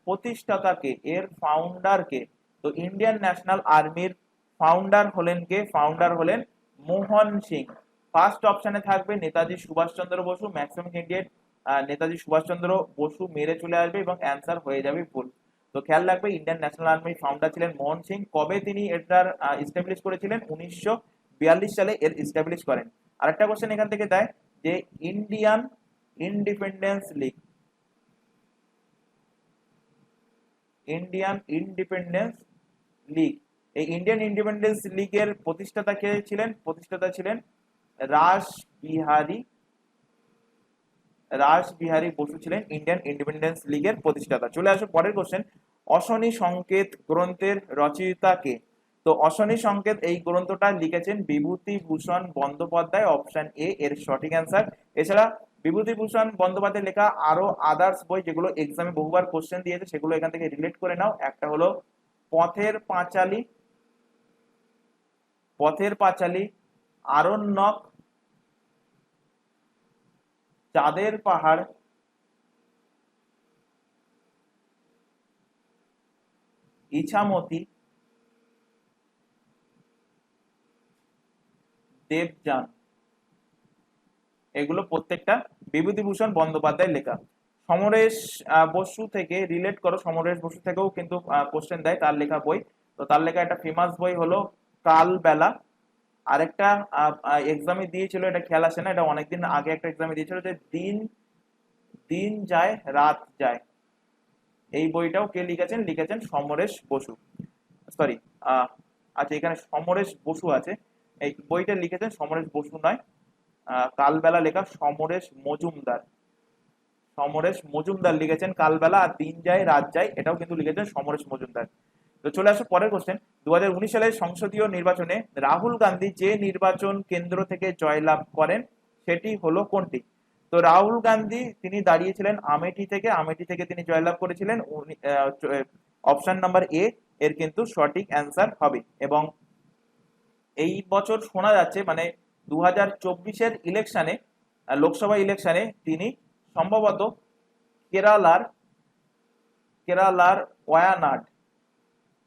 প্রতিষ্ঠাতাকে, এর ফাউন্ডার কে? তো ইন্ডিয়ান ন্যাশনাল আর্মির ফাউন্ডার হলেন কে? ফাউন্ডার হলেন মোহন সিং। ফার্স্ট অপশনে থাকবে নেতাজি সুভাষচন্দ্র বসু, ম্যাক্সিমাম ক্যান্ডিডেট নেতাজি সুভাষচন্দ্র বসু মেরে চলে আসবে এবং অ্যান্সার হয়ে যাবে ভুল। তো খেয়াল রাখবে ইন্ডিয়ান ন্যাশনাল আর্মির ফাউন্ডার ছিলেন মোহন সিং। কবে তিনি এটার এস্টাবলিশ করেছিলেন? 1942 সালে এর এস্টাবলিশ করেন। আরেকটা কোশ্চেন এখান থেকে দেয় যে Indian independence league, Indian independence league, এই ইন্ডিয়ান ইন্ডিপেন্ডেন্স লিগের প্রতিষ্ঠাতা কে ছিলেন? প্রতিষ্ঠাতা ছিলেন রাস বিহারী রাসবিহারী বসু ছিলেন ইন্ডিয়ান ইন্ডিপেন্ডেন্স লীগের প্রতিষ্ঠাতা। চলে আসো পরের কোশ্চেন, অশনি সংকেত গ্রন্থের রচয়িতা কে? তো অশনি সংকেত এই গ্রন্থটা লিখেছেন বিভূতিভূষণ বন্দ্যোপাধ্যায়, অপশন এ এর সঠিক অ্যান্সার। এছাড়া বিভূতিভূষণ বন্দ্যোপাধ্যায় লেখা আরো আদার্স বই যেগুলো এক্সামে বহুবার কোশ্চেন দিয়েছে সেগুলো এখান থেকে রিলেট করে নাও। একটা হলো পথের পাঁচালী, পথের পাঁচালী, আরণ্যক, চাঁদের পাহাড়, ইছামতি, দেবযান। এগুলো প্রত্যেকটা বিভূতিভূষণ বন্দ্যোপাধ্যায় লেখা। সমরেশ বসু থেকে রিলেট করো, সমরেশ বসু থেকেও কিন্তু কোশ্চেন দেয়, তার লেখা বই। তো তার লেখা একটা ফেমাস বই হলো কালবেলা। আরেকটা এক্সামে দিয়েছিল, এটা খেয়াল আসে না, এটা অনেকদিন আগে একটা এক্সামে দিয়েছিল, যে দিন দিন যায় রাত যায়। এই বইটাও কে লিখেছেন? লিখেছেন সমরেশ বসু, সরি আচ্ছা এখানে সমরেশ বসু আছে, এই বইটা লিখেছেন সমরেশ বসু নয়, কালবেলা লেখা সমরেশ মজুমদার। সমরেশ মজুমদার লিখেছেন কালবেলা, আর দিন যায় রাত যায় এটাও কিন্তু লিখেছেন সমরেশ মজুমদার। তো চলে আসো পরের কোশ্চেন, 2019 সালের সংসদীয় নির্বাচনে রাহুল গান্ধী যে নির্বাচন কেন্দ্র থেকে জয়লাভ করেন সেটি হলো কোনটি? তো রাহুল গান্ধী তিনি দাঁড়িয়েছিলেন আমেঠি থেকে, আমেঠি থেকে তিনি জয়লাভ করেছিলেন। অপশন নাম্বার এ এর কিন্তু সঠিক অ্যান্সার হবে। এবং এই বছর শোনা যাচ্ছে মানে 2024-এর ইলেকশনে, লোকসভা ইলেকশনে তিনি সম্ভবত কেরালার কেরালার ওয়ায়ানাড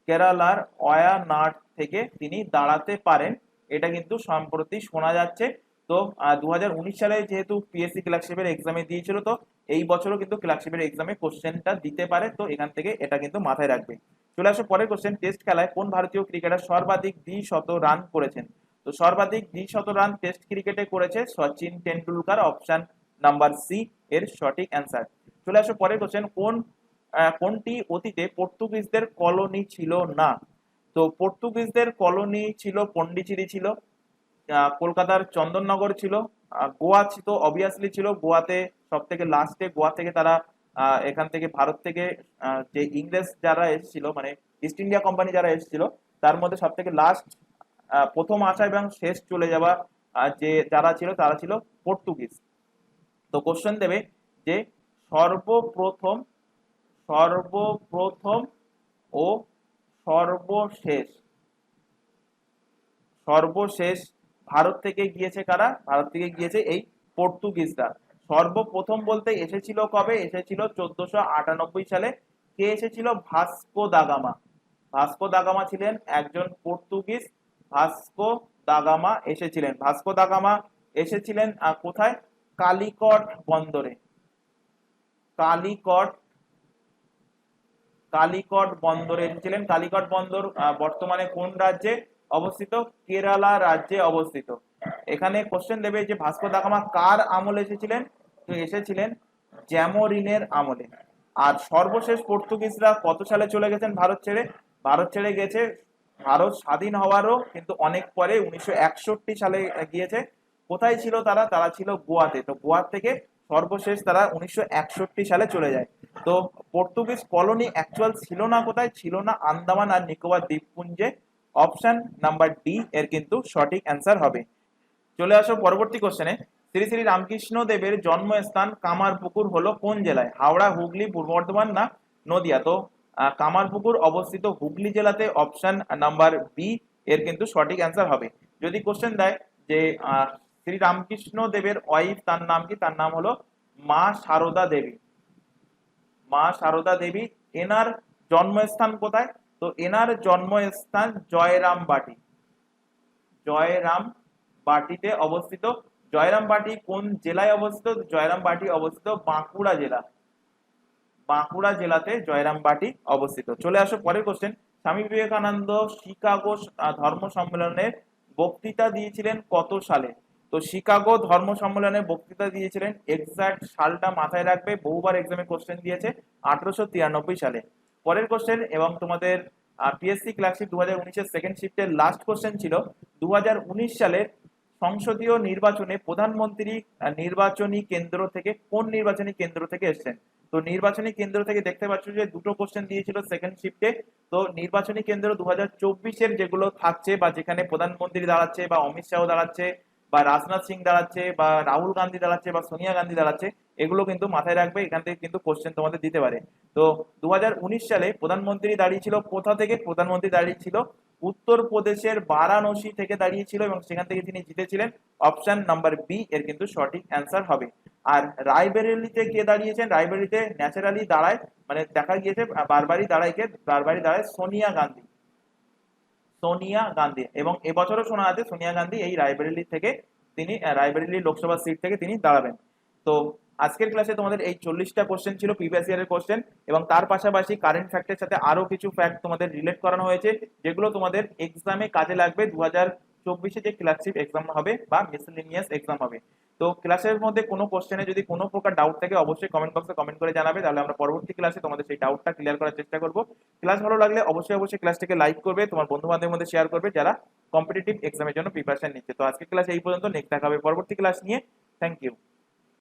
কেরালার ওয়ায়ানাড থেকে তিনি দাঁড়াতে পারেন, এটা কিন্তু সম্প্রতি শোনা যাচ্ছে। তো 2019 সালে যেহেতু পিএসসি ক্লার্কশিপের এক্সামে দিয়েছিল, তো এই বছরও কিন্তু ক্লার্কশিপের এক্সামে কোশ্চেনটা দিতে পারে, তো এখান থেকে এটা কিন্তু মাথায় রাখবে। চলে আসো পরের কোশ্চেন, টেস্ট খেলায় কোন ভারতীয় ক্রিকেটার সর্বাধিক দ্বিশত রান করেছেন? তো সর্বাধিক দ্বিশত রান টেস্ট ক্রিকেটে করেছে Sachin Tendulkar, option number C এর সঠিক অ্যান্সার। চলে আসো পরের কোশ্চেন, কোনটি অতীতে পর্তুগিজদের কলোনি ছিল না? তো পর্তুগিজদের কলোনি ছিল পন্ডিচেরি ছিল, কলকাতার চন্দননগর ছিল, গোয়া তো অবভিয়াসলি ছিল, গোয়াতে সব থেকে লাস্টে, গোয়া থেকে তারা এখান থেকে ভারত থেকে যে ইংরেজ যারা এসেছিল মানে ইস্ট ইন্ডিয়া কোম্পানি যারা এসেছিল তার মধ্যে সব থেকে লাস্ট প্রথম আসা এবং শেষ চলে যাওয়া যে যারা ছিল তারা ছিল পর্তুগিজ। তো কোশ্চেন দেবে যে সর্বপ্রথম সর্বপ্রথম ও সর্বশেষ সর্বশেষ ভারত থেকে গিয়েছে কারা? ভারত থেকে গিয়েছে এই পর্তুগিজরা। সর্বপ্রথম বলতে এসেছিল কবে? এসেছিল 1498 সালে। কে এসেছিল? Vasco da Gama. Vasco da Gama ছিলেন একজন পর্তুগিজ। ভাস্কো দা গামা এসেছিলেন, ভাস্কো দা গামা এসেছিলেন কোথায়? কালিকট বন্দরে। কালিকট কালিকট বন্দরে এসেছিলেন। কালিকট বন্দর বর্তমানে কোন রাজ্যে অবস্থিত? কেরালা রাজ্যে অবস্থিত। এখানে কোশ্চেন দেবে যে ভাস্কো দা গামা কার আমলে এসেছিলেন? তো এসেছিলেন জ্যামোরিনের আমলে। আর সর্বশেষ পর্তুগিজরা কত সালে চলে গেছেন ভারত ছেড়ে? ভারত ছেড়ে গেছে ভারত স্বাধীন হওয়ারও কিন্তু অনেক পরে, 1961 সালে গিয়েছে। কোথায় ছিল তারা? তারা ছিল গোয়াতে। তো গোয়া থেকে সর্বশেষ তারা 1961 সালে চলে যায়। তো পর্তুগিজ কলোনি অ্যাকচুয়াল ছিল না কোথায়? ছিল না আন্দামান আর নিকোবর দ্বীপপুঞ্জে। অপশন নাম্বার ডি এর কিন্তু সঠিক অ্যান্সার হবে। চলে আসো পরবর্তী কোশ্চেনে, শ্রী শ্রী রামকৃষ্ণ দেবের জন্মস্থান কামারপুকুর হলো কোন জেলায়? হাওড়া, হুগলি, পূর্ব বর্ধমান না নদিয়া? তো কামারপুকুর অবস্থিত হুগলি জেলাতে, অপশন নাম্বার বি এর কিন্তু সঠিক অ্যান্সার হবে। যদি কোশ্চেন দেয় যে শ্রী রামকৃষ্ণ দেবের ওয়াইফ তার নাম কি? তার নাম হলো মা সারদা দেবী। মা সারদা দেবী। এনার জন্মস্থান কোথায়? তো এনার জন্মস্থান জয়রামবাটি। জয়রামবাটিতে অবস্থিত। জয়রামবাটি কোন জেলায় অবস্থিত? জয়রামবাটি অবস্থিত বাঁকুড়া জেলা। বাঁকুড়া জেলাতে জয়রামবাটি অবস্থিত। চলে আসো পরের কোশ্চেন, স্বামী বিবেকানন্দ শিকাগো ধর্ম সম্মেলনে বক্তৃতা দিয়েছিলেন কত সালে? তো শিকাগো ধর্ম সম্মেলনে বক্তৃতা দিয়েছিলেন, এক্সাক্ট সালটা মাথায় রাখবে, বহুবার এক্সামে কোশ্চেন দিয়েছে, 1893 সালে। পরের কোশ্চেন, এবং তোমাদের পিএসসি ক্লার্কশিপ 2019-এর সেকেন্ড শিফটের লাস্ট কোশ্চেন ছিল 2019 সালের সংসদীয় নির্বাচনে প্রধানমন্ত্রী নির্বাচনী কেন্দ্র থেকে কোন নির্বাচনী কেন্দ্র থেকে এসেছেন? তো নির্বাচনী কেন্দ্র থেকে দেখতে পাচ্ছ যে দুটো কোশ্চেন দিয়েছিল সেকেন্ড শিফটে। তো নির্বাচনী কেন্দ্র 2024-এর যেগুলো থাকছে বা যেখানে প্রধানমন্ত্রী দাঁড়াচ্ছে বা অমিত শাহ দাঁড়াচ্ছে বা রাজনাথ সিং দাঁড়াচ্ছে বা রাহুল গান্ধী দাঁড়াচ্ছে বা সোনিয়া গান্ধী দাঁড়াচ্ছে, এগুলো কিন্তু মাথায় রাখবে, এখান থেকে কিন্তু কোশ্চেন তোমাদের দিতে পারে। তো 2019 সালে প্রধানমন্ত্রী দাঁড়িয়েছিল কোথা থেকে? প্রধানমন্ত্রী দাঁড়িয়েছিল উত্তরপ্রদেশের বারাণসী থেকে দাঁড়িয়েছিল এবং সেখান থেকে তিনি জিতেছিলেন। অপশন নাম্বার বি এর কিন্তু সঠিক অ্যান্সার হবে। আর রায়বেরেলিতে কে দাঁড়িয়েছেন? রায়বেরেলিতে ন্যাচারালি দাঁড়ায়, মানে দেখা গিয়েছে বারবারই দাঁড়ায় সোনিয়া গান্ধী। সোনিয়া গান্ধী, এবং এবছরও শোনা আছে সোনিয়া গান্ধী এই রায়বেরেলি থেকে তিনি রায়বেরেলি লোকসভা সিট থেকে তিনি দাঁড়াবেন। তো আজকের ক্লাসে তোমাদের এই 40টা কোশ্চেন ছিল প্রিভিয়াস ইয়ারের কোশ্চেন, এবং তার পাশাপাশি কারেন্ট ফ্যাক্টের সাথে আরো কিছু ফ্যাক্ট তোমাদের রিলেট করানো হয়েছে, যেগুলো তোমাদের এক্সামে কাজে লাগবে 2024-এ যে ক্লাসিক এক্সাম হবে বা মিসেলেনিয়াস এক্সাম হবে। তো ক্লাসের মধ্যে কোনো কোশ্চেনে যদি কোনো প্রকার ডাউট থাকে অবশ্যই কমেন্ট বক্সে কমেন্ট করে জানাবে, তাহলে আমরা পরবর্তী ক্লাসে তোমাদের সেই ডাউটটা ক্লিয়ার করার চেষ্টা করব। ক্লাস ভালো লাগলে অবশ্যই ক্লাসটিকে লাইক করবে, তোমার বন্ধু বান্ধবের মধ্যে শেয়ার করবে যারা কম্পিটিটিভ এক্সামের জন্য প্রিপারেশন নিচ্ছে। তো আজকের ক্লাস এই পর্যন্ত, নেক্সট দেখা হবে পরবর্তী ক্লাস নিয়ে। Thank you.